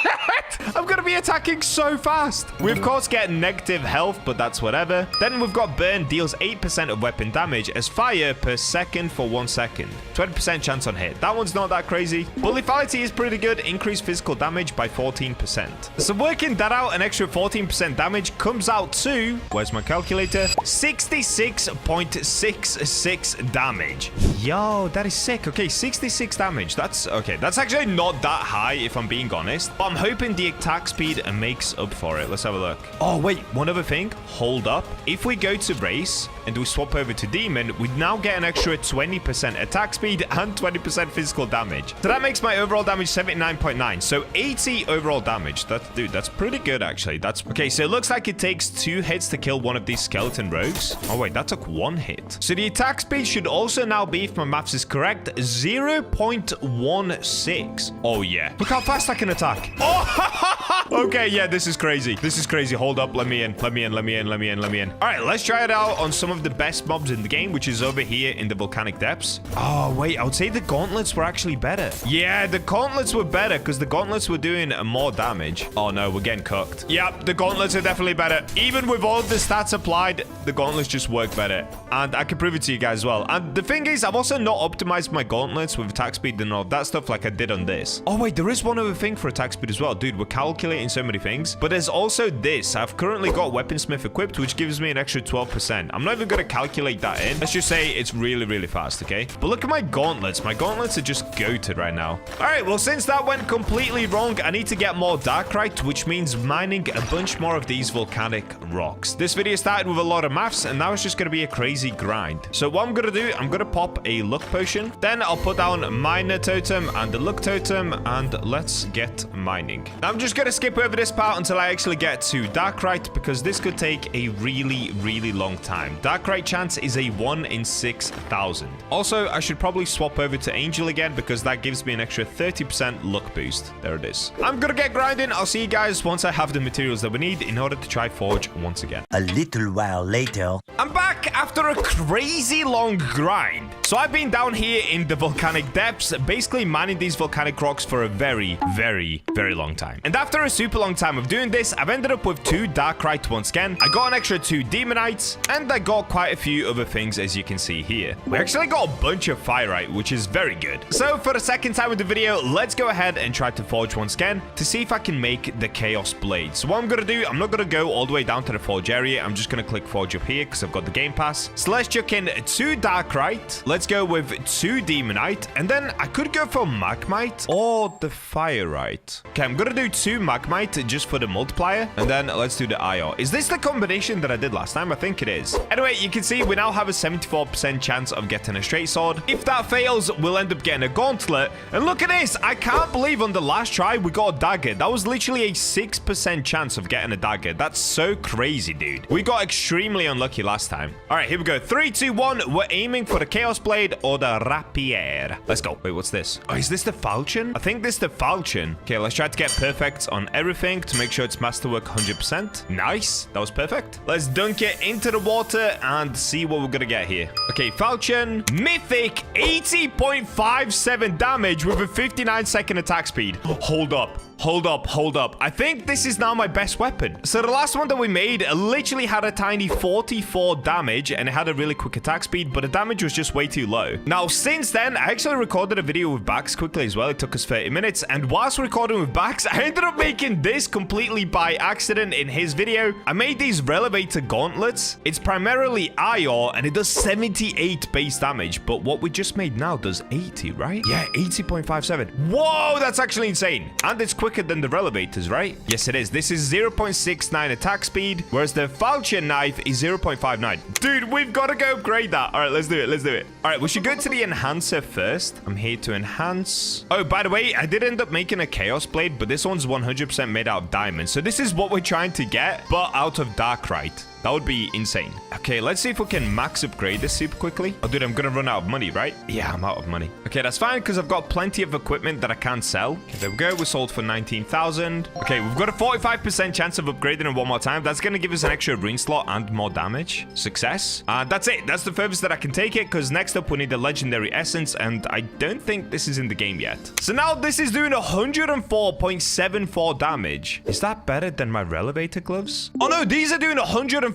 I'm going to be attacking so fast. We, of course, get negative health, but that's whatever. Then we've got burn, deals 8% of weapon damage as fire per second for 1 second. 20% chance on hit. That one's not that crazy. But lethality is pretty good. Increased physical damage by 14%. So working that out, an extra 14% damage comes out to, where's my calculator? 66.66 damage. Yo, that is sick. Okay, 66 damage. That's okay. That's actually not that high if I'm being honest, but I'm hoping the attack speed makes up for it. Let's have a look. Oh wait, one other thing. Hold up. If we go to race and we swap over to demon, we now get an extra 20% attack speed and 20% physical damage. So that makes my overall damage 79.9. So 80 overall damage. Dude, that's pretty good actually. That's okay. So it looks like it takes 2 hits to kill one of these skeleton rogues. Oh wait, that took 1 hit. So the attack speed should also now be, if my maths is correct, 0.16. Oh yeah. Look how fast I can attack. Oh, okay, yeah, this is crazy. This is crazy. Hold up, let me in. All right, let's try it out on some of the best mobs in the game, which is over here in the volcanic depths. Oh, wait, I would say the gauntlets were actually better. Yeah, the gauntlets were better because the gauntlets were doing more damage. Oh no, we're getting cooked. Yep, the gauntlets are definitely better. Even with all the stats applied, the gauntlets just work better. And I can prove it to you guys as well. And the thing is, I've also not optimized my gauntlets with attack speed and all that stuff like I did on this. Oh wait, there is one other thing for attack speed as well. Dude, we're calculating so many things. But there's also this. I've currently got weaponsmith equipped, which gives me an extra 12%. I'm not even going to calculate that in. Let's just say it's really, really fast, okay? But look at my gauntlets. My gauntlets are just goated right now. All right, well, since that went completely wrong, I need to get more darkite, which means mining a bunch more of these volcanic rocks. This video started with a lot of maths, and now it's just going to be a crazy grind. So what I'm going to do, I'm going to pop a luck potion. Then I'll put down miner totem and the luck totem, and let's get mining. Now, I'm just going to skip over this part until I actually get to darkite, because this could take a really, really long time. Darkite chance is a 1 in 6,000. Also, I should probably swap over to angel again, because that gives me an extra 30% luck boost. There it is. I'm going to get grinding. I'll see you guys once I have the materials that we need in order to try forge once again. A little while later. I'm back after a crazy long grind. So I've been down here in the volcanic depths, basically mining these volcanic rocks for a very, very, very long time. And after a super long time of doing this, I've ended up with 2 darkite once again. I got an extra 2 demonites, and I got quite a few other things, as you can see here. We actually got a bunch of fireite, which is very good. So for the second time in the video, let's go ahead and try to forge once again to see if I can make the chaos blade. So what I'm going to do, I'm not going to go all the way down to the forge area. I'm just going to click forge up here because I've got the game pass. So let's chuck in 2 darkite. Let's go with 2 demonite, and then I could go for magmite or the fireite. Okay, I'm going to do 2 magmite just for the multiplier, and then let's do the IR. Is this the combination that I did last time? I think it is. Anyway, you can see we now have a 74% chance of getting a straight sword. If that fails, we'll end up getting a gauntlet. And look at this. I can't believe on the last try we got a dagger. That was literally a 6% chance of getting a dagger. That's so crazy, dude. We got extremely unlucky last time. All right, here we go. 3, 2, 1. We're aiming for the chaos blade or the rapier. Let's go. Wait, what's this? Oh, is this the falchion? I think this is the falchion. Okay, let's try to get perfect on everything to make sure it's masterwork 100%. Nice. That was perfect. Let's dunk it into the water and see what we're gonna get here. Okay, falchion. Mythic 80.57 damage with a 59-second attack speed. Hold up. Hold up, hold up. I think this is now my best weapon. So the last one that we made literally had a tiny 44 damage and it had a really quick attack speed, but the damage was just way too low. Now, since then, I actually recorded a video with Bax quickly as well. It took us 30 minutes. And whilst recording with Bax, I ended up making this completely by accident in his video. I made these relevator gauntlets. It's primarily IR and it does 78 base damage, but what we just made now does 80, right? Yeah, 80.57. Whoa, that's actually insane. And it's quicker than the relevators, right? Yes, it is. This is 0.69 attack speed, whereas the falchion knife is 0.59. Dude, we've got to go upgrade that. All right, let's do it. Let's do it. All right, we should go to the enhancer first. I'm here to enhance. Oh, by the way, I did end up making a chaos blade, but this one's 100% made out of diamonds. So this is what we're trying to get, but out of darkite. That would be insane. Okay, let's see if we can max upgrade this super quickly. Oh, dude, I'm going to run out of money, right? Yeah, I'm out of money. Okay, that's fine because I've got plenty of equipment that I can't sell. Okay, there we go. We sold for 19,000. Okay, we've got a 45% chance of upgrading it one more time. That's going to give us an extra rune slot and more damage. Success. That's it. That's the furthest that I can take it because next up we need the legendary essence, and I don't think this is in the game yet. So now this is doing 104.74 damage. Is that better than my relevator gloves? Oh, no, these are doing 105.41.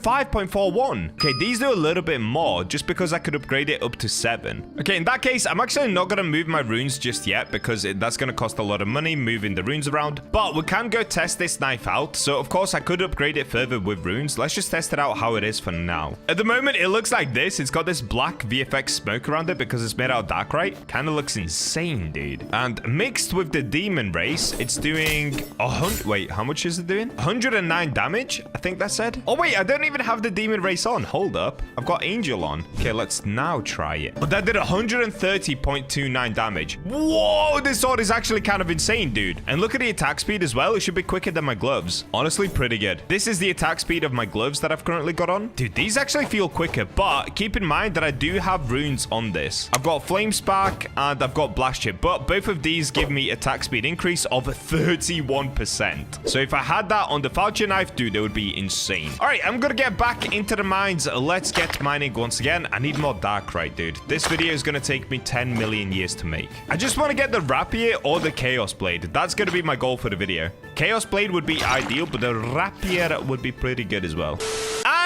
Okay, these do a little bit more just because I could upgrade it up to 7. Okay, in that case, I'm actually not going to move my runes just yet because that's going to cost a lot of money moving the runes around. But we can go test this knife out. So, of course, I could upgrade it further with runes. Let's just test it out how it is for now. At the moment, it looks like this. It's got this black VFX smoke around it because it's made out of darkite. Kind of looks insane, dude. And mixed with the demon race, it's doing 100... Wait, how much is it doing? 109 damage, I think that said. Oh, wait, I don't even have the demon race on. Hold up. I've got angel on. Okay, let's now try it. But that did 130.29 damage. Whoa, this sword is actually kind of insane, dude. And look at the attack speed as well. It should be quicker than my gloves. Honestly, pretty good. This is the attack speed of my gloves that I've currently got on. Dude, these actually feel quicker, but keep in mind that I do have runes on this. I've got Flame Spark and I've got Blast Chip, but both of these give me attack speed increase of 31%. So if I had that on the falchion knife, dude, it would be insane. All right, I'm gonna get back into the mines. Let's get mining once again. I need more darkite, dude. This video is gonna take me 10 million years to make. I just want to get the rapier or the chaos blade. That's gonna be my goal for the video. Chaos blade would be ideal, but the rapier would be pretty good as well.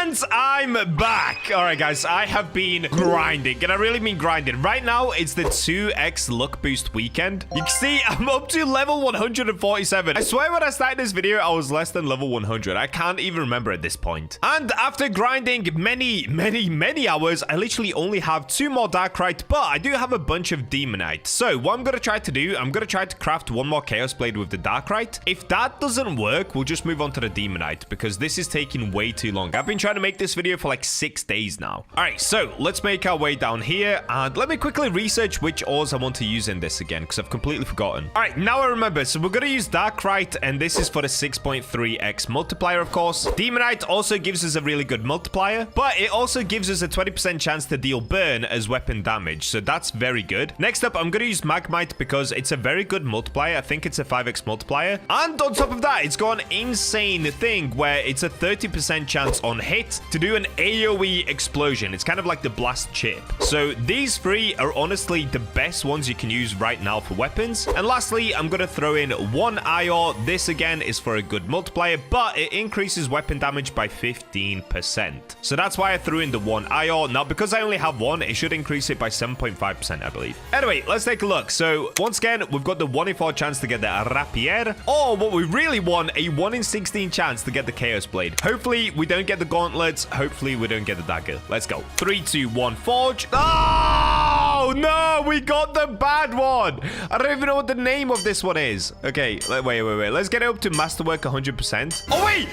And I'm back. All right, guys, I have been grinding, and I really mean grinding. Right now, it's the 2x luck boost weekend. You can see I'm up to level 147. I swear when I started this video, I was less than level 100. I can't even remember at this point. And after grinding many hours, I literally only have 2 more Darkrai, but I do have a bunch of Demonite. So what I'm going to try to do, I'm going to try to craft 1 more Chaos Blade with the Darkrai. If that doesn't work, we'll just move on to the Demonite because this is taking way too long. I've been trying to make this video for like 6 days now. All right, so let's make our way down here and let me quickly research which ores I want to use in this again because I've completely forgotten. All right, now I remember. So we're going to use Darkrai, and this is for the 6.3x multiplier, of course. Demonite also gives us a really good multiplier, but it also gives us a 20% chance to deal burn as weapon damage. So that's very good. Next up, I'm going to use Magmite because it's a very good multiplier. I think it's a 5x multiplier. And on top of that, it's got an insane thing where it's a 30% chance on hit to do an AoE explosion. It's kind of like the blast chip. So these 3 are honestly the best ones you can use right now for weapons. And lastly, I'm going to throw in 1 IR. This again is for a good multiplier, but it increases weapon damage by 15%. So that's why I threw in the 1 IR. Now, because I only have 1, it should increase it by 7.5%, I believe. Anyway, let's take a look. So once again, we've got the 1 in 4 chance to get the Rapier, or what we really want, a 1 in 16 chance to get the Chaos Blade. Hopefully, we don't get the gauntlets. Hopefully, we don't get the dagger. Let's go. 3, 2, 1, forge. Oh, no, we got the bad one. I don't even know what the name of this one is. Okay, wait. Let's get it up to masterwork 100%. Oh, wait.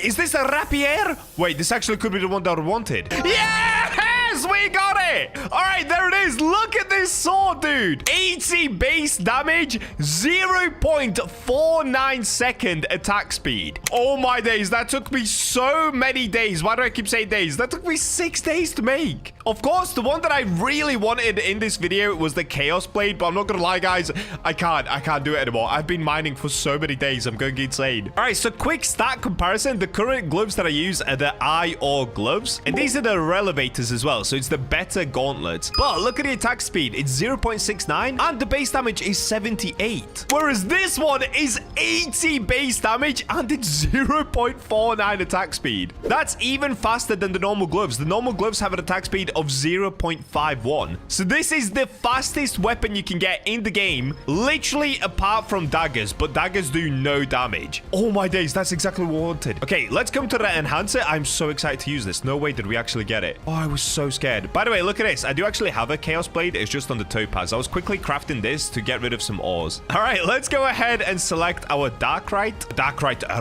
Is this a Rapier? Wait, this actually could be the one that I wanted. Yes, we got it. All right, there it is. Look at this sword, dude. 80 base damage, 0.49 second attack speed. Oh my days, that took me so many days. Why do I keep saying days? That took me 6 days to make. Of course, the one that I really wanted in this video was the Chaos Blade, but I'm not gonna lie, guys, I can't do it anymore. I've been mining for so many days. I'm going insane. All right, so quick stat comparison. The current gloves that I use are the IR gloves, and these are the relevators as well. So it's the better gauntlets. But look at the attack speed. It's 0.69, and the base damage is 78. Whereas this one is 80 base damage, and it's 0.49 attack speed. That's even faster than the normal gloves. The normal gloves have an attack speed of 0.51. So this is the fastest weapon you can get in the game, literally apart from daggers, but daggers do no damage. Oh my days, that's exactly what I wanted. Okay, let's come to the enhancer. I'm so excited to use this. No way did we actually get it. Oh, I was so scared. By the way, look at this. I do actually have a Chaos Blade. It's just on the topaz. I was quickly crafting this to get rid of some ores. All right, let's go ahead and select our Darkrai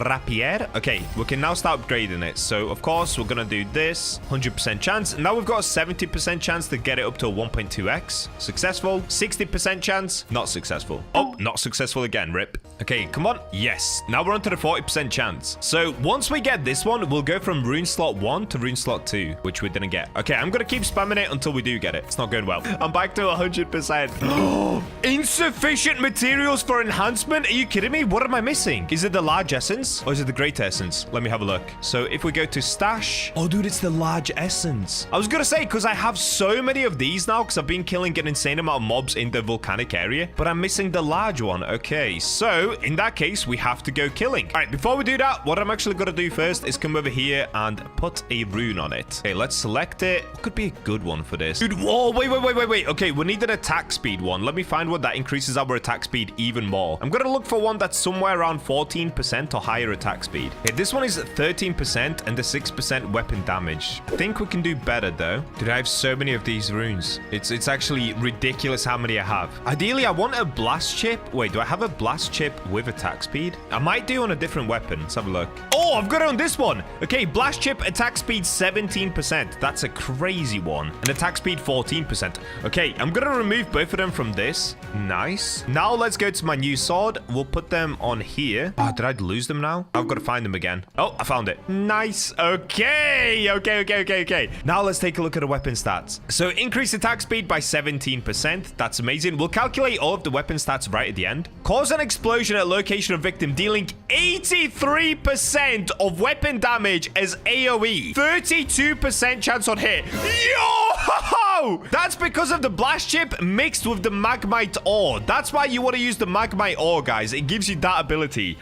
Rapier. Okay, we can now start upgrading it. So, of course, we're going to do this. 100% chance. Now we've got a 70% chance to get it up to a 1.2x. Successful. 60% chance. Not successful. Oh, not successful again. Rip. Okay, come on. Yes. Now we're on to the 40% chance. So, once we get this one, we'll go from rune slot 1 to rune slot 2, which we didn't get. Okay, I'm going to keep spamming it until we do get it. It's not going well. I'm back to 100%. Insufficient materials for enhancement? Are you kidding me? What am I missing? Is it the large essence or is it the great essence? Let me have a look. So if we go to stash. Oh, dude, it's the large essence. I was going to say, because I have so many of these now because I've been killing an insane amount of mobs in the volcanic area, but I'm missing the large one. Okay, so in that case, we have to go killing. All right, before we do that, what I'm actually going to do first is come over here and put a rune on it. Okay, let's select it. What could be a good one for this? Dude, whoa, wait. Okay, we need an attack speed one. Let me find one that increases our attack speed even more. I'm going to look for one that's somewhere around 14% or higher attack speed. Okay, this one is 13% and the 6% weapon damage. I think we can do better though. Dude, I have so many of these runes. It's actually ridiculous how many I have. Ideally, I want a blast chip. Wait, do I have a blast chip with attack speed? I might do on a different weapon. Let's have a look. Oh, I've got it on this one. Okay, blast chip attack speed 17%. That's a crazy one. And attack speed 14%. Okay, I'm gonna remove both of them from this. Nice. Now let's go to my new sword. We'll put them on here. Oh, did I lose them now? I've got to find them again. Oh, I found it. Nice. Okay. Now let's take a look at the weapon stats. So increase attack speed by 17%. That's amazing. We'll calculate all of the weapon stats right at the end. Cause an explosion at location of victim, dealing 83% of weapon damage as AoE. 32% chance on hit. Yo! That's because of the blast chip mixed with the Magmite ore. That's why you want to use the Magmite ore, guys. It gives you that ability.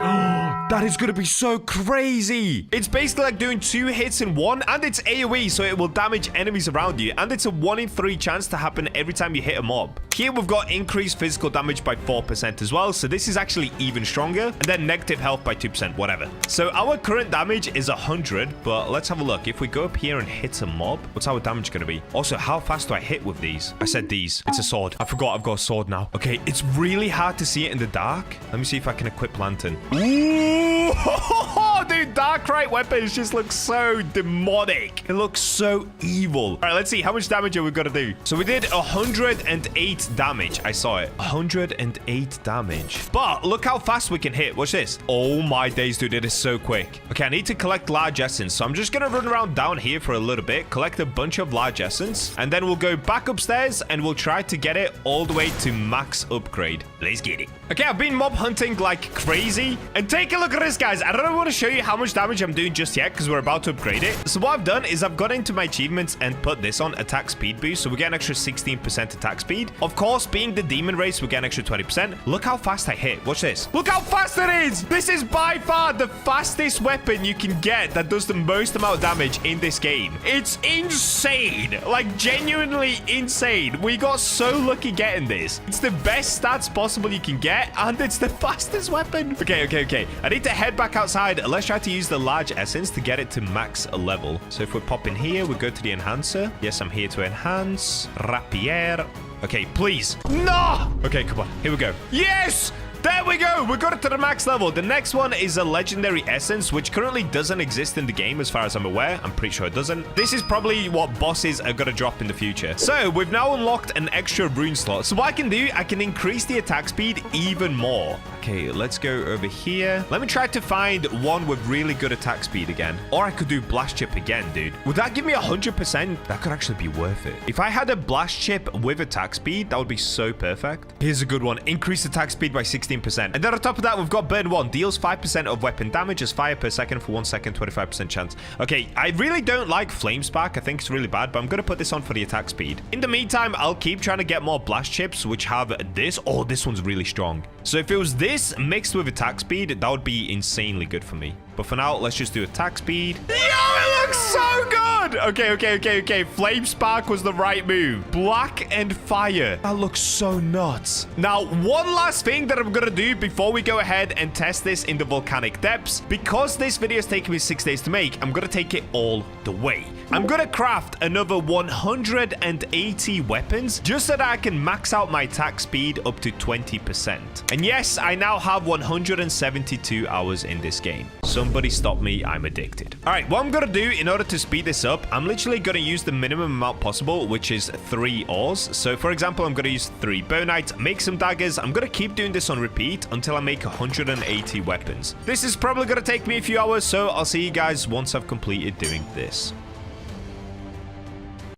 That is going to be so crazy. It's basically like doing 2 hits in one, and it's AoE, so it will damage enemies around you, and it's a 1 in 3 chance to happen every time you hit a mob. Here we've got increased physical damage by 4% as well, so this is actually even stronger, and then negative health by 2%, whatever. So our current damage is 100, but let's have a look. If we go up here and hit a mob, what's our damage going to be? Also, how fast do I hit with these? I said these. It's a sword. I forgot I've got a sword now. Okay, it's really hard to see it in the dark. Let me see if I can equip lantern. Ooh, dude, Darkrai weapons just look so demonic. It looks so evil. All right, let's see. How much damage are we going to do? So we did 108 damage. I saw it. 108 damage. But look how fast we can hit. Watch this. Oh my days, dude. It is so quick. Okay, I need to collect large essence. So I'm just going to run around down here for a little bit, collect a bunch of large essence, and then we'll go back upstairs and we'll try to get it all the way to max upgrade. Let's get it. Okay, I've been mob hunting like crazy. And take a look at this, guys. I don't want to show you how much damage I'm doing just yet because we're about to upgrade it. So what I've done is I've got into my achievements and put this on attack speed boost. So we get an extra 16% attack speed. Of course, being the demon race, we get an extra 20%. Look how fast I hit. Watch this. Look how fast it is. This is by far the fastest weapon you can get that does the most amount of damage in this game. It's insane. Like, genuinely insane. We got so lucky getting this. It's the best stats possible you can get, and it's the fastest weapon. Okay. I need to head back outside. Let's try to use the large essence to get it to max level. So if we pop in here, we go to the enhancer. Yes, I'm here to enhance. Rapier. Okay, please. No! Okay, come on. Here we go. Yes! There we go. We got it to the max level. The next one is a legendary essence, which currently doesn't exist in the game as far as I'm aware. I'm pretty sure it doesn't. This is probably what bosses are going to drop in the future. So we've now unlocked an extra rune slot. So what I can do, I can increase the attack speed even more. Okay, let's go over here. Let me try to find one with really good attack speed again. Or I could do blast chip again, dude. Would that give me 100%? That could actually be worth it. If I had a blast chip with attack speed, that would be so perfect. Here's a good one. Increase attack speed by 16%. And then on top of that, we've got burn 1. Deals 5% of weapon damage as fire per second for 1 second, 25% chance. Okay, I really don't like flame spark. I think it's really bad, but I'm going to put this on for the attack speed. In the meantime, I'll keep trying to get more blast chips, which have this. Oh, this one's really strong. So if it was this mixed with attack speed, that would be insanely good for me. But for now, let's just do attack speed. Yo, it looks so good. Okay. Flame spark was the right move. Black and fire. That looks so nuts. Now, one last thing that I'm going to do before we go ahead and test this in the volcanic depths. Because this video is taking me 6 days to make, I'm going to take it all the way. I'm going to craft another 180 weapons just so that I can max out my attack speed up to 20%. And yes, I now have 172 hours in this game. Somebody stop me. I'm addicted. All right, what I'm going to do in order to speed this up, I'm literally going to use the minimum amount possible, which is 3 ores. So for example, I'm going to use 3 bonite, make some daggers. I'm going to keep doing this on repeat until I make 180 weapons. This is probably going to take me a few hours, so I'll see you guys once I've completed doing this.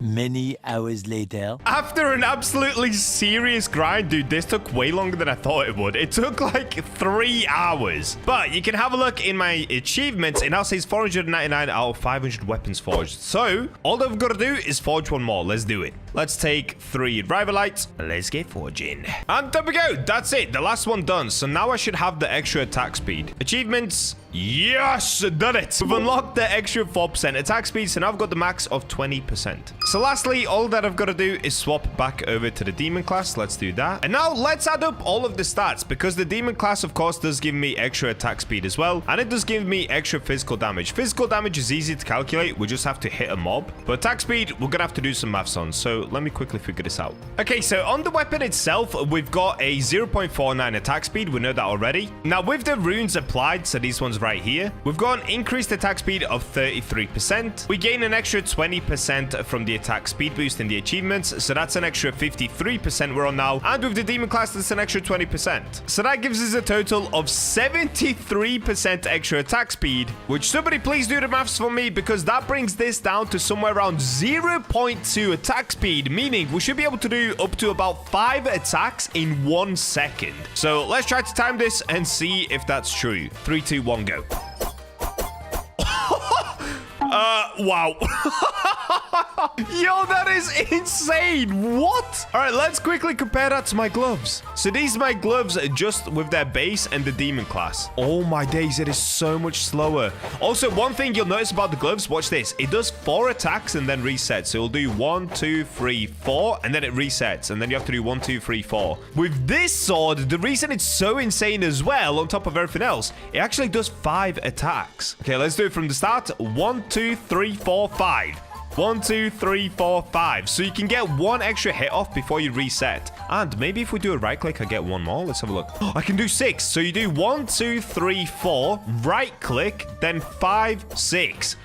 Many hours later. After an absolutely serious grind, dude, this took way longer than I thought it would. It took like 3 hours. But you can have a look in my achievements. It now says 499 out of 500 weapons forged. So all I've got to do is forge one more. Let's do it. Let's take 3 rivalites. Let's get forging. And there we go. That's it. The last one done. So now I should have the extra attack speed. Achievements. Yes, done it. We've unlocked the extra 4% attack speed, so now I've got the max of 20%. So lastly, all that I've got to do is swap back over to the demon class. Let's do that. And now let's add up all of the stats, because the demon class, of course, does give me extra attack speed as well, and it does give me extra physical damage. Physical damage is easy to calculate. We just have to hit a mob. But attack speed, we're gonna have to do some maths on. So let me quickly figure this out. Okay, so on the weapon itself, we've got a 0.49 attack speed. We know that already. Now with the runes applied, so these ones right here, we've got an increased attack speed of 33%. We gain an extra 20% from the attack speed boost in the achievements, so that's an extra 53% we're on now. And with the demon class, that's an extra 20%. So that gives us a total of 73% extra attack speed, which somebody please do the maths for me, because that brings this down to somewhere around 0.2 attack speed, meaning we should be able to do up to about 5 attacks in 1 second. So let's try to time this and see if that's true. 3, 2, 1, go. Wow. Yo, that is insane. What? All right, let's quickly compare that to my gloves. So these are my gloves just with their base and the demon class. Oh my days, it is so much slower. Also, one thing you'll notice about the gloves, watch this. It does 4 attacks and then resets. So it'll do 1, 2, 3, 4, and then it resets. And then you have to do 1, 2, 3, 4. With this sword, the reason it's so insane as well, on top of everything else, it actually does 5 attacks. Okay, let's do it from the start. 1, 2, 3, 4, 5. 1, 2, 3, 4, 5. So you can get 1 extra hit off before you reset. And maybe if we do a right click, I get 1 more. Let's have a look. Oh, I can do 6. So you do 1, 2, 3, 4, right click, then 5, 6.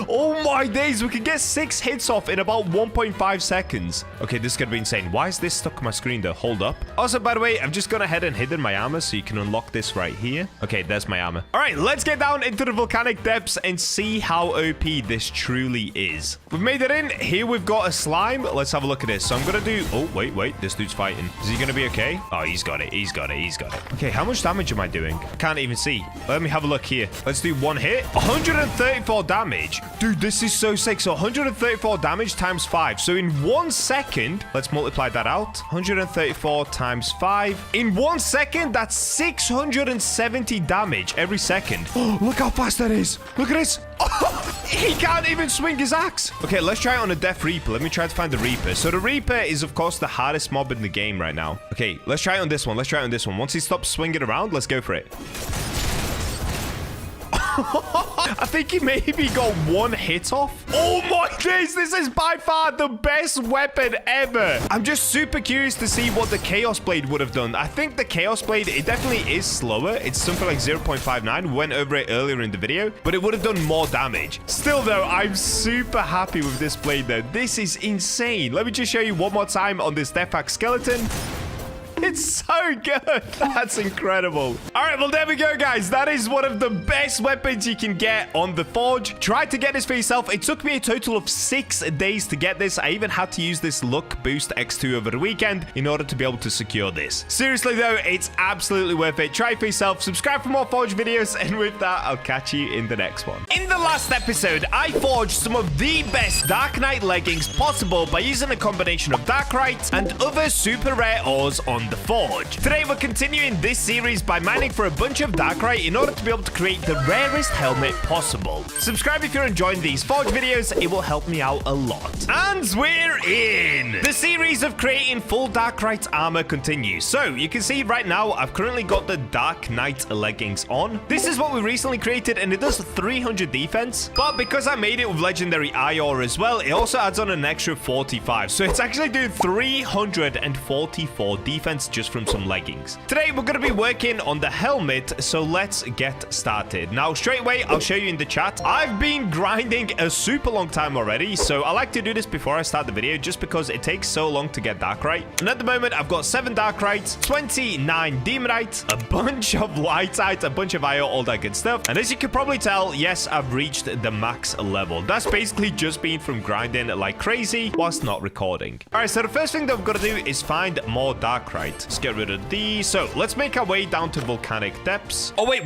Oh my days, we can get 6 hits off in about 1.5 seconds. Okay, this is gonna be insane. Why is this stuck on my screen though? Hold up. Also, by the way, I've just gone ahead and hidden my armor so you can unlock this right here. Okay, there's my armor. All right, let's get down into the volcanic depths and see how OP this truly is. We've made it in. Here we've got a slime. Let's have a look at this. So I'm gonna do... Oh, wait. This dude's fighting. Is he gonna be okay? Oh, he's got it. He's got it. Okay, how much damage am I doing? I can't even see. Let me have a look here. Let's do 1 hit. 134 damage. Dude, this is so sick. So 134 damage times 5. So in 1 second, let's multiply that out. 134 times 5. In 1 second, that's 670 damage every second. Oh, look how fast that is. Look at this. Oh, he can't even swing his axe. Okay, let's try it on a Death Reaper. Let me try to find the Reaper. So the Reaper is, of course, the hardest mob in the game right now. Okay, let's try it on this one. Once he stops swinging around, let's go for it. I think he maybe got 1 hit off. Oh my days, this is by far the best weapon ever. I'm just super curious to see what the Chaos Blade would have done. I think the Chaos Blade, it definitely is slower. It's something like 0.59. We went over it earlier in the video, but it would have done more damage. Still though, I'm super happy with this blade though. This is insane. Let me just show you one more time on this Death Axe skeleton. It's so good. That's incredible. All right, well, there we go, guys. That is one of the best weapons you can get on the Forge. Try to get this for yourself. It took me a total of 6 days to get this. I even had to use this Luck Boost X2 over the weekend in order to be able to secure this. Seriously, though, it's absolutely worth it. Try it for yourself. Subscribe for more Forge videos. And with that, I'll catch you in the next one. In the last episode, I forged some of the best Dark Knight leggings possible by using a combination of Darkrites and other super rare ores on the Forge. Today we're continuing this series by mining for a bunch of Darkrite in order to be able to create the rarest helmet possible. Subscribe if you're enjoying these Forge videos, it will help me out a lot. And we're in! The series of creating full Darkrite armor continues. So you can see right now I've currently got the Dark Knight leggings on. This is what we recently created and it does 300 defense, but because I made it with legendary eye ore as well, it also adds on an extra 45. So it's actually doing 344 defense just from some leggings. Today we're going to be working on the helmet, so let's get started. Now straight away I'll show you in the chat. I've been grinding a super long time already, so I like to do this before I start the video just because it takes so long to get Darkrite. And at the moment I've got 7 Darkrites, 29 Demonite, a bunch of Lightite, a bunch of IO, all that good stuff. And as you can probably tell, yes, I've reached the max level. That's basically just been from grinding like crazy whilst not recording. Alright, so the first thing that we've got to do is find more Darkrite. Let's get rid of these. So let's make our way down to volcanic depths. Oh, wait.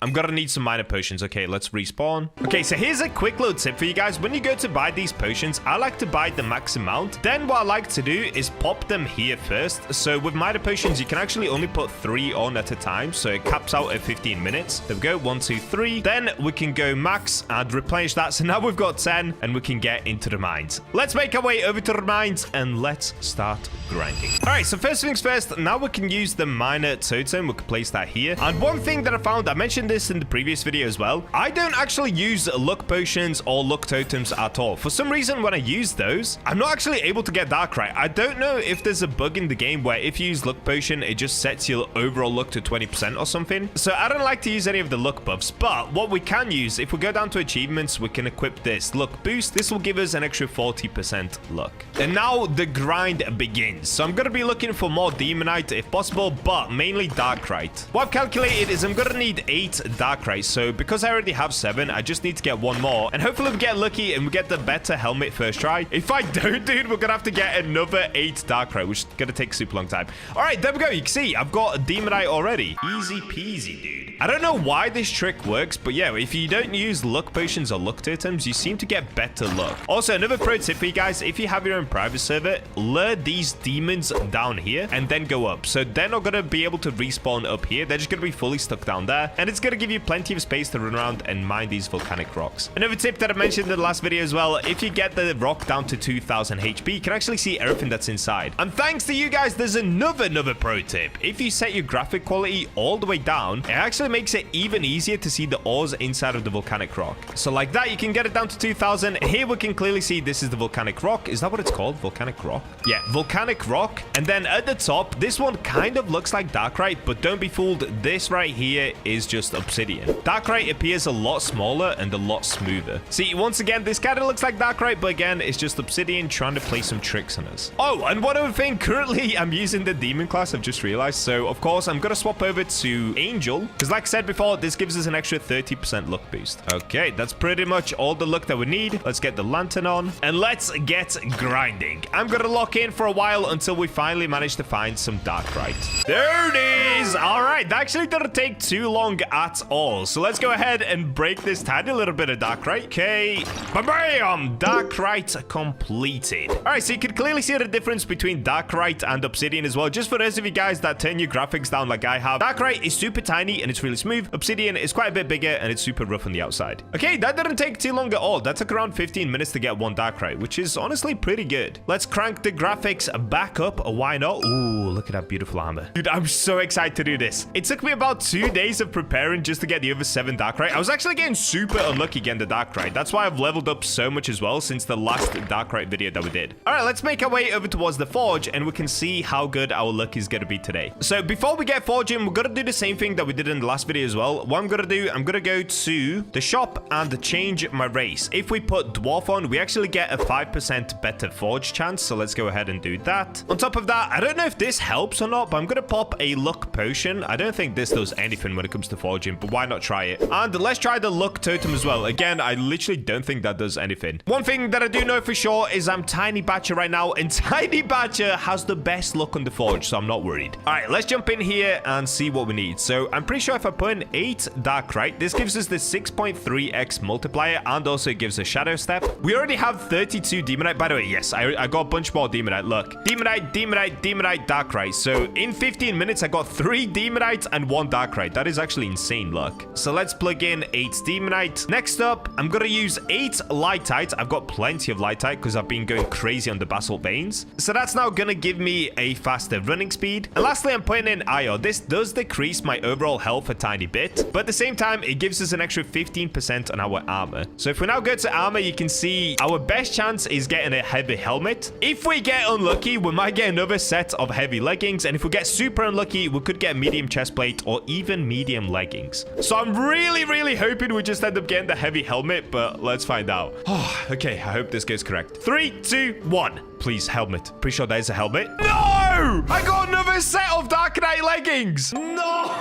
I'm gonna need some minor potions. Okay, let's respawn. Okay, so here's a quick little tip for you guys. When you go to buy these potions, I like to buy the max amount. Then what I like to do is pop them here first. So with minor potions, you can actually only put 3 on at a time. So it caps out at 15 minutes. There we go. 1, 2, 3. Then we can go max and replenish that. So now we've got 10 and we can get into the mines. Let's make our way over to the mines and let's start grinding. All right, so first things first, now we can use the miner totem. We can place that here. And one thing that I found, I mentioned this in the previous video as well, I don't actually use luck potions or luck totems at all. For some reason, when I use those, I'm not actually able to get Darkrite. I don't know if there's a bug in the game where if you use luck potion, it just sets your overall luck to 20% or something. So I don't like to use any of the luck buffs, but what we can use, if we go down to achievements, we can equip this luck boost. This will give us an extra 40% luck. And now the grind begins. So I'm going to be looking for more demonite if possible, but mainly darkite. What I've calculated is I'm gonna need 8 darkite. So because I already have 7, I just need to get 1 more. And hopefully we get lucky and we get the better helmet first try. If I don't, dude, we're gonna have to get another 8 darkite, which is gonna take a super long time. All right, there we go. You can see I've got a demonite already. Easy peasy, dude. I don't know why this trick works, but yeah, if you don't use luck potions or luck totems, you seem to get better luck. Also, another pro tip for you guys, if you have your own private server, lure these demons down here and then go up. So they're not going to be able to respawn up here. They're just going to be fully stuck down there. And it's going to give you plenty of space to run around and mine these volcanic rocks. Another tip that I mentioned in the last video as well, if you get the rock down to 2000 HP, you can actually see everything that's inside. And thanks to you guys, there's another pro tip. If you set your graphic quality all the way down, it actually makes it even easier to see the ores inside of the volcanic rock. So like that, you can get it down to 2000. Here we can clearly see this is the volcanic rock. Is that what it's called? Volcanic rock? Yeah, volcanic rock. And then at the top, this one kind of looks like darkite, but don't be fooled. This right here is just obsidian. Darkite appears a lot smaller and a lot smoother. See, once again, this kind of looks like darkite, but again, it's just obsidian trying to play some tricks on us. Oh, and one other thing, currently I'm using the demon class, I've just realized. So of course, I'm going to swap over to angel, because like I said before, this gives us an extra 30% luck boost. Okay, that's pretty much all the luck that we need. Let's get the lantern on and let's get grinding. I'm gonna lock in for a while until we finally manage to find some darkite. There it is. All right, that actually didn't take too long at all. So let's go ahead and break this tiny little bit of darkite. Okay, bam, darkite completed. All right, so you can clearly see the difference between darkite and obsidian as well. Just for those of you guys that turn your graphics down like I have, darkite is super tiny and it's really smooth. Obsidian is quite a bit bigger and it's super rough on the outside. Okay, that didn't take too long at all. That took around 15 minutes to get 1 darkite, which is honestly pretty good. Let's crank the graphics back up. Why not? Ooh, look at that beautiful armor. Dude, I'm so excited to do this. It took me about 2 days of preparing just to get the other 7 darkite. I was actually getting super unlucky getting the darkite. That's why I've leveled up so much as well since the last darkite video that we did. All right, let's make our way over towards the forge and we can see how good our luck is going to be today. So before we get forging, we're going to do the same thing that we did in the last video as well. What I'm gonna do, I'm gonna go to the shop and change my race. If we put dwarf on, we actually get a 5% better forge chance. So let's go ahead and do that. On top of that, I don't know if this helps or not, but I'm gonna pop a luck potion. I don't think this does anything when it comes to forging, but why not try it? And let's try the luck totem as well. Again, I literally don't think that does anything. One thing that I do know for sure is I'm Tiny Bacha right now, and Tiny Bacha has the best luck on the forge, so I'm not worried. All right, let's jump in here and see what we need. So I'm pretty sure if I put in 8 darkite, this gives us the 6.3x multiplier, and also it gives a shadow step. We already have 32 demonite. By the way, yes, I got a bunch more demonite. Look, demonite, darkite. So in 15 minutes, I got 3 demonite and 1 darkite. That is actually insane luck. So let's plug in 8 demonite. Next up, I'm gonna use 8 lightite. I've got plenty of lightite because I've been going crazy on the basalt veins. So that's now gonna give me a faster running speed. And lastly, I'm putting in iron. This does decrease my overall health a tiny bit, but at the same time, it gives us an extra 15% on our armor. So if we now go to armor, you can see our best chance is getting a heavy helmet. If we get unlucky, we might get another set of heavy leggings. And if we get super unlucky, we could get a medium chest plate or even medium leggings. So I'm really hoping we just end up getting the heavy helmet, but let's find out. Oh, okay, I hope this goes correct. 3, 2, 1. Please, helmet. Pretty sure there's a helmet. No! I got another set of Darknite leggings. No!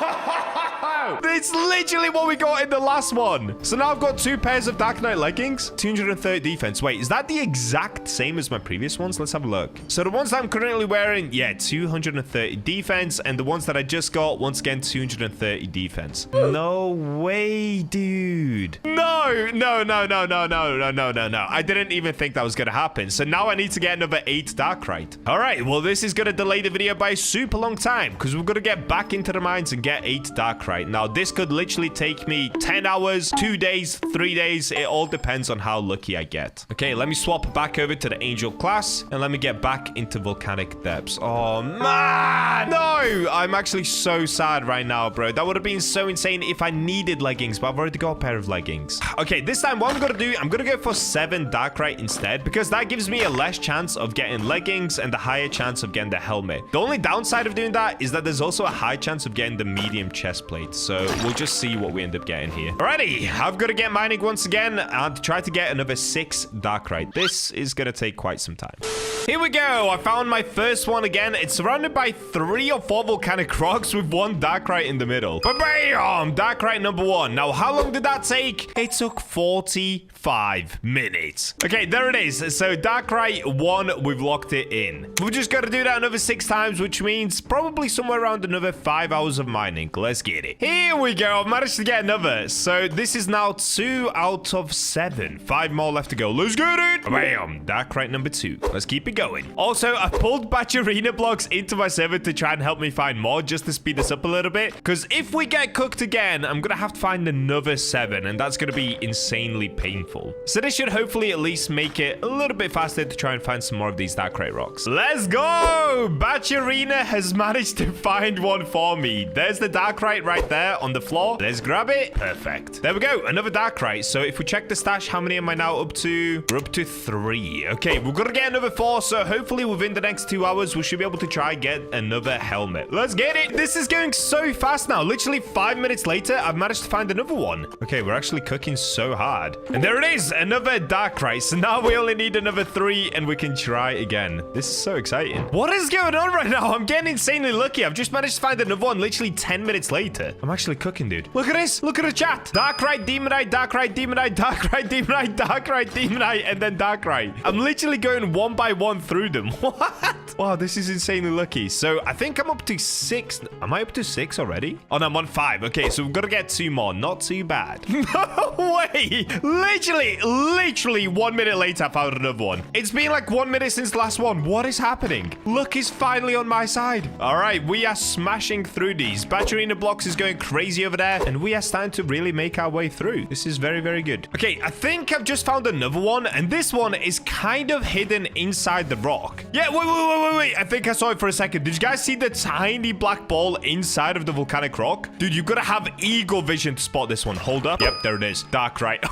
It's literally what we got in the last one. So now I've got 2 pairs of Darknite leggings. 230 defense. Wait, is that the exact same as my previous ones? Let's have a look. So the ones that I'm currently wearing, yeah, 230 defense. And the ones that I just got, once again, 230 defense. No way, dude. No. I didn't even think that was going to happen. So now I need to get another 8 darkite. All right, well, this is going to delay the video by a super long time because we're going to get back into the mines and get 8 darkite. Now, this could literally take me 10 hours, 2 days, 3 days. It all depends on how lucky I get. Okay, let me swap back over to the angel class and let me get back into volcanic depths. Oh, man. No, I'm actually so sad right now, bro. That would have been so insane if I needed leggings, but I've already got a pair of leggings. Okay, this time what I'm going to do, I'm going to go for 7 darkite instead because that gives me a less chance of getting leggings and a higher chance of getting the helmet. The only downside of doing that is that there's also a high chance of getting the medium chest plate. So we'll just see what we end up getting here. Alrighty, I've got to get mining once again and try to get another 6 darkite. This is going to take quite some time. Here we go. I found my first one again. It's surrounded by 3 or 4 volcanic rocks with 1 darkite in the middle. Bam! Darkite number 1. Now, how long did that take? It took 45 minutes. Okay, there it is. So, darkite 1, we've locked it in. We've just got to do that another 6 times, which means probably somewhere around another 5 hours of mining. Let's get it. Here we go. I've managed to get another. So, this is now 2 out of 7. 5 more left to go. Let's get it. Bam! Darkite number 2. Let's keep it going. Also, I pulled Bacha blocks into my server to try and help me find more, just to speed this up a little bit. Because if we get cooked again, I'm going to have to find another 7, and that's going to be insanely painful. So this should hopefully at least make it a little bit faster to try and find some more of these darkite rocks. Let's go! Bacha has managed to find one for me. There's the darkite right there on the floor. Let's grab it. Perfect. There we go. Another darkite. So if we check the stash, how many am I now up to? We're up to 3. Okay, we're going to get another 4. So hopefully within the next 2 hours, we should be able to try and get another helmet. Let's get it. This is going so fast now. Literally 5 minutes later, I've managed to find another one. Okay, we're actually cooking so hard. And there it is. Another darkite. So now we only need another 3 and we can try again. This is so exciting. What is going on right now? I'm getting insanely lucky. I've just managed to find another one literally 10 minutes later. I'm actually cooking, dude. Look at this. Look at the chat. Darkite, demonite, darkite, demonite, darkite, demonite, darkite, demonite, and then darkite. I'm literally going one by one through them. What? Wow, this is insanely lucky. So I think I'm up to 6. Am I up to 6 already? Oh, no, I'm on 5. Okay, so we've got to get 2 more. Not too bad. No way. Literally 1 minute later, I found another one. It's been like 1 minute since the last one. What is happening? Luck is finally on my side. All right, we are smashing through these. BachaBlox is going crazy over there, and we are starting to really make our way through. This is very, very good. Okay, I think I've just found another one, and this one is kind of hidden inside the rock. Yeah, wait. I think I saw it for a second. Did you guys see the tiny black ball inside of the volcanic rock? Dude, you gotta have eagle vision to spot this one. Hold up. Yep, there it is. Darkite.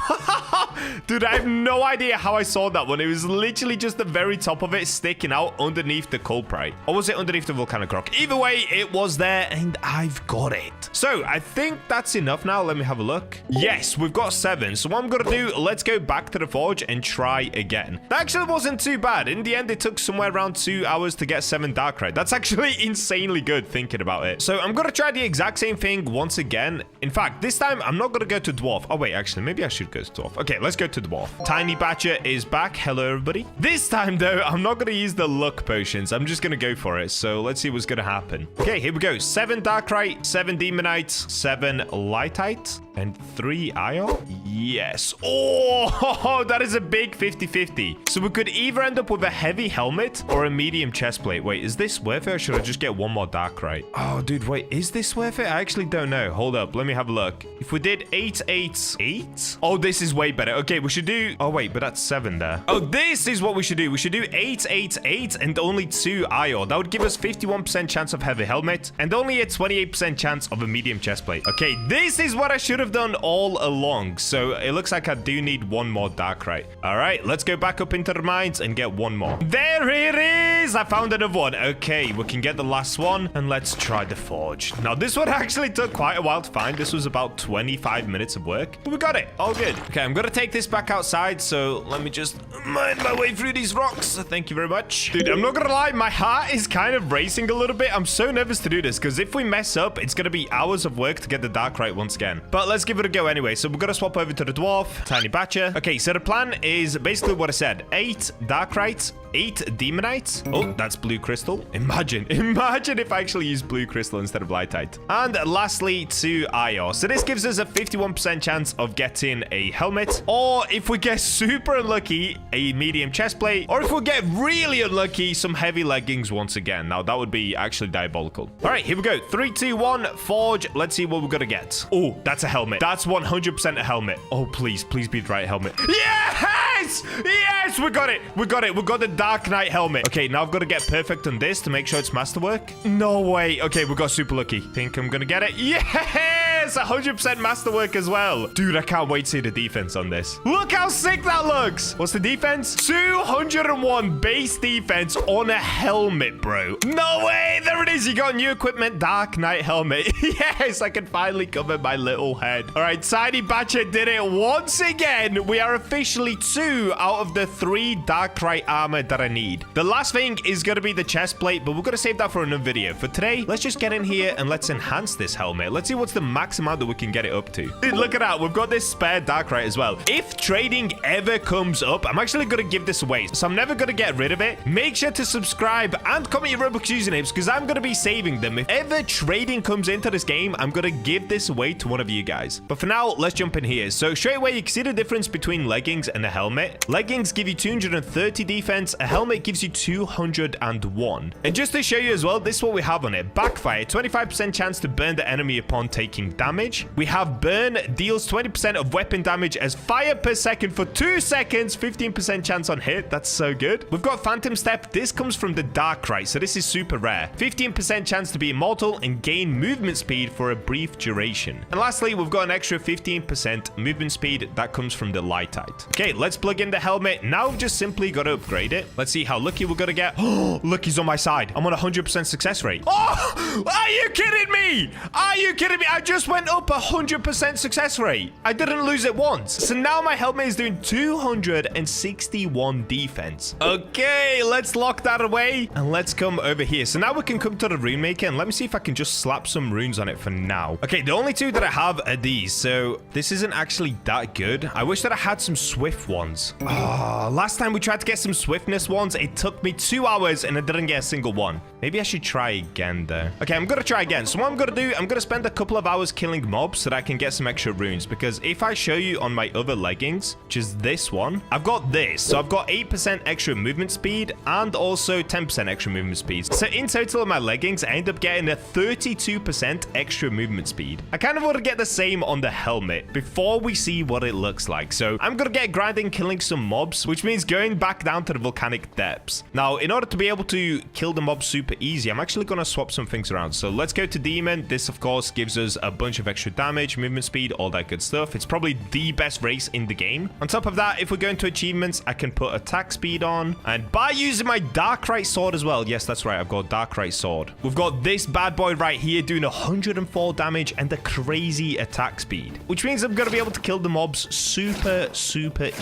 Dude, I have no idea how I saw that one. It was literally just the very top of it sticking out underneath the culprite. Or was it underneath the volcanic rock? Either way, it was there, and I've got it. So, I think that's enough now. Let me have a look. Yes, we've got 7. So, what I'm gonna do, let's go back to the forge and try again. That actually wasn't too bad. In the end, it took somewhere around 2 hours to get 7 darkite. That's actually insanely good thinking about it. So, I'm gonna try the exact same thing once again. In fact, this time, I'm not gonna go to dwarf. Oh, wait, actually, maybe I should go to dwarf. Okay, let's go to dwarf. Tiny Bacha is back. Hello, everybody. This time, though, I'm not gonna use the luck potions. I'm just gonna go for it. So, let's see what's gonna happen. Okay, here we go. 7 darkite, 7 demonite, 7 lightite, and 3 iron. Yes. Oh, that is a big 50-50. So we could either end up with a heavy helmet or a medium chest plate. Wait, is this worth it, or should I just get 1 more darkite? Oh, dude, wait, is this worth it? I actually don't know. Hold up, let me have a look. If we did 8, 8, 8? Oh, this is way better. Okay, we should do... Oh, wait, but that's 7 there. Oh, this is what we should do. We should do 8, 8, 8, and only 2 iron. That would give us 51% chance of heavy helmet and only a 28% chance of a medium chest plate. Okay, this is what I should have done all along. So it looks like I do need 1 more darkite. All right, let's go back up into the mines and get 1 more. There it is. I found another one. Okay, we can get the last one, and let's try the forge. Now, this one actually took quite a while to find. This was about 25 minutes of work, but we got it. All good. Okay, I'm gonna take this back outside, so let me just mine my way through these rocks. Thank you very much. Dude, I'm not gonna lie, my heart is kind of racing a little bit. I'm so nervous to do this, because if we mess up, it's gonna be hours of work to get the darkite once again. But let's give it a go anyway. So we're gonna swap over to the dwarf, Tiny Bacha. Okay, so the plan is basically what I said. 8 darkite, 8 demonite. Oh, that's blue crystal. Imagine if I actually use blue crystal instead of lightite. And lastly, 2 iron. So this gives us a 51% chance of getting a helmet, or if we get super unlucky, a medium chest plate, or if we get really unlucky, some heavy leggings once again. Now, that would be actually diabolical. All right, here we go. 3, 2, 1, forge. Let's see what we're gonna get. Oh, that's a helmet. That's 100% a helmet. Oh, please be the right helmet. Yes! Yes, we got it. We got the Dark Knight helmet. Okay, now I've got to get perfect on this to make sure it's masterwork. No way. Okay, we got super lucky. Think I'm gonna get it. Yes! Yes, 100% masterwork as well. Dude, I can't wait to see the defense on this. Look how sick that looks. What's the defense? 201 base defense on a helmet, bro. No way. There it is. You got new equipment, Dark Knight helmet. Yes, I can finally cover my little head. All right, Tiny Bacha did it once again. We are officially 2 out of the 3 Dark Knight armor that I need. The last thing is going to be the chest plate, but we're going to save that for another video. For today, let's just get in here and let's enhance this helmet. Let's see what's the max amount that we can get it up to. Dude, look at that. We've got this spare Dark Knight as well. If trading ever comes up, I'm actually going to give this away. So I'm never going to get rid of it. Make sure to subscribe and comment your Roblox usernames because I'm going to be saving them. If ever trading comes into this game, I'm going to give this away to one of you guys. But for now, let's jump in here. So straight away, you can see the difference between leggings and a helmet. Leggings give you 230 defense. A helmet gives you 201. And just to show you as well, this is what we have on it. Backfire, 25% chance to burn the enemy upon taking damage. We have burn, deals 20% of weapon damage as fire per second for 2 seconds, 15% chance on hit. That's so good. We've got Phantom Step. This comes from the Dark Knight, so this is super rare. 15% chance to be immortal and gain movement speed for a brief duration. And lastly, we've got an extra 15% movement speed that comes from the Lightite. Okay, let's plug in the helmet. Now we've just simply got to upgrade it. Let's see how lucky we're going to get. Oh, look, he's on my side. I'm on 100% success rate. Oh, are you kidding me? Are you kidding me? I just went up 100% success rate. I didn't lose it once. So now my helmet is doing 261 defense. Okay, let's lock that away and let's come over here. So now we can come to the rune maker and let me see if I can just slap some runes on it for now. Okay, the only 2 that I have are these. So this isn't actually that good. I wish that I had some swift ones. Oh, last time we tried to get some swiftness ones, it took me 2 hours and I didn't get a single one. Maybe I should try again though. Okay, I'm gonna try again. So what I'm gonna do, I'm gonna spend a couple of hours killing mobs so that I can get some extra runes, because if I show you on my other leggings, which is this one, I've got this. So I've got 8% extra movement speed and also 10% extra movement speed. So in total on my leggings, I end up getting a 32% extra movement speed. I kind of want to get the same on the helmet before we see what it looks like. So I'm gonna get grinding, killing some mobs, which means going back down to the volcanic depths. Now, in order to be able to kill the mobs super easy, I'm actually gonna swap some things around. So let's go to Demon. This, of course, gives us a bunch of extra damage, movement speed, all that good stuff. It's probably the best race in the game. On top of that, if we go into achievements, I can put attack speed on. And by using my Dark Knight sword as well. Yes, that's right. I've got Dark Knight sword. We've got this bad boy right here doing 104 damage and a crazy attack speed, which means I'm gonna be able to kill the mobs super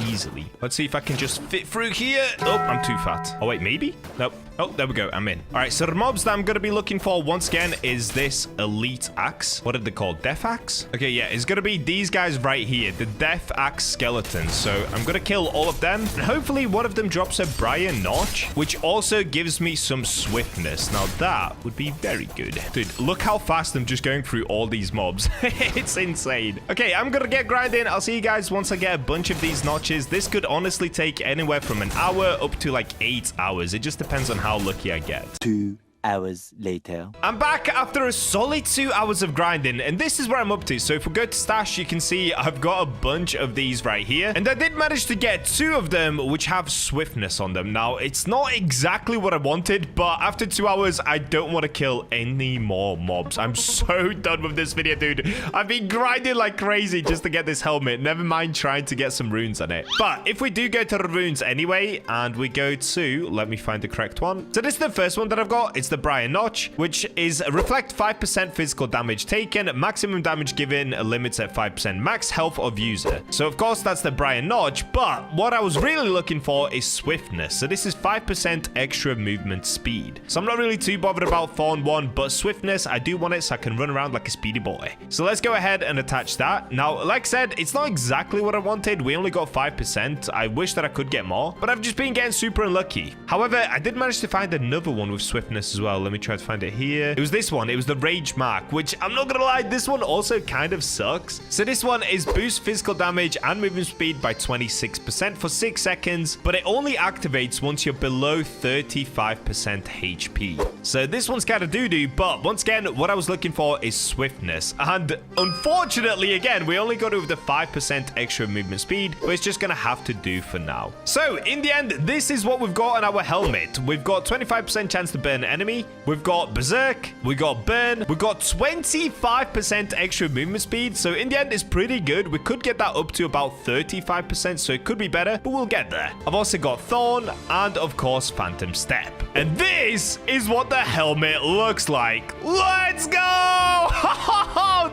easily. Let's see if I can just fit through here. Oh, I'm too fat. Oh, wait, maybe? Nope. Oh, there we go. I'm in. All right, so the mobs that I'm going to be looking for once again is this elite axe. What are they called? Death axe? Okay, yeah, it's going to be these guys right here, the death axe skeletons. So I'm going to kill all of them. And hopefully one of them drops a Brian Notch, which also gives me some swiftness. Now that would be very good. Dude, look how fast I'm just going through all these mobs. It's insane. Okay, I'm going to get grinding. I'll see you guys once I get a bunch of these notches. This could honestly take anywhere from an hour up to like 8 hours. It just depends on how lucky I get. 2 hours later. I'm back after a solid 2 hours of grinding, and this is where I'm up to. So if we go to stash, you can see I've got a bunch of these right here, and I did manage to get 2 of them which have swiftness on them. Now, it's not exactly what I wanted, but after 2 hours, I don't want to kill any more mobs. I'm so done with this video, dude. I've been grinding like crazy just to get this helmet, never mind trying to get some runes on it. But if we do go to the runes anyway, and we go to, let me find the correct one. So this is the first one that I've got. It's the Brian Notch, which is reflect 5% physical damage taken, maximum damage given, limits at 5%, max health of user. So of course that's the Brian Notch, but what I was really looking for is swiftness. So this is 5% extra movement speed. So I'm not really too bothered about Thorn 1, but swiftness, I do want it so I can run around like a speedy boy. So let's go ahead and attach that. Now, like I said, it's not exactly what I wanted. We only got 5%. I wish that I could get more, but I've just been getting super unlucky. However, I did manage to find another one with swiftness as well. Let me try to find it here. It was this one. It was the Rage Mark, which I'm not gonna lie, this one also kind of sucks. So this one is boost physical damage and movement speed by 26% for 6 seconds, but it only activates once you're below 35% HP. So this one's kind of doo-doo, but once again, what I was looking for is swiftness. And unfortunately, again, we only got over the 5% extra movement speed, but it's just gonna have to do for now. So in the end, this is what we've got on our helmet. We've got 25% chance to burn enemies, enemy. We've got Berserk. We got Burn. We got 25% extra movement speed. So in the end, it's pretty good. We could get that up to about 35%. So it could be better, but we'll get there. I've also got Thorn and, of course, Phantom Step. And this is what the helmet looks like. Let's go!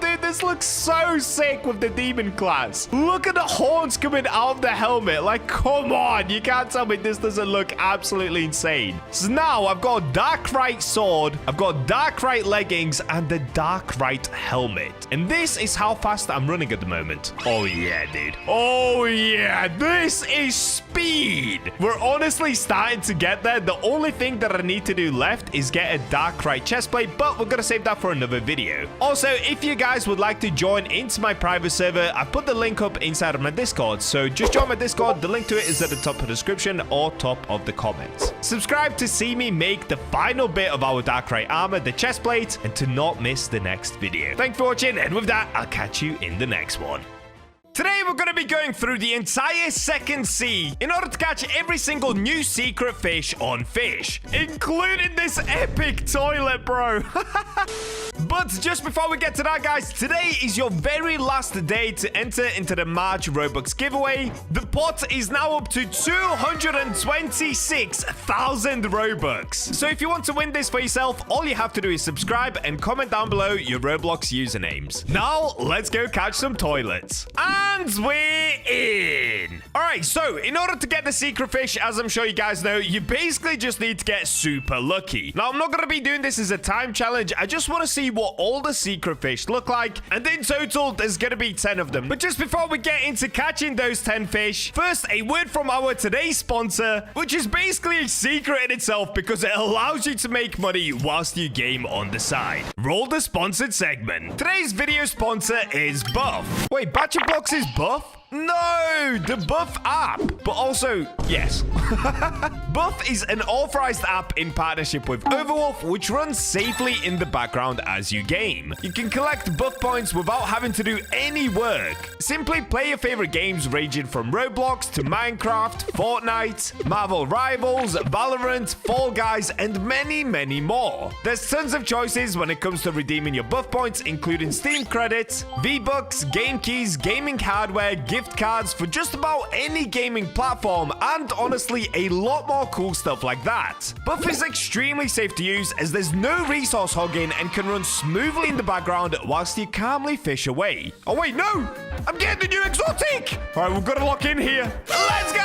Dude, this looks so sick with the demon class. Look at the horns coming out of the helmet. Like, come on. You can't tell me this doesn't look absolutely insane. So now I've got a Darkrai sword. I've got Darkrai leggings and the Darkrai helmet. And this is how fast I'm running at the moment. Oh, yeah, dude. Oh, yeah. This is speed. We're honestly starting to get there. The only thing that I need to do left is get a Darkrai chestplate, but we're going to save that for another video. Also, if you guys would like to join into my private server, I put the link up inside of my Discord. So just join my Discord. The link to it is at the top of the description or top of the comments. Subscribe to see me make the final bit of our Darkrai armor, the chestplate, and to not miss the next video. Thanks for watching, and with that, I'll catch you in the next one. Today, we're going to be going through the entire second sea in order to catch every single new secret fish on Fisch, including this epic toilet, bro. But just before we get to that, guys, today is your very last day to enter into the March Roblox giveaway. The pot is now up to 226,000 Robux. So if you want to win this for yourself, all you have to do is subscribe and comment down below your Roblox usernames. Now, let's go catch some toilets. And we're in. All right, so in order to get the secret fish, as I'm sure you guys know, you basically just need to get super lucky. Now, I'm not going to be doing this as a time challenge. I just want to see what all the secret fish look like. And in total, there's going to be 10 of them. But just before we get into catching those 10 fish, first, a word from our today's sponsor, which is basically a secret in itself because it allows you to make money whilst you game on the side. Roll the sponsored segment. Today's video sponsor is Buff. Wait, BachaBlox is Buff? No, the Buff app. But also, yes. Buff is an authorized app in partnership with Overwolf, which runs safely in the background as you game. You can collect Buff points without having to do any work. Simply play your favorite games ranging from Roblox to Minecraft, Fortnite, Marvel Rivals, Valorant, Fall Guys, and many, many more. There's tons of choices when it comes to redeeming your Buff points, including Steam credits, V-Bucks, game keys, gaming hardware, gift cards for just about any gaming platform, and honestly, a lot more cool stuff like that. Buff is extremely safe to use as there's no resource hogging and can run smoothly in the background whilst you calmly fish away. Oh wait, no! I'm getting the new exotic! Alright, we've got to lock in here. Let's go!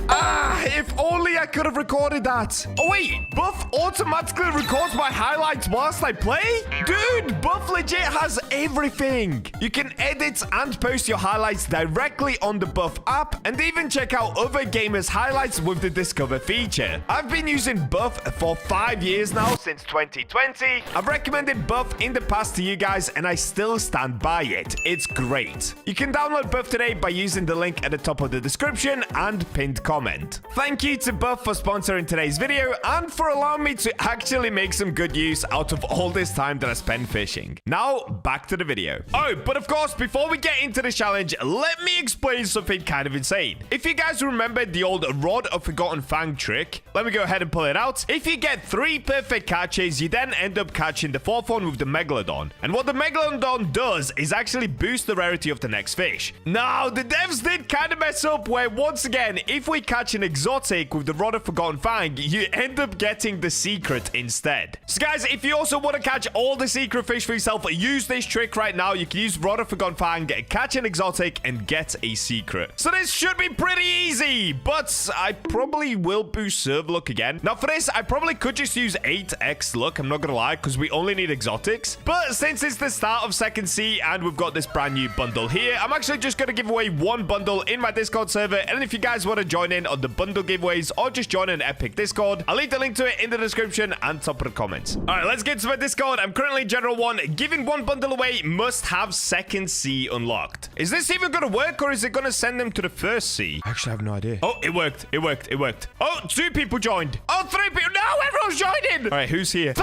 Ah, if only I could have recorded that. Oh wait, Buff automatically records my highlights whilst I play? Dude, Buff legit has everything. You can edit and post your highlights directly on the Buff app and even check out other gamers' highlights with the Discover feature. I've been using Buff for 5 years now, since 2020. I've recommended Buff in the past to you guys and I still stand by it. It's great. You can download Buff today by using the link at the top of the description and pinned comment. Thank you to Buff for sponsoring today's video and for allowing me to actually make some good use out of all this time that I spent fishing. Now, back to the video. Oh, but of course, before we get into the challenge, let me explain something kind of insane. If you guys remember the old Rod of Forgotten Fang trick, let me go ahead and pull it out. If you get 3 perfect catches, you then end up catching the 4th one with the Megalodon. And what the Megalodon does is actually boost the rarity of the next fish. Now, the devs did kind of mess up where, once again, if we catch an exotic with the Rod of Forgotten Fang, you end up getting the secret instead. So guys, if you also want to catch all the secret fish for yourself, use this trick right now. You can use Rod of Forgotten Fang, catch an exotic, and get a secret. So this should be pretty easy, but I probably will boost serve luck again. Now for this, I probably could just use 8x luck, I'm not gonna lie, because we only need exotics. But since it's the start of second sea and we've got this brand new bundle here, I'm actually just gonna give away 1 bundle in my Discord server. And if you guys want to join in on the bundle giveaways or just join an epic Discord, I'll leave the link to it in the description and top of the comments. All right, let's get to my Discord. I'm currently General 1. Giving 1 bundle away, must have second sea unlocked. Is this even gonna work, or is it gonna send them to the first sea? I actually have no idea. Oh, it worked. It worked. It worked. Oh, 2 people joined. Oh, 3 people. No, everyone's joining. All right, who's here?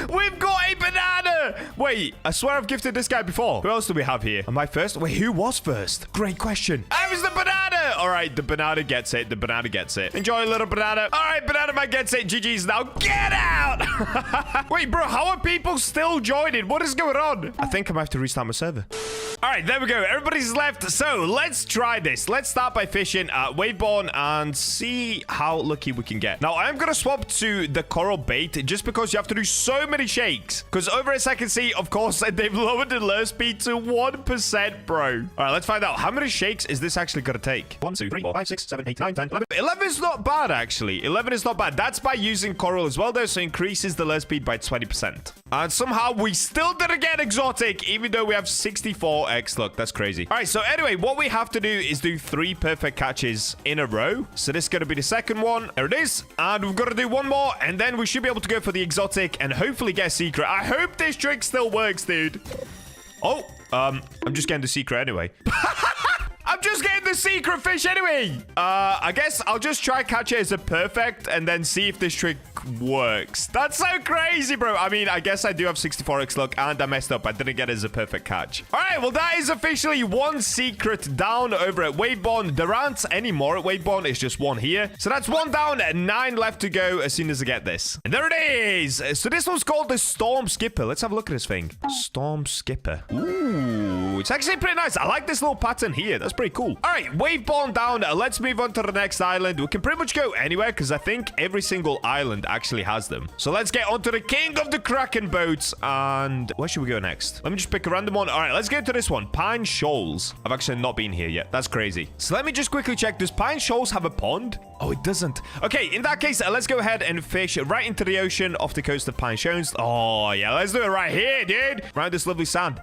We've got a banana. Wait, I swear I've gifted this guy before. Who else do we have here? Am I first? Wait, who was first? Great question. I was the banana. All right, the banana gets it. The banana gets it. Enjoy, little banana. All right, banana man gets it. GG's now. Get out! Wait, bro, how are people still joining? What is going on? I think I might have to restart my server. All right, there we go. Everybody's left. So let's try this. Let's start by fishing at Waveborn and see how lucky we can get. Now, I'm going to swap to the coral bait just because you have to do so many shakes. Because over a second sea, of course, they've lowered the lure speed to 1%, bro. All right, let's find out. How many shakes is this actually going to take? 1, 2, 3, 4, 5, 6, 7, 8, 9, 10, 11. 11 is not bad, actually. 11 is not bad. That's by using coral as well, though, so increases the lure speed by 20%. And somehow we still didn't get exotic, even though we have 64x. Look, that's crazy. All right, so anyway, what we have to do is do 3 perfect catches in a row. So this is going to be the second one. There it is. And we've got to do one more, and then we should be able to go for the exotic and hopefully get a secret. I hope this trick still works, dude. Oh, I'm just getting the secret anyway. I'm just getting the secret fish anyway. I guess I'll just try catch it as a perfect and then see if this trick works. That's so crazy, bro. I mean, I guess I do have 64x luck and I messed up. I didn't get it as a perfect catch. All right, well, that is officially 1 secret down over at Waveborn. There aren't any more at Waveborn. It's just 1 here. So that's 1 down and 9 left to go as soon as I get this. And there it is. So this one's called the Storm Skipper. Let's have a look at this thing. Storm Skipper. Ooh, it's actually pretty nice. I like this little pattern here. That's pretty cool. All right, Waveborn down. Let's move on to the next island. We can pretty much go anywhere because I think every single island actually has them. So let's get onto the king of the Kraken boats. And where should we go next? Let me just pick a random one. All right, let's go to this one. Pine Shoals. I've actually not been here yet. That's crazy. So let me just quickly check. Does Pine Shoals have a pond? Oh, it doesn't. Okay, in that case, let's go ahead and fish right into the ocean off the coast of Pine Shoals. Oh, yeah, let's do it right here, dude. Right, this lovely sand.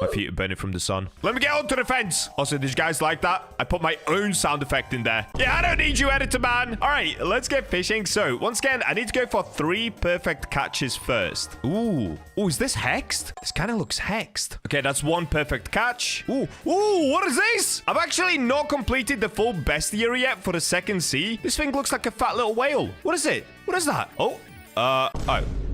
My feet are burning from the sun. Let me get onto the fence. Also, did you guys like that? I put my own sound effect in there. Yeah, I don't need you, editor man. All right, let's get fishing. So, once again, I need to go for 3 perfect catches first. Ooh. Ooh, is this hexed? This kind of looks hexed. Okay, that's 1 perfect catch. Ooh. Ooh, what is this? I've actually not completed the full bestiary yet for the second sea. This thing looks like a fat little whale. What is it? What is that? Oh,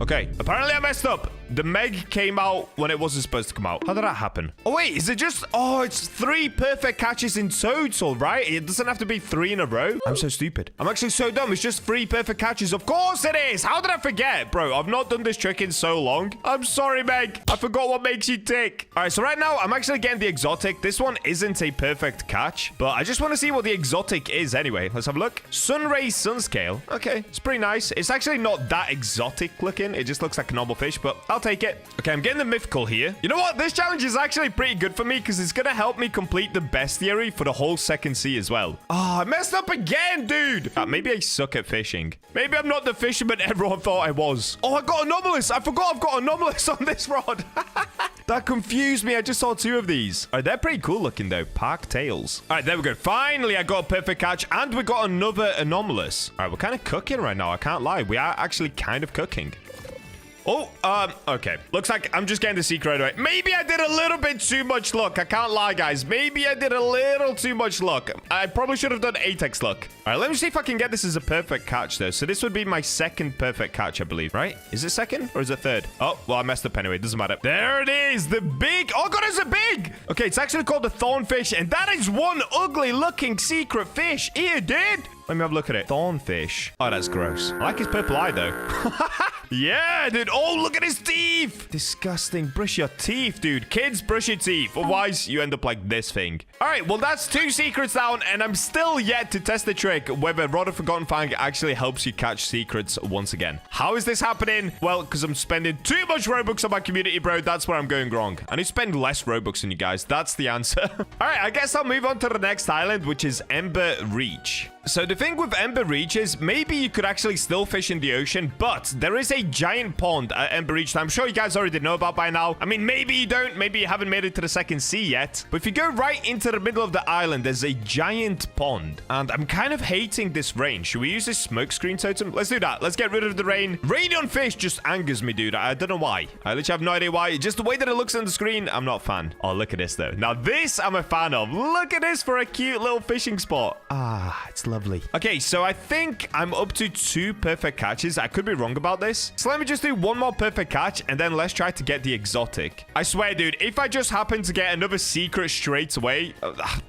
okay. Apparently I messed up. The Meg came out when it wasn't supposed to come out. How did that happen? Oh, wait, is it just... Oh, it's 3 perfect catches in total, right? It doesn't have to be 3 in a row. I'm so stupid. I'm actually so dumb. It's just 3 perfect catches. Of course it is. How did I forget? Bro, I've not done this trick in so long. I'm sorry, Meg. I forgot what makes you tick. All right, so right now, I'm actually getting the exotic. This one isn't a perfect catch, but I just want to see what the exotic is anyway. Let's have a look. Sunray Sunscale. Okay, it's pretty nice. It's actually not that exotic looking. It just looks like a normal fish, but I'll take it. Okay, I'm getting the mythical here. You know what? This challenge is actually pretty good for me because it's going to help me complete the bestiary for the whole second sea as well. Oh, I messed up again, dude. Maybe I suck at fishing. Maybe I'm not the fisherman everyone thought I was. Oh, I got anomalous. I forgot I've got anomalous on this rod. That confused me. I just saw 2 of these. All right, they're pretty cool looking, though. Park tails. All right, there we go. Finally, I got a perfect catch, and we got another anomalous. All right, we're kind of cooking right now. I can't lie. We are actually kind of cooking. Oh, okay. Looks like I'm just getting the secret right away. Maybe I did a little bit too much luck. I can't lie, guys. Maybe I did a little too much luck. I probably should have done 8x luck. All right, let me see if I can get this as a perfect catch, though. So this would be my second perfect catch, I believe, right? Is it second or is it third? Oh, well, I messed up anyway. It doesn't matter. There it is. The big... Oh, God, it's a big... Okay, it's actually called the thornfish, and that is one ugly-looking secret fish. Ew, dude. Let me have a look at it. Thornfish. Oh, that's gross. I like his purple eye, though. Yeah, dude. Oh, look at his teeth. Disgusting. Brush your teeth, dude. Kids, brush your teeth. Otherwise, you end up like this thing. All right, well, that's 2 secrets down, and I'm still yet to test the trick whether Rod of Forgotten Fang actually helps you catch secrets once again. How is this happening? Well, because I'm spending too much Robux on my community, bro. That's where I'm going wrong. I need to spend less Robux on you guys. That's the answer. All right, I guess I'll move on to the next island, which is Ember Reach. So the thing with Ember Reach is maybe you could actually still fish in the ocean, but there is a giant pond at Ember Reach that I'm sure you guys already know about by now. I mean, maybe you don't. Maybe you haven't made it to the second sea yet. But if you go right into the middle of the island, there's a giant pond. And I'm kind of hating this rain. Should we use this smokescreen totem? Let's do that. Let's get rid of the rain. Rain on fish just angers me, dude. I don't know why. I literally have no idea why. Just the way that it looks on the screen, I'm not a fan. Oh, look at this, though. Now, this I'm a fan of. Look at this for a cute little fishing spot. Ah, it's lovely. Okay, so I think I'm up to 2 perfect catches. I could be wrong about this. So let me just do 1 more perfect catch, and then let's try to get the exotic. I swear, dude, if I just happen to get another secret straight away,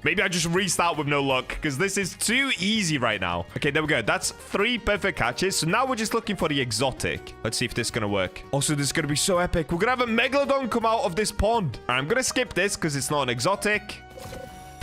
maybe I just restart with no luck, because this is too easy right now. Okay, there we go. That's 3 perfect catches. So now we're just looking for the exotic. Let's see if this is going to work. Also, this is going to be so epic. We're going to have a megalodon come out of this pond. All right, I'm going to skip this because it's not an exotic.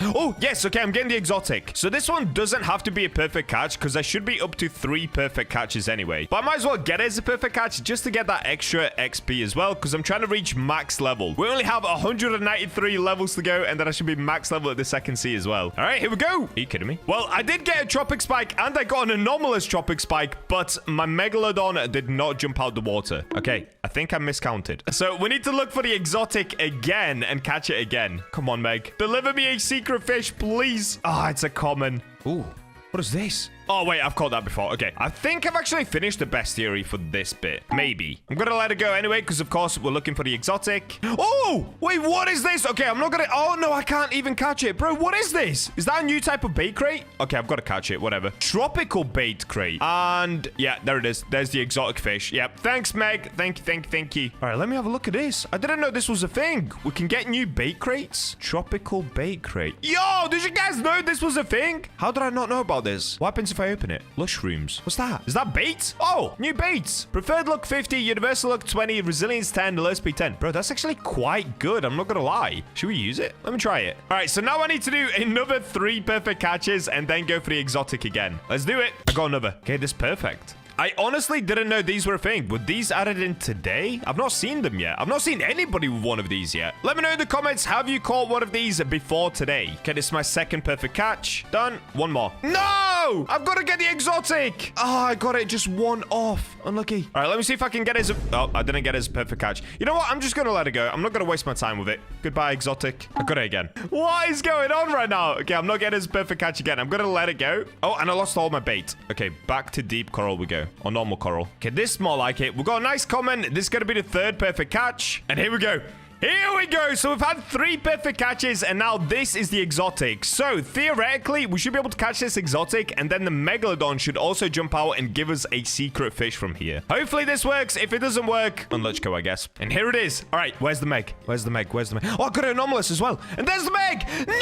Oh, yes. Okay, I'm getting the exotic. So this one doesn't have to be a perfect catch because I should be up to 3 perfect catches anyway. But I might as well get it as a perfect catch just to get that extra XP as well, because I'm trying to reach max level. We only have 193 levels to go, and then I should be max level at the second sea as well. All right, here we go. Are you kidding me? Well, I did get a tropic spike, and I got an anomalous tropic spike, but my megalodon did not jump out the water. Okay, I think I miscounted. So we need to look for the exotic again and catch it again. Come on, Meg. Deliver me a secret fish, please. Ah, it's a common. Ooh, what is this? Oh, wait, I've caught that before. Okay, I think I've actually finished the bestiary for this bit. Maybe. I'm gonna let it go anyway, because, of course, we're looking for the exotic. Oh, wait, what is this? Okay, I'm not gonna... Oh, no, I can't even catch it. Bro, what is this? Is that a new type of bait crate? Okay, I've got to catch it. Whatever. Tropical bait crate. And, yeah, there it is. There's the exotic fish. Yep. Thanks, Meg. Thank you. All right, let me have a look at this. I didn't know this was a thing. We can get new bait crates. Tropical bait crate. Yo, did you guys know this was a thing? How did I not know about this? What happens if I open it? Mushrooms. What's that? Is that bait? Oh, new baits. Preferred luck 50, universal luck 20, resilience 10, alert speed 10. Bro, that's actually quite good. I'm not gonna lie. Should we use it? Let me try it. All right, so now I need to do another 3 perfect catches and then go for the exotic again. Let's do it. I got another. Okay, this is perfect. I honestly didn't know these were a thing. Were these added in today? I've not seen them yet. I've not seen anybody with one of these yet. Let me know in the comments, have you caught one of these before today? Okay, this is my second perfect catch. Done. 1 more. No! I've got to get the exotic. Oh, I got it just 1 off. Unlucky. All right, let me see if I can get his... Oh, I didn't get his perfect catch. You know what? I'm just going to let it go. I'm not going to waste my time with it. Goodbye, exotic. I got it again. What is going on right now? Okay, I'm not getting his perfect catch again. I'm going to let it go. Oh, and I lost all my bait. Okay, back to deep coral we go. Or normal coral. Okay, this is more like it. We've got a nice comment. This is going to be the 3rd perfect catch. And here we go. Here we go. So we've had 3 perfect catches, and now this is the exotic. So theoretically, we should be able to catch this exotic, and then the megalodon should also jump out and give us a secret fish from here. Hopefully this works. If it doesn't work, then let's go, I guess. And here it is. All right, where's the meg? Where's the meg? Where's the meg? Oh, I got an anomalous as well. And there's the meg. No!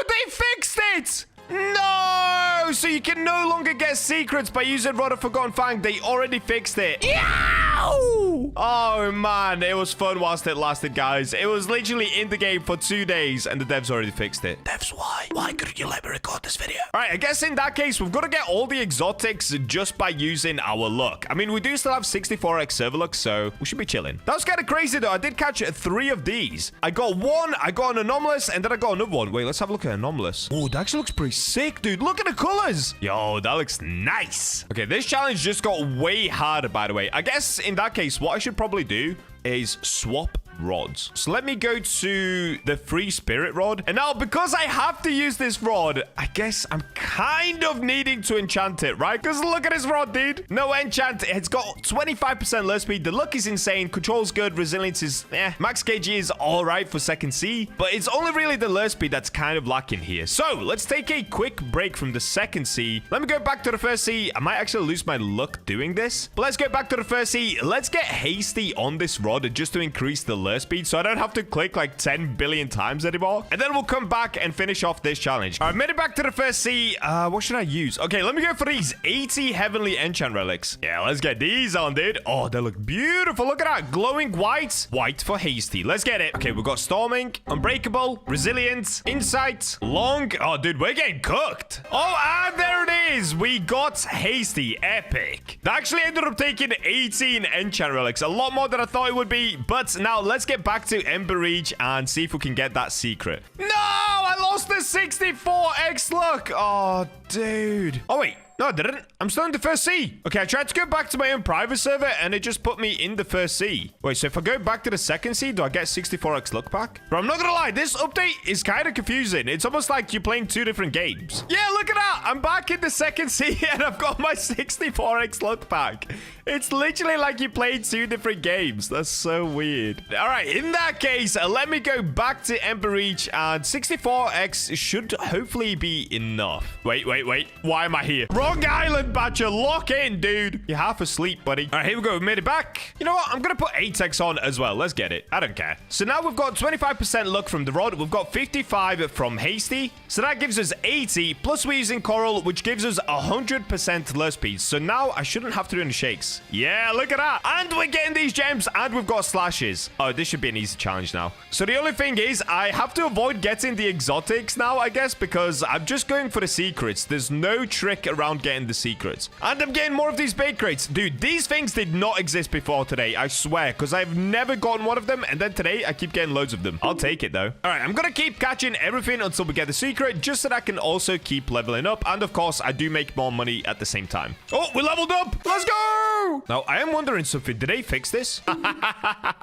They fixed it! No! So you can no longer get secrets by using Rod of Forgotten Fang. They already fixed it. Yow! Oh, man. It was fun whilst it lasted, guys. It was literally in the game for 2 days, and the devs already fixed it. Devs, why? Why couldn't you let me record this video? All right, I guess in that case, we've got to get all the exotics just by using our luck. I mean, we do still have 64x server luck, so we should be chilling. That was kind of crazy, though. I did catch 3 of these. I got 1, I got an anomalous, and then I got another one. Wait, let's have a look at anomalous. Oh, that actually looks pretty sick, dude. Look at the colors. Yo, that looks nice. Okay, this challenge just got way harder, by the way. I guess in that case, what I should probably do is swap rods. So let me go to the free spirit rod. And now, because I have to use this rod, I guess I'm kind of needing to enchant it, right? Because look at this rod, dude. No enchant. It's got 25% low speed. The luck is insane. Control's good. Resilience is, max KG is all right for second C. But it's only really the low speed that's kind of lacking here. So let's take a quick break from the second C. Let me go back to the first C. I might actually lose my luck doing this. But let's go back to the first C. Let's get hasty on this rod just to increase the lure speed, so I don't have to click like 10 billion times anymore. And then we'll come back and finish off this challenge. All right, made it back to the first sea. What should I use? Okay, let me go for these 80 heavenly enchant relics. Yeah, let's get these on, dude. Oh, they look beautiful. Look at that. Glowing white. White for hasty. Let's get it. Okay, we've got storming, unbreakable, resilient, insight, long. Oh, dude, we're getting cooked. Oh, and there it is. We got hasty. Epic. That actually ended up taking 18 enchant relics. A lot more than I thought it would be. But now let's get back to Ember Reach and see if we can get that secret. No, I lost the 64x luck. Oh, dude. Oh, wait. No, I didn't. I'm still in the first sea. Okay, I tried to go back to my own private server, and it just put me in the first sea. Wait, so if I go back to the second sea, do I get 64x luck back? Bro, I'm not gonna lie. This update is kind of confusing. It's almost like you're playing 2 different games. Yeah, look at that. I'm back in the second sea, and I've got my 64x luck back. It's literally like you played 2 different games. That's so weird. All right, in that case, let me go back to Ember Reach, and 64x should hopefully be enough. Wait. Why am I here? Wrong island, Bacha. Lock in, dude. You're half asleep, buddy. All right, here we go. We made it back. You know what? I'm going to put 8x on as well. Let's get it. I don't care. So now we've got 25% luck from the rod. We've got 55 from Hasty. So that gives us 80. Plus we're using Coral, which gives us 100% lure speed. So now I shouldn't have to do any shakes. Yeah, look at that. And we're getting these gems, and we've got slashes. Oh, this should be an easy challenge now. So the only thing is, I have to avoid getting the exotics now, I guess, because I'm just going for the secrets. There's no trick around getting the secrets. And I'm getting more of these bait crates. Dude, these things did not exist before today, I swear, because I've never gotten one of them, and then today I keep getting loads of them. I'll take it, though. All right, I'm going to keep catching everything until we get the secret, just so that I can also keep leveling up. And, of course, I do make more money at the same time. Oh, we leveled up. Let's go. Now, I am wondering something. Did they fix this?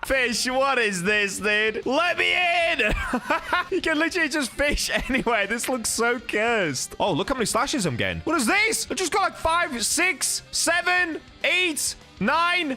Fish, what is this, dude? Let me in. You can literally just fish anywhere. This looks so cursed. Oh, look how many slashes I'm getting. What is this? I just got like 5, 6, 7, 8... 9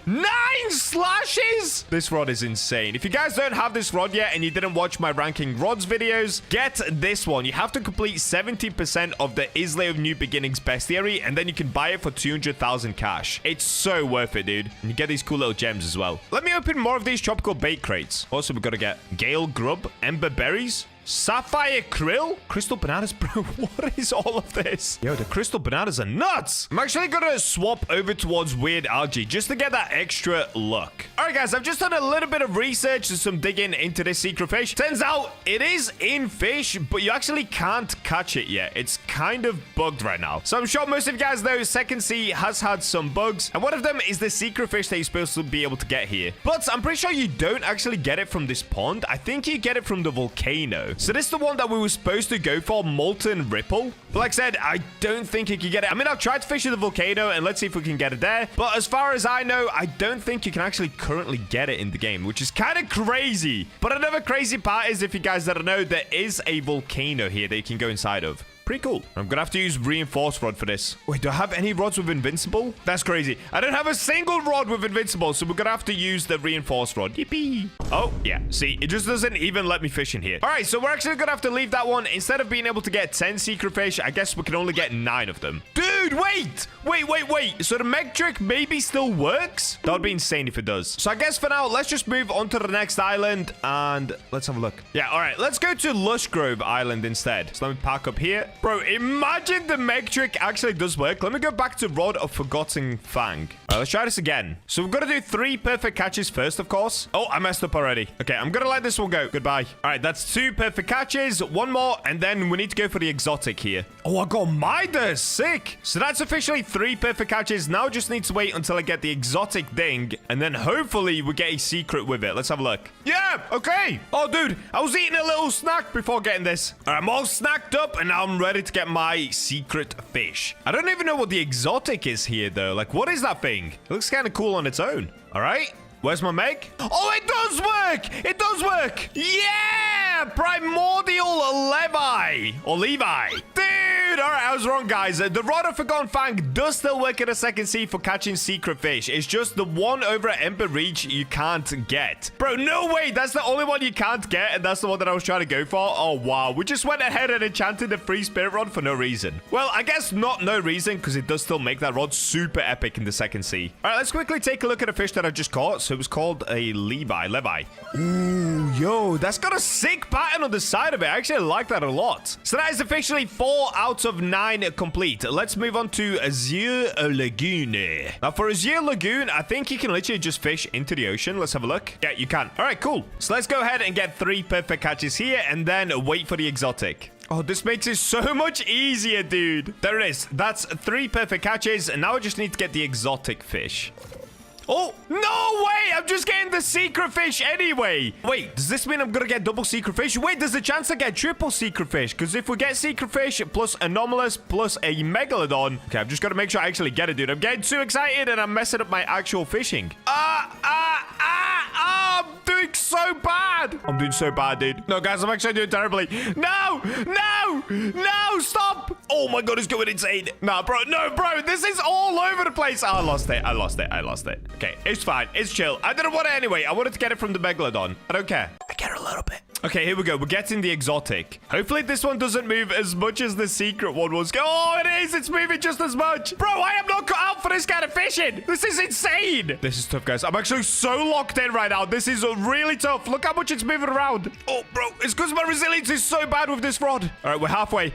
slashes. This rod is insane. If you guys don't have this rod yet and you didn't watch my ranking rods videos, get this one. You have to complete 70% of the Isle of New Beginnings bestiary, and then you can buy it for 200,000 cash. It's so worth it, dude. And you get these cool little gems as well. Let me open more of these tropical bait crates. Also, we've got to get Gale Grub, Ember Berries, Sapphire Krill? Crystal bananas? Bro, what is all of this? Yo, the crystal bananas are nuts. I'm actually gonna swap over towards weird algae just to get that extra luck. All right, guys, I've just done a little bit of research and some digging into this secret fish. Turns out it is in fish, but you actually can't catch it yet. It's kind of bugged right now. So I'm sure most of you guys know Second Sea has had some bugs, and one of them is the secret fish that you're supposed to be able to get here. But I'm pretty sure you don't actually get it from this pond. I think you get it from the volcano. So this is the one that we were supposed to go for, Molten Ripple. But like I said, I don't think you can get it. I mean, I've tried to fish at the volcano, and let's see if we can get it there. But as far as I know, I don't think you can actually currently get it in the game, which is kind of crazy. But another crazy part is, if you guys don't know, there is a volcano here that you can go inside of. Pretty cool. I'm gonna have to use reinforced rod for this. Wait, do I have any rods with invincible? That's crazy. I don't have a single rod with invincible, so we're gonna have to use the reinforced rod. Yippee. Oh, yeah. See, it just doesn't even let me fish in here. All right, so we're actually gonna have to leave that one. Instead of being able to get 10 secret fish, I guess we can only get 9 of them. Dude, wait. Wait. So the meg trick maybe still works? That would be insane if it does. So I guess for now, let's just move on to the next island, and let's have a look. Yeah, all right. Let's go to Lush Grove Island instead. So let me park up here. Bro, imagine the meg trick actually does work. Let me go back to Rod of Forgotten Fang. All right, let's try this again. So we've got to do 3 perfect catches first, of course. Oh, I messed up already. Okay, I'm going to let this one go. Goodbye. All right, that's 2 perfect catches. 1 more, and then we need to go for the exotic here. Oh, I got Midas. Sick. So that's officially 3 perfect catches. Now I just need to wait until I get the exotic thing, and then hopefully we get a secret with it. Let's have a look. Yeah, okay. Oh, dude, I was eating a little snack before getting this. All right, I'm all snacked up, and now I'm ready to get my secret fish. I don't even know what the exotic is here, though. Like, what is that thing? It looks kind of cool on its own. All right. Where's my meg? Oh, it does work! It does work! Yeah! Primordial Levi. Or Levi. Dude! All right, I was wrong, guys. The Rod of Forgotten Fang does still work in the second sea for catching secret fish. It's just the one over at Ember Reach you can't get. Bro, no way! That's the only one you can't get, and that's the one that I was trying to go for. Oh, wow. We just went ahead and enchanted the free spirit rod for no reason. Well, I guess not no reason, because it does still make that rod super epic in the second sea. All right, let's quickly take a look at a fish that I just caught. So it was called a Levi. Ooh, yo, that's got a sick pattern on the side of it. I actually like that a lot. So that is officially 4 out of 9 complete. Let's move on to Azure Lagoon. Now, for Azure Lagoon, I think you can literally just fish into the ocean. Let's have a look. Yeah, you can. All right, cool. So let's go ahead and get 3 perfect catches here, and then wait for the exotic. Oh, this makes it so much easier, dude. There it is. That's 3 perfect catches, and now I just need to get the exotic fish. Oh, no way! I'm just getting the secret fish anyway. Wait, does this mean I'm gonna get double secret fish? Wait, there's a chance to get triple secret fish. Because if we get secret fish plus anomalous plus a megalodon... Okay, I'm just gonna make sure I actually get it, dude. I'm getting too excited and I'm messing up my actual fishing. I'm doing so bad. I'm doing so bad, dude. No, guys, I'm actually doing terribly. No, stop. Oh my God, it's going insane. No, bro, this is all over the place. I lost it. Okay, it's fine. It's chill. I didn't want it anyway. I wanted to get it from the megalodon. I don't care. I care a little bit. Okay, here we go. We're getting the exotic. Hopefully this one doesn't move as much as the secret one was. Oh, it is. It's moving just as much. Bro, I am not cut out for this kind of fishing. This is insane. This is tough, guys. I'm actually so locked in right now. This is really tough. Look how much it's moving around. Oh, bro, it's because my resilience is so bad with this rod. All right, we're halfway.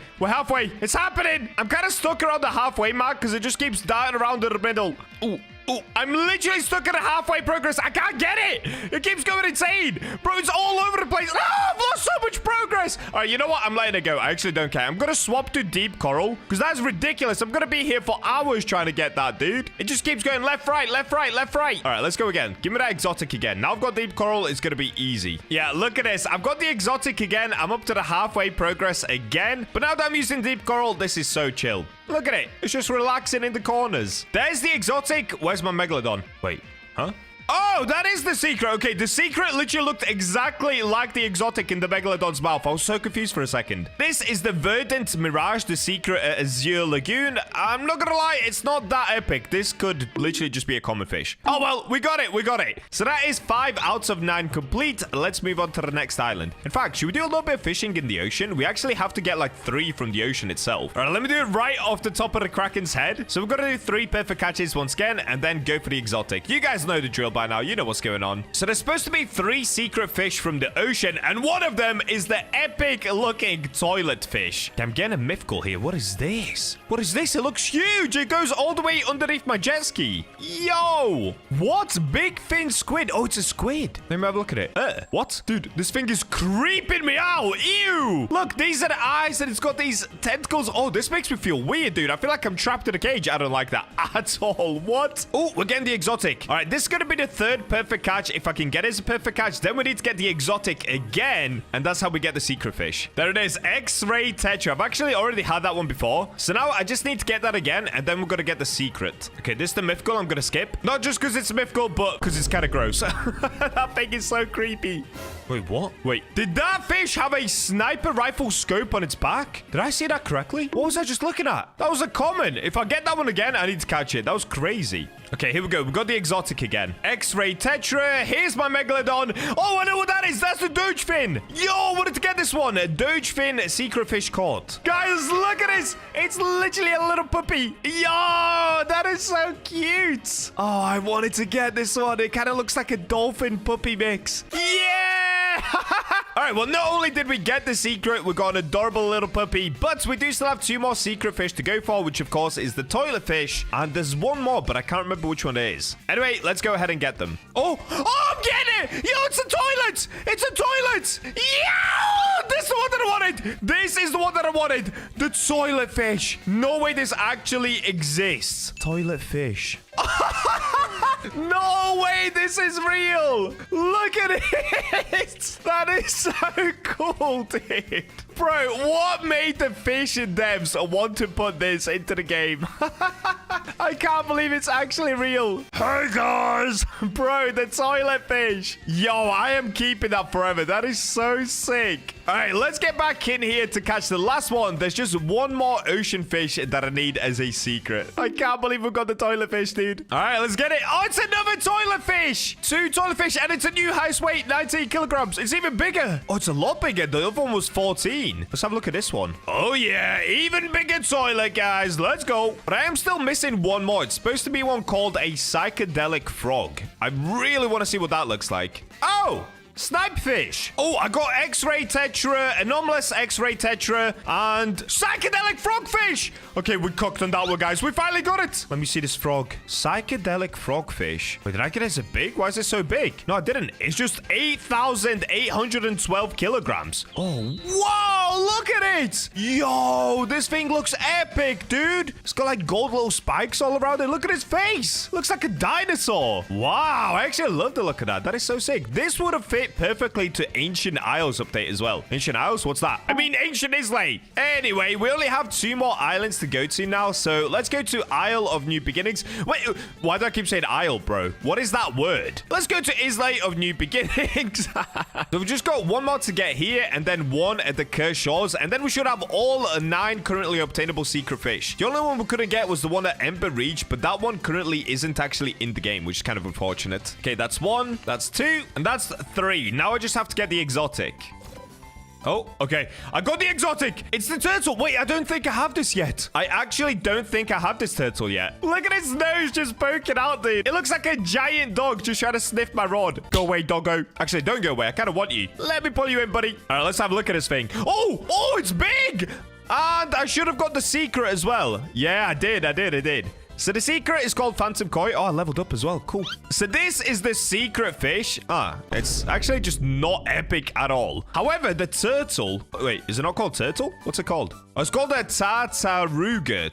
It's happening. I'm kind of stuck around the halfway mark because it just keeps darting around in the middle. Ooh. Oh, I'm literally stuck at a halfway progress. I can't get it. It keeps going insane. Bro, it's all over the place. Ah, I've lost so much progress. All right, you know what? I'm letting it go. I actually don't care. I'm going to swap to deep coral because that's ridiculous. I'm going to be here for hours trying to get that, dude. It just keeps going left, right. All right, let's go again. Give me that exotic again. Now I've got deep coral. It's going to be easy. Yeah, look at this. I've got the exotic again. I'm up to the halfway progress again. But now that I'm using deep coral, this is so chill. Look at it. It's just relaxing in the corners. There's the exotic. Where's my megalodon? Wait. Huh? Oh, that is the secret. Okay, the secret literally looked exactly like the exotic in the megalodon's mouth. I was so confused for a second. This is the verdant mirage, the secret at Azure Lagoon. I'm not gonna lie, it's not that epic. This could literally just be a common fish. Oh, well, we got it. So that is 5 out of 9 complete. Let's move on to the next island. In fact, should we do a little bit of fishing in the ocean? We actually have to get like 3 from the ocean itself. All right, let me do it right off the top of the Kraken's head. So we're gonna do 3 perfect catches once again and then go for the exotic. You guys know the drill by now. You know what's going on. So there's supposed to be 3 secret fish from the ocean, and one of them is the epic looking toilet fish. I'm getting a mythical here. What is this? It looks huge. It goes all the way underneath my jet ski. Yo, what? Big fin squid. Oh, it's a squid. Let me have a look at it. What? Dude, this thing is creeping me out. Ew. Look, these are the eyes, and it's got these tentacles. Oh, this makes me feel weird, dude. I feel like I'm trapped in a cage. I don't like that at all. What? Oh, we're getting the exotic. All right, this is going to be the 3rd perfect catch. If I can get it as a perfect catch, then we need to get the exotic again, and that's how we get the secret fish. There it is, X-ray tetra. I've actually already had that one before, so now I just need to get that again, and then we're gonna get the secret. Okay, this is the mythical. I'm gonna skip, not just because it's mythical, but because it's kind of gross. That thing is so creepy. Wait, what? Wait, did that fish have a sniper rifle scope on its back? Did I see that correctly? What was I just looking at? That was a common. If I get that one again, I need to catch it. That was crazy. Okay, here we go. We got the exotic again. X-ray tetra. Here's my megalodon. Oh, I know what that is. That's the doge fin. Yo, I wanted to get this one. A doge fin secret fish caught. Guys, look at this. It's literally a little puppy. Yo, that is so cute. Oh, I wanted to get this one. It kind of looks like a dolphin puppy mix. Yeah. All right, well, not only did we get the secret, we got an adorable little puppy, but we do still have 2 more secret fish to go for, which of course is the toilet fish, and there's one more, but I can't remember which one it is. Anyway, let's go ahead and get them. Oh, I'm getting it. Yo, it's a toilet. It's a toilet. Yeah, this is the one that I wanted. This is the one that I wanted. The toilet fish. No way this actually exists. Toilet fish. No way this is real. Look at it. That is so cool, dude. Bro, what made the fish and devs want to put this into the game? I can't believe it's actually real. Hey, guys. Bro, the toilet fish. Yo, I am keeping that forever. That is so sick. All right, let's get back in here to catch the last one. There's just one more ocean fish that I need as a secret. I can't believe we've got the toilet fish, dude. All right, let's get it. Oh, it's another toilet fish. 2 toilet fish, and it's a new highest weight, 19 kilograms. It's even bigger. Oh, it's a lot bigger. The other one was 14. Let's have a look at this one. Oh, yeah, even bigger toilet, guys. Let's go. But I am still missing one more. It's supposed to be one called a psychedelic frog. I really want to see what that looks like. Oh! Snipe fish. Oh, I got X-ray tetra, anomalous X-ray tetra, and psychedelic frogfish. Okay, we cooked on that one, guys. We finally got it. Let me see this frog. Psychedelic frogfish. Wait, did I get it as a big? Why is it so big? No, I didn't. It's just 8,812 kilograms. Oh, whoa, look at it! Yo, this thing looks epic, dude. It's got like gold little spikes all around it. Look at his face. Looks like a dinosaur. Wow, I actually love the look of that. That is so sick. This would have fit perfectly to Ancient Isles update as well. Ancient Isles? What's that? I mean, Ancient Islay. Anyway, we only have 2 more islands to go to now, so let's go to Isle of New Beginnings. Wait, why do I keep saying Isle, bro? What is that word? Let's go to Islay of New Beginnings. So we've just got 1 more to get here, and then 1 at the Cursed Shores, and then we should have all 9 currently obtainable secret fish. The only one we couldn't get was the one at Ember Reach, but that one currently isn't actually in the game, which is kind of unfortunate. Okay, that's 1, that's 2, and that's 3. Now I just have to get the exotic. Oh, okay. I got the exotic. It's the turtle. Wait, I don't think I have this yet. I actually don't think I have this turtle yet. Look at his nose just poking out, dude. It looks like a giant dog just trying to sniff my rod. Go away, doggo. Actually, don't go away. I kind of want you. Let me pull you in, buddy. All right, let's have a look at this thing. Oh, it's big. And I should have got the secret as well. Yeah, I did. So the secret is called Phantom Koi. Oh, I leveled up as well. Cool. So this is the secret fish. It's actually just not epic at all. However, the turtle... Wait, is it not called turtle? What's it called? Oh, it's called a Tartaruga.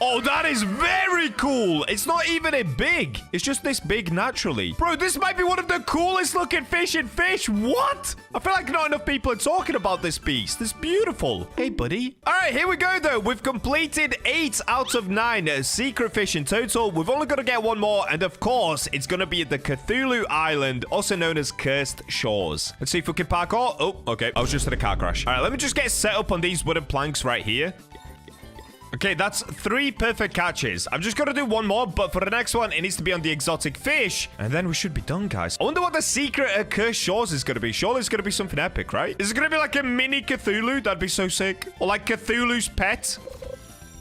Oh, that is very cool. It's not even a big. It's just this big naturally. Bro, this might be one of the coolest looking fish in Fish. What? I feel like not enough people are talking about this beast. It's beautiful. Hey, buddy. All right, here we go, though. We've completed 8 out of 9 secret fish in total. We've only got to get 1 more, and of course it's going to be at the Cthulhu Island, also known as Cursed Shores. Let's see if we can parkour. Oh, okay, I was just in a car crash. All right, let me just get set up on these wooden planks right here. Okay, that's 3 perfect catches. I've just got to do 1 more, but for the next one, it needs to be on the exotic fish. And then we should be done, guys. I wonder what the secret at Cursed Shores is going to be. Surely it's going to be something epic, right? Is it going to be like a mini Cthulhu? That'd be so sick. Or like Cthulhu's pet.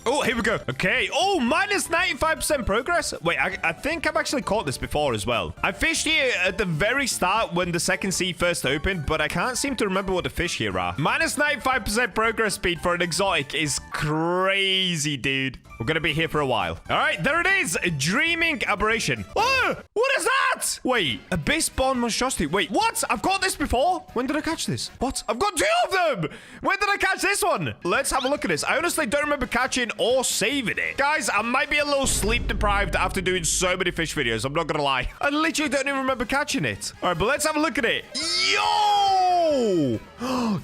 Oh, here we go. Okay. Oh, minus 95% progress. Wait, I think I've actually caught this before as well. I fished here at the very start when the second sea first opened, but I can't seem to remember what the fish here are. Minus 95% progress speed for an exotic is crazy, dude. We're going to be here for a while. All right, there it is. A dreaming aberration. Oh, what is that? Wait, abyss-born monstrosity. Wait, what? I've caught this before. When did I catch this? What? I've got 2 of them. When did I catch this one? Let's have a look at this. I honestly don't remember catching or saving it. Guys, I might be a little sleep deprived after doing so many fish videos. I'm not going to lie. I literally don't even remember catching it. All right, but let's have a look at it. Yo!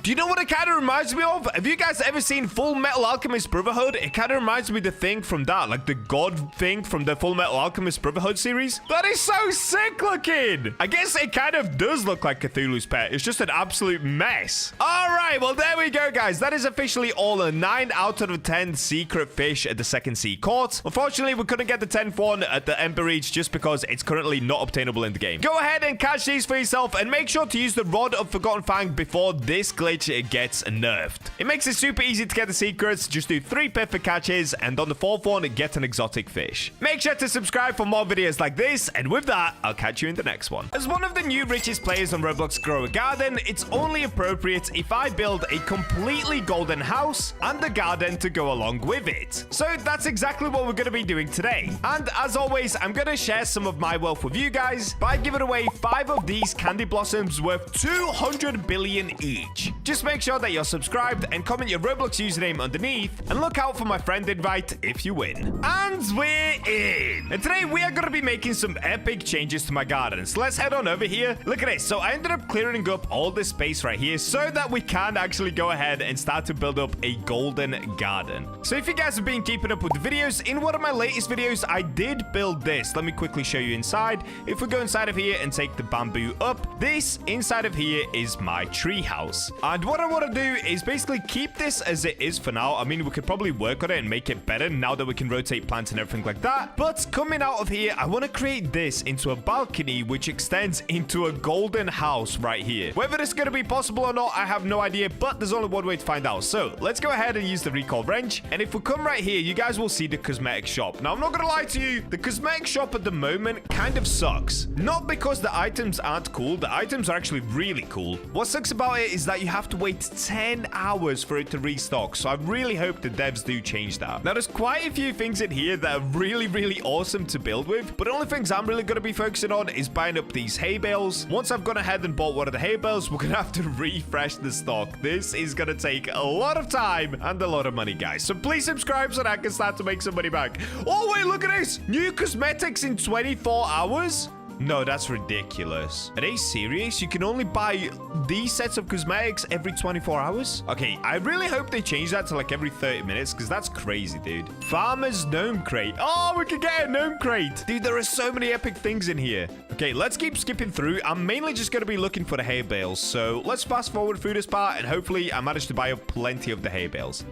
Do you know what it kind of reminds me of? Have you guys ever seen Full Metal Alchemist Brotherhood? It kind of reminds me of the thing from that, like the god thing from the Full Metal Alchemist Brotherhood series. That is so sick looking. I guess it kind of does look like Cthulhu's pet. It's just an absolute mess. All right, well, there we go, guys. That is officially all a 9 out of 10 secret fish at the second sea court. Unfortunately, we couldn't get the 10th one at the Ember Reach just because it's currently not obtainable in the game. Go ahead and catch these for yourself and make sure to use the Rod of Forgotten Fang before this glitch gets nerfed. It makes it super easy to get the secrets. Just do 3 perfect catches, and on the 4th one, get an exotic fish. Make sure to subscribe for more videos like this, and with that, I'll catch you in the next one. As one of the new richest players on Roblox Grow a Garden, it's only appropriate if I build a completely golden house and a garden to go along with it. So that's exactly what we're going to be doing today. And as always, I'm going to share some of my wealth with you guys by giving away 5 of these candy blossoms worth 200 billion each. Just make sure that you're subscribed and comment your Roblox username underneath, and look out for my friend invite if you win. And we're in. And today we are going to be making some epic changes to my garden. So let's head on over here. Look at this. So I ended up clearing up all this space right here so that we can actually go ahead and start to build up a golden garden. So if you guys have been keeping up with the videos, in one of my latest videos, I did build this. Let me quickly show you inside. If we go inside of here and take the bamboo up, this inside of here is my tree house. And what I want to do is basically keep this as it is for now. I mean, we could probably work on it and make it better now that we can rotate plants and everything like that. But coming out of here, I want to create this into a balcony, which extends into a golden house right here. Whether this is going to be possible or not, I have no idea, but there's only one way to find out. So let's go ahead and use the recall wrench. And if we come right here, you guys will see the cosmetic shop. Now, I'm not going to lie to you. The cosmetic shop at the moment kind of sucks. Not because the items aren't cool. The items are actually really cool. What What sucks about it is that you have to wait 10 hours for it to restock. So I really hope the devs do change that. Now, there's quite a few things in here that are really, really awesome to build with. But the only things I'm really going to be focusing on is buying up these hay bales. Once I've gone ahead and bought one of the hay bales, we're going to have to refresh the stock. This is going to take a lot of time and a lot of money, guys. So please subscribe so that I can start to make some money back. Oh, wait, look at this. New cosmetics in 24 hours? No, that's ridiculous. Are they serious? You can only buy these sets of cosmetics every 24 hours? Okay, I really hope they change that to like every 30 minutes because that's crazy, dude. Farmer's gnome crate. Oh, we can get a gnome crate. Dude, there are so many epic things in here. Okay, let's keep skipping through. I'm mainly just going to be looking for the hay bales. So let's fast forward through this part and hopefully I manage to buy up plenty of the hay bales.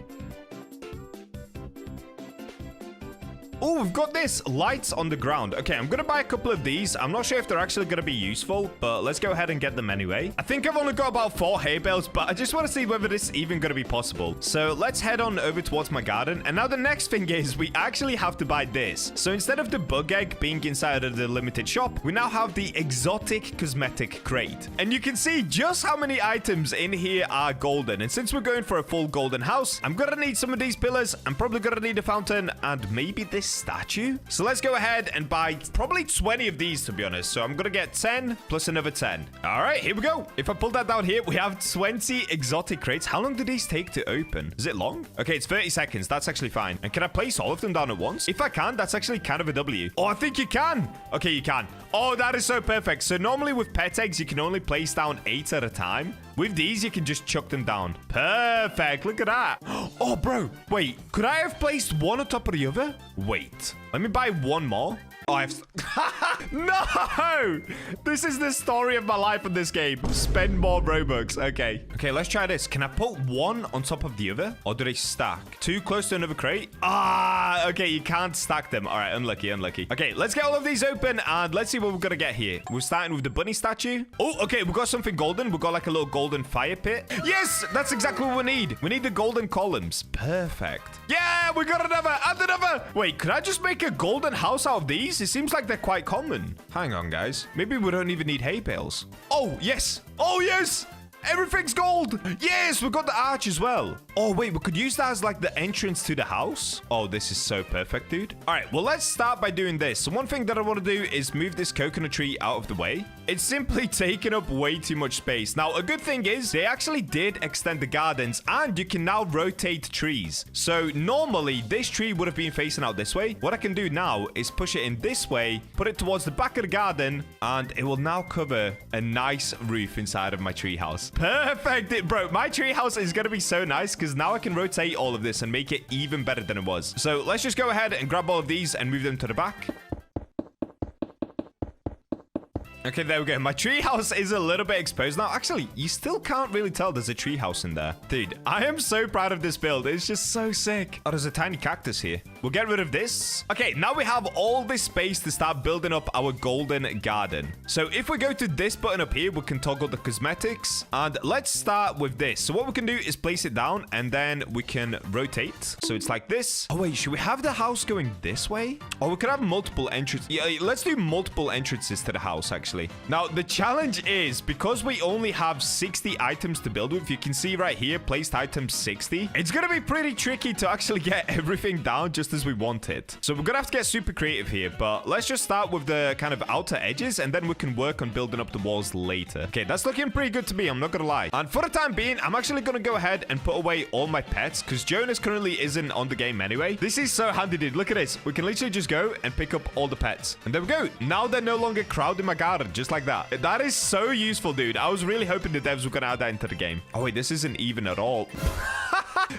Oh, we've got this. Lights on the ground. Okay, I'm going to buy a couple of these. I'm not sure if they're actually going to be useful, but let's go ahead and get them anyway. I think I've only got about 4 hay bales, but I just want to see whether this is even going to be possible. So let's head on over towards my garden. And now the next thing is we actually have to buy this. So instead of the bug egg being inside of the limited shop, we now have the exotic cosmetic crate. And you can see just how many items in here are golden. And since we're going for a full golden house, I'm going to need some of these pillars. I'm probably going to need a fountain and maybe this statue. So let's go ahead and buy probably 20 of these, to be honest. So I'm gonna get 10 plus another 10. All right, here we go. If I pull that down here, we have 20 exotic crates. How long do these take to open? Is it long? Okay, it's 30 seconds. That's actually fine. And can I place all of them down at once? If I can, that's actually kind of a W. Oh, I think you can. Okay, you can. Oh, that is so perfect. So normally with pet eggs, you can only place down 8 at a time. With these, you can just chuck them down. Perfect. Look at that. Oh, bro. Wait, could I have placed one on top of the other? Wait, let me buy one more. Oh, I have... No! This is the story of my life in this game. Spend more Robux. Okay. Okay, let's try this. Can I put one on top of the other? Or do they stack? Too close to another crate? Ah, okay, you can't stack them. All right, unlucky, unlucky. Okay, let's get all of these open and let's see what we're gonna get here. We're starting with the bunny statue. Oh, okay, we got something golden. We got like a little golden fire pit. Yes, that's exactly what we need. We need the golden columns. Perfect. Yeah, we got another and another. Wait, could I just make a golden house out of these? It seems like they're quite common. Hang on, guys. Maybe we don't even need hay bales. Oh, yes. Oh, yes. Everything's gold. Yes, we got the arch as well. Oh, wait, we could use that as like the entrance to the house. Oh, this is so perfect, dude. All right, well, let's start by doing this. So one thing that I want to do is move this coconut tree out of the way. It's simply taking up way too much space. Now, a good thing is they actually did extend the gardens and you can now rotate trees. So normally this tree would have been facing out this way. What I can do now is push it in this way, put it towards the back of the garden, and it will now cover a nice roof inside of my tree house. Perfect, bro. My treehouse is going to be so nice because now I can rotate all of this and make it even better than it was. So let's just go ahead and grab all of these and move them to the back. Okay, there we go. My treehouse is a little bit exposed now. Actually, you still can't really tell there's a treehouse in there. Dude, I am so proud of this build. It's just so sick. Oh, there's a tiny cactus here. We'll get rid of this. Okay, now we have all this space to start building up our golden garden. So if we go to this button up here, we can toggle the cosmetics. And let's start with this. So what we can do is place it down and then we can rotate. So it's like this. Oh, wait, should we have the house going this way? Or we could have multiple entrances. Yeah, let's do multiple entrances to the house, actually. Now, the challenge is because we only have 60 items to build with, you can see right here, placed items 60. It's going to be pretty tricky to actually get everything down just as we want it. So we're going to have to get super creative here, but let's just start with the kind of outer edges and then we can work on building up the walls later. Okay, that's looking pretty good to me. I'm not going to lie. And for the time being, I'm actually going to go ahead and put away all my pets because Jonas currently isn't on the game anyway. This is so handy, dude. Look at this. We can literally just go and pick up all the pets. And there we go. Now they're no longer crowding my garden. Just like that. That is so useful, dude. I was really hoping the devs were going to add that into the game. Oh, wait, this isn't even at all.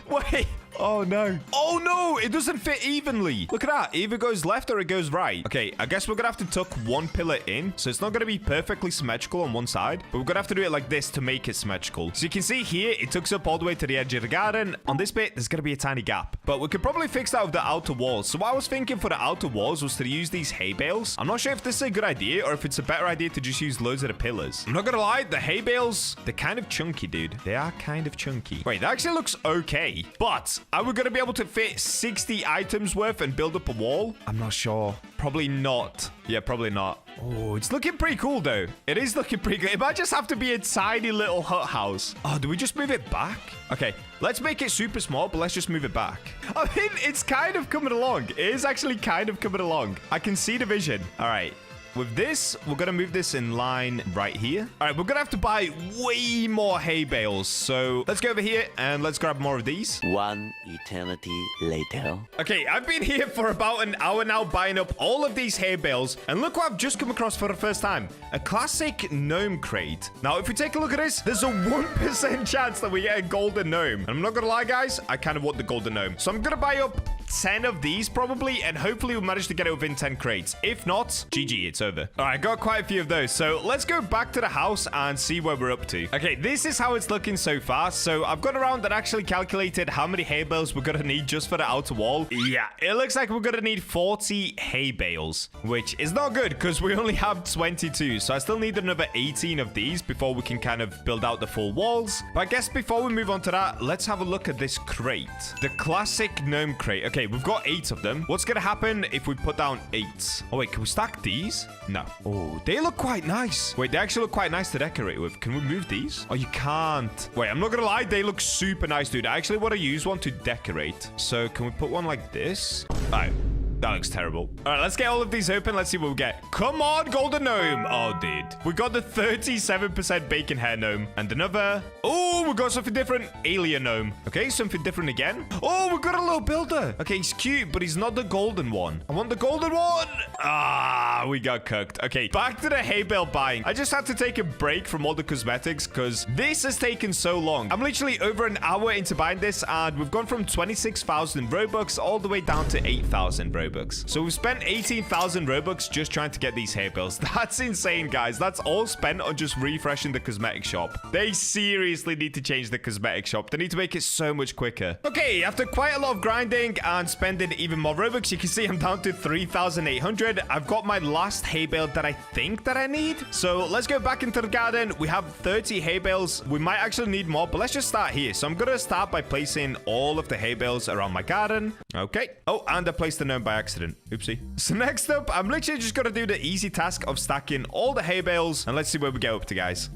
Wait. Oh, no. Oh, no. It doesn't fit evenly. Look at that. It either goes left or it goes right. Okay, I guess we're going to have to tuck one pillar in. So it's not going to be perfectly symmetrical on one side. But we're going to have to do it like this to make it symmetrical. So you can see here, it tucks up all the way to the edge of the garden. On this bit, there's going to be a tiny gap. But we could probably fix that with the outer walls. So what I was thinking for the outer walls was to use these hay bales. I'm not sure if this is a good idea or if it's a better idea to just use loads of the pillars. I'm not going to lie. The hay bales, they're kind of chunky, dude. They are kind of chunky. Wait, that actually looks okay. But Are we going to be able to fit 60 items worth and build up a wall? I'm not sure. Probably not. Yeah, probably not. Oh, it's looking pretty cool, though. It is looking pretty good. It might just have to be a tiny little hut house. Oh, do we just move it back? Okay, let's make it super small, but let's just move it back. I mean, it's kind of coming along. It is actually kind of coming along. I can see the vision. All right. With this, we're going to move this in line right here. All right, we're going to have to buy way more hay bales. So let's go over here and let's grab more of these. One eternity later. Okay, I've been here for about an hour now buying up all of these hay bales. And look what I've just come across for the first time. A classic gnome crate. Now, if we take a look at this, there's a 1% chance that we get a golden gnome. And I'm not going to lie, guys. I kind of want the golden gnome. So I'm going to buy up 10 of these probably. And hopefully we'll manage to get it within 10 crates. If not, GG, it's over. All right, got quite a few of those. So let's go back to the house and see where we're up to. Okay, this is how it's looking so far. So I've gone around and actually calculated how many hay bales we're going to need just for the outer wall. Yeah, it looks like we're going to need 40 hay bales, which is not good because we only have 22. So I still need another 18 of these before we can kind of build out the full walls. But I guess before we move on to that, let's have a look at this crate. The classic gnome crate. Okay, we've got 8 of them. What's going to happen if we put down 8? Oh, wait, can we stack these? No. Oh, they look quite nice. Wait, they actually look quite nice to decorate with. Can we move these? Oh, you can't. Wait, I'm not gonna lie. They look super nice, dude. I actually want to use one to decorate. So can we put one like this? All right. That looks terrible. All right, let's get all of these open. Let's see what we get. Come on, golden gnome. Oh, dude. We got the 37% bacon hair gnome. And another. Oh, we got something different. Alien gnome. Okay, something different again. Oh, we got a little builder. Okay, he's cute, but he's not the golden one. I want the golden one. Ah, we got cooked. Okay, back to the hay bale buying. I just had to take a break from all the cosmetics because this has taken so long. I'm literally over an hour into buying this, and we've gone from 26,000 Robux all the way down to 8,000 Robux. So we've spent 18,000 Robux just trying to get these hay bales. That's insane, guys. That's all spent on just refreshing the cosmetic shop. They seriously need to change the cosmetic shop. They need to make it so much quicker. Okay, after quite a lot of grinding and spending even more Robux, you can see I'm down to 3,800. I've got my last hay bale that I think that I need. So let's go back into the garden. We have 30 hay bales. We might actually need more, but let's just start here. So I'm going to start by placing all of the hay bales around my garden. Okay. Oh, and I placed the gnome by accident. Oopsie. So next up, I'm literally just going to do the easy task of stacking all the hay bales. And let's see where we get up to, guys.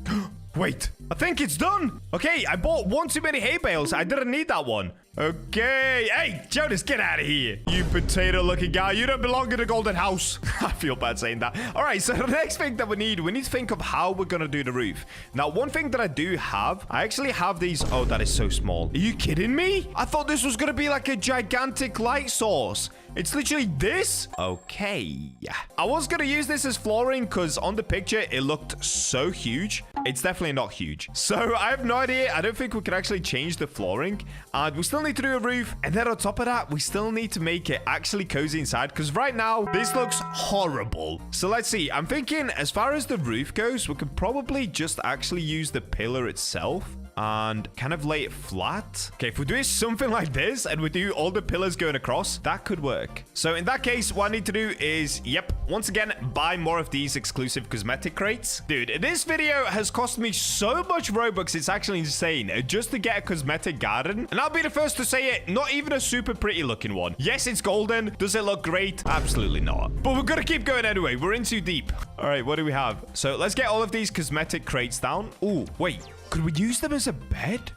Wait, I think it's done. Okay, I bought one too many hay bales. I didn't need that one. Okay. Hey, Jonas, get out of here. You potato-looking guy. You don't belong in the golden house. I feel bad saying that. All right, so the next thing that we need to think of how we're going to do the roof. Now, one thing that I do have, I actually have these. Oh, that is so small. Are you kidding me? I thought this was going to be like a gigantic light source. It's literally this? Okay. I was going to use this as flooring because on the picture, it looked so huge. It's definitely not huge. So I have no idea. I don't think we can actually change the flooring. And we still need to do a roof. And then on top of that, we still need to make it actually cozy inside because right now, this looks horrible. So let's see. I'm thinking as far as the roof goes, we could probably just actually use the pillar itself and kind of lay it flat. Okay, if we do something like this and we do all the pillars going across, that could work. So in that case, what I need to do is, yep, once again, buy more of these exclusive cosmetic crates. Dude, this video has cost me so much Robux, it's actually insane, just to get a cosmetic garden. And I'll be the first to say it, not even a super pretty looking one. Yes, it's golden. Does it look great? Absolutely not. But we're gonna keep going anyway. We're in too deep. All right, what do we have? So let's get all of these cosmetic crates down. Oh, wait. Could we use them as a bed?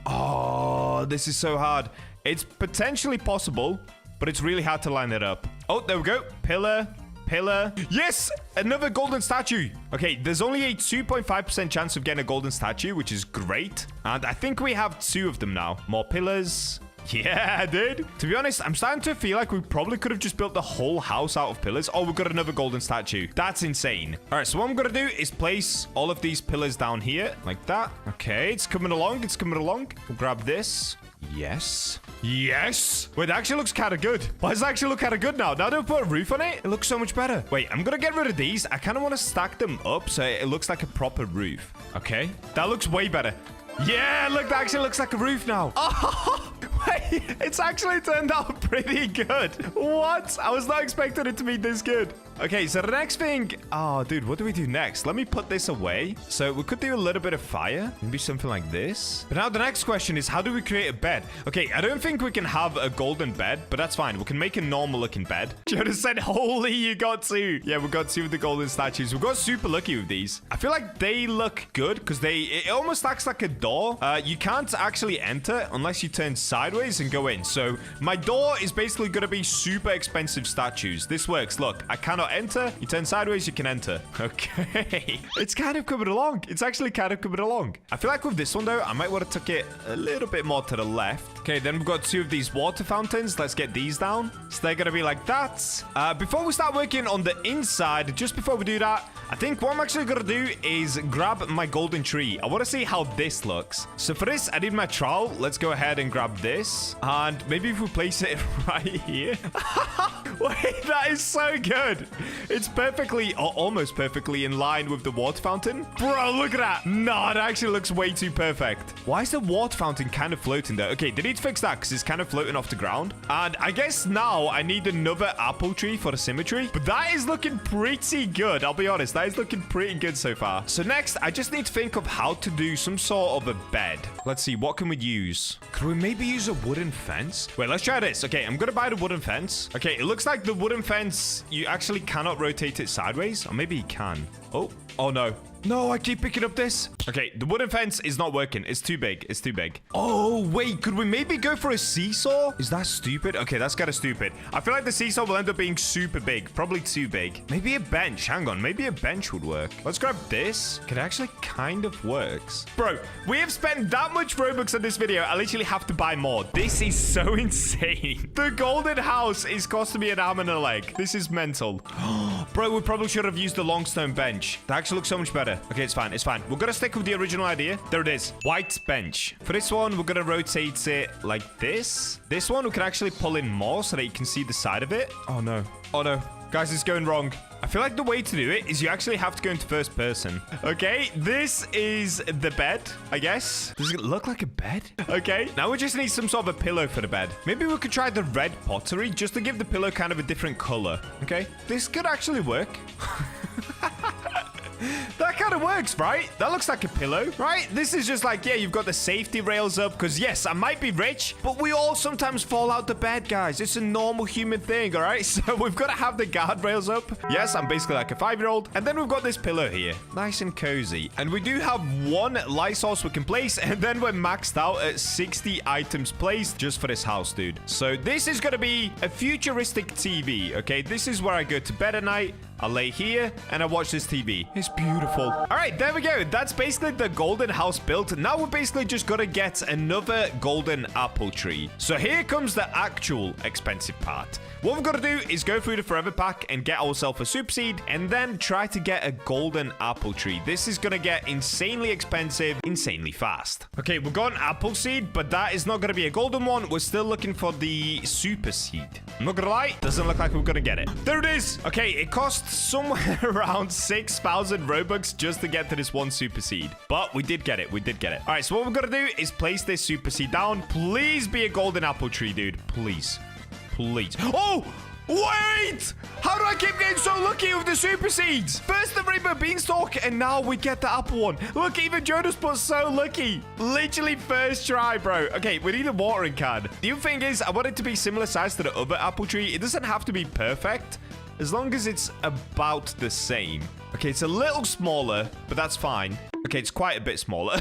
Oh, this is so hard. It's potentially possible, but it's really hard to line it up. Oh, there we go. Pillar, pillar. Yes, another golden statue. Okay, there's only a 2.5% chance of getting a golden statue, which is great. And I think we have 2 of them now. More pillars. Yeah, dude. To be honest, I'm starting to feel like we probably could have just built the whole house out of pillars. Oh, we've got another golden statue. That's insane. All right, so what I'm going to do is place all of these pillars down here like that. Okay, it's coming along. It's coming along. We'll grab this. Yes. Yes. Wait, that actually looks kind of good. Why does it actually look kind of good now? Now that we put a roof on it, it looks so much better. Wait, I'm going to get rid of these. I kind of want to stack them up so it looks like a proper roof. Okay, that looks way better. Yeah, look, that actually looks like a roof now. Oh, wait, it's actually turned out pretty good. What? I was not expecting it to be this good. Okay, so the next thing... Oh, dude, what do we do next? Let me put this away. So we could do a little bit of fire. Maybe something like this. But now the next question is, how do we create a bed? Okay, I don't think we can have a golden bed, but that's fine. We can make a normal looking bed. Jonas said, holy, you got 2. Yeah, we got 2 of the golden statues. We got super lucky with these. I feel like they look good because it almost acts like a door. You can't actually enter unless you turn sideways and go in. So my door is basically going to be super expensive statues. This works. Look, I cannot enter. You turn sideways, you can enter. Okay. It's kind of coming along. It's actually kind of coming along. I feel like with this one, though, I might want to tuck it a little bit more to the left. Okay, then we've got 2 of these water fountains. Let's get these down. So they're going to be like that. Before we start working on the inside, just before we do that, I think what I'm actually going to do is grab my golden tree. I want to see how this looks. So for this, I need my trowel. Let's go ahead and grab this. And maybe if we place it right here. Wait, that is so good. It's perfectly, or almost perfectly in line with the water fountain. Bro, look at that. No, it actually looks way too perfect. Why is the water fountain kind of floating there? Okay, they need to fix that because it's kind of floating off the ground. And I guess now I need another apple tree for the symmetry. But that is looking pretty good. I'll be honest. That is looking pretty good so far. So next, I just need to think of how to do some sort of a bed. Let's see. What can we use? Could we maybe use a wooden fence? Wait, let's try this. Okay, I'm going to buy the wooden fence. Okay, it looks like the wooden fence, you actually cannot rotate it sideways. Or maybe you can. Oh no. No, I keep picking up this. Okay, the wooden fence is not working. It's too big. It's too big. Oh, wait. Could we maybe go for a seesaw? Is that stupid? Okay, that's kind of stupid. I feel like the seesaw will end up being super big. Probably too big. Maybe a bench. Hang on. Maybe a bench would work. Let's grab this. It actually kind of works. Bro, we have spent that much Robux on this video. I literally have to buy more. This is so insane. The golden house is costing me an arm and a leg. This is mental. Bro, we probably should have used the long stone bench. That actually looks so much better. Okay, it's fine. It's fine. We're going to stick with the original idea. There it is. White bench. For this one, we're going to rotate it like this. This one, we can actually pull in more so that you can see the side of it. Oh, no. Oh, no. Guys, it's going wrong. I feel like the way to do it is you actually have to go into first person. Okay, this is the bed, I guess. Does it look like a bed? Okay, now we just need some sort of a pillow for the bed. Maybe we could try the red pottery just to give the pillow kind of a different color. Okay, this could actually work. That kind of works, right? That looks like a pillow, right? This is just like, yeah, you've got the safety rails up because, yes, I might be rich, but we all sometimes fall out the bed, guys. It's a normal human thing, all right? So we've got to have the guardrails up. Yes, I'm basically like a 5-year-old. And then we've got this pillow here. Nice and cozy. And we do have 1 light source we can place, and then we're maxed out at 60 items placed just for this house, dude. So this is going to be a futuristic TV, okay? This is where I go to bed at night. I lay here and I watch this TV. It's beautiful. All right, there we go. That's basically the golden house built. Now we're basically just got to get another golden apple tree. So here comes the actual expensive part. What we've got to do is go through the forever pack and get ourselves a super seed and then try to get a golden apple tree. This is going to get insanely expensive, insanely fast. Okay, we've got an apple seed, but that is not going to be a golden one. We're still looking for the super seed. I'm not going to lie, doesn't look like we're going to get it. There it is. Okay, it costs somewhere around 6,000 Robux just to get to this 1 super seed. But we did get it. We did get it. All right, so what we're going to do is place this super seed down. Please be a golden apple tree, dude. Please. Please. Oh! Wait! How do I keep getting so lucky with the super seeds? First the rainbow beanstalk, and now we get the apple one. Look, even Jonas was so lucky. Literally first try, bro. Okay, we need a watering can. The other thing is, I want it to be similar size to the other apple tree. It doesn't have to be perfect, as long as it's about the same. Okay, it's a little smaller, but that's fine. Okay, it's quite a bit smaller.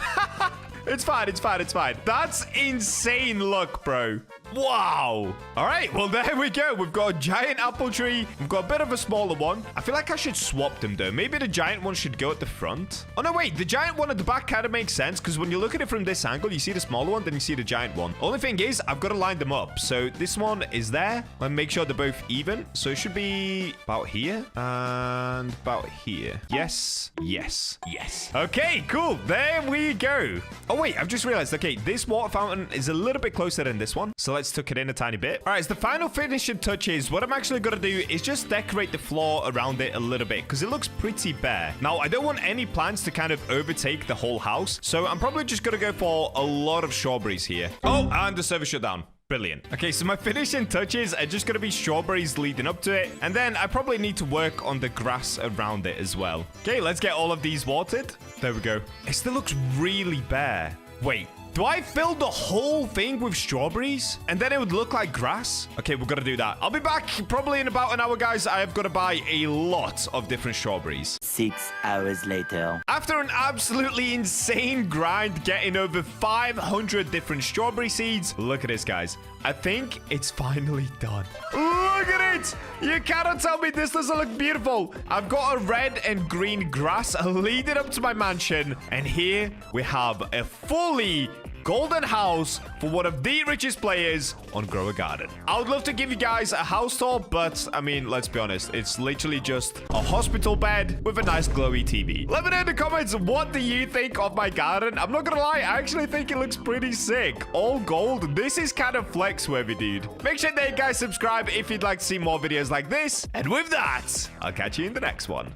It's fine, it's fine, it's fine. That's insane luck, bro. Wow. All right, well, there we go. We've got a giant apple tree. We've got a bit of a smaller one. I feel like I should swap them, though. Maybe the giant one should go at the front. Oh, no, wait. The giant one at the back kind of makes sense because when you look at it from this angle, you see the smaller one, then you see the giant one. Only thing is, I've got to line them up. So this one is there. Let me make sure they're both even. So it should be about here and about here. Yes, yes, yes. Okay, cool. There we go. Oh, wait, I've just realized, okay, this water fountain is a little bit closer than this one. So let's tuck it in a tiny bit. All right, so the final finishing touches, what I'm actually going to do is just decorate the floor around it a little bit because it looks pretty bare. Now, I don't want any plants to kind of overtake the whole house. So I'm probably just going to go for a lot of strawberries here. Oh, and the server shut down. Brilliant. Okay, so my finishing touches are just going to be strawberries leading up to it. And then I probably need to work on the grass around it as well. Okay, let's get all of these watered. There we go. It still looks really bare. Wait. Do I fill the whole thing with strawberries? And then it would look like grass? Okay, we're gonna do that. I'll be back probably in about an hour, guys. I have got to buy a lot of different strawberries. 6 hours later. After an absolutely insane grind, getting over 500 different strawberry seeds. Look at this, guys. I think it's finally done. Look at it! You cannot tell me this doesn't look beautiful. I've got a red and green grass leading up to my mansion. And here we have a fully golden house for one of the richest players on Grow a Garden. I would love to give you guys a house tour, but I mean, let's be honest, it's literally just a hospital bed with a nice glowy TV. Let me know in the comments, what do you think of my garden? I'm not gonna lie, I actually think it looks pretty sick. All gold. This is kind of flex worthy, dude. Make sure that you guys subscribe if you'd like to see more videos like this. And with that, I'll catch you in the next one.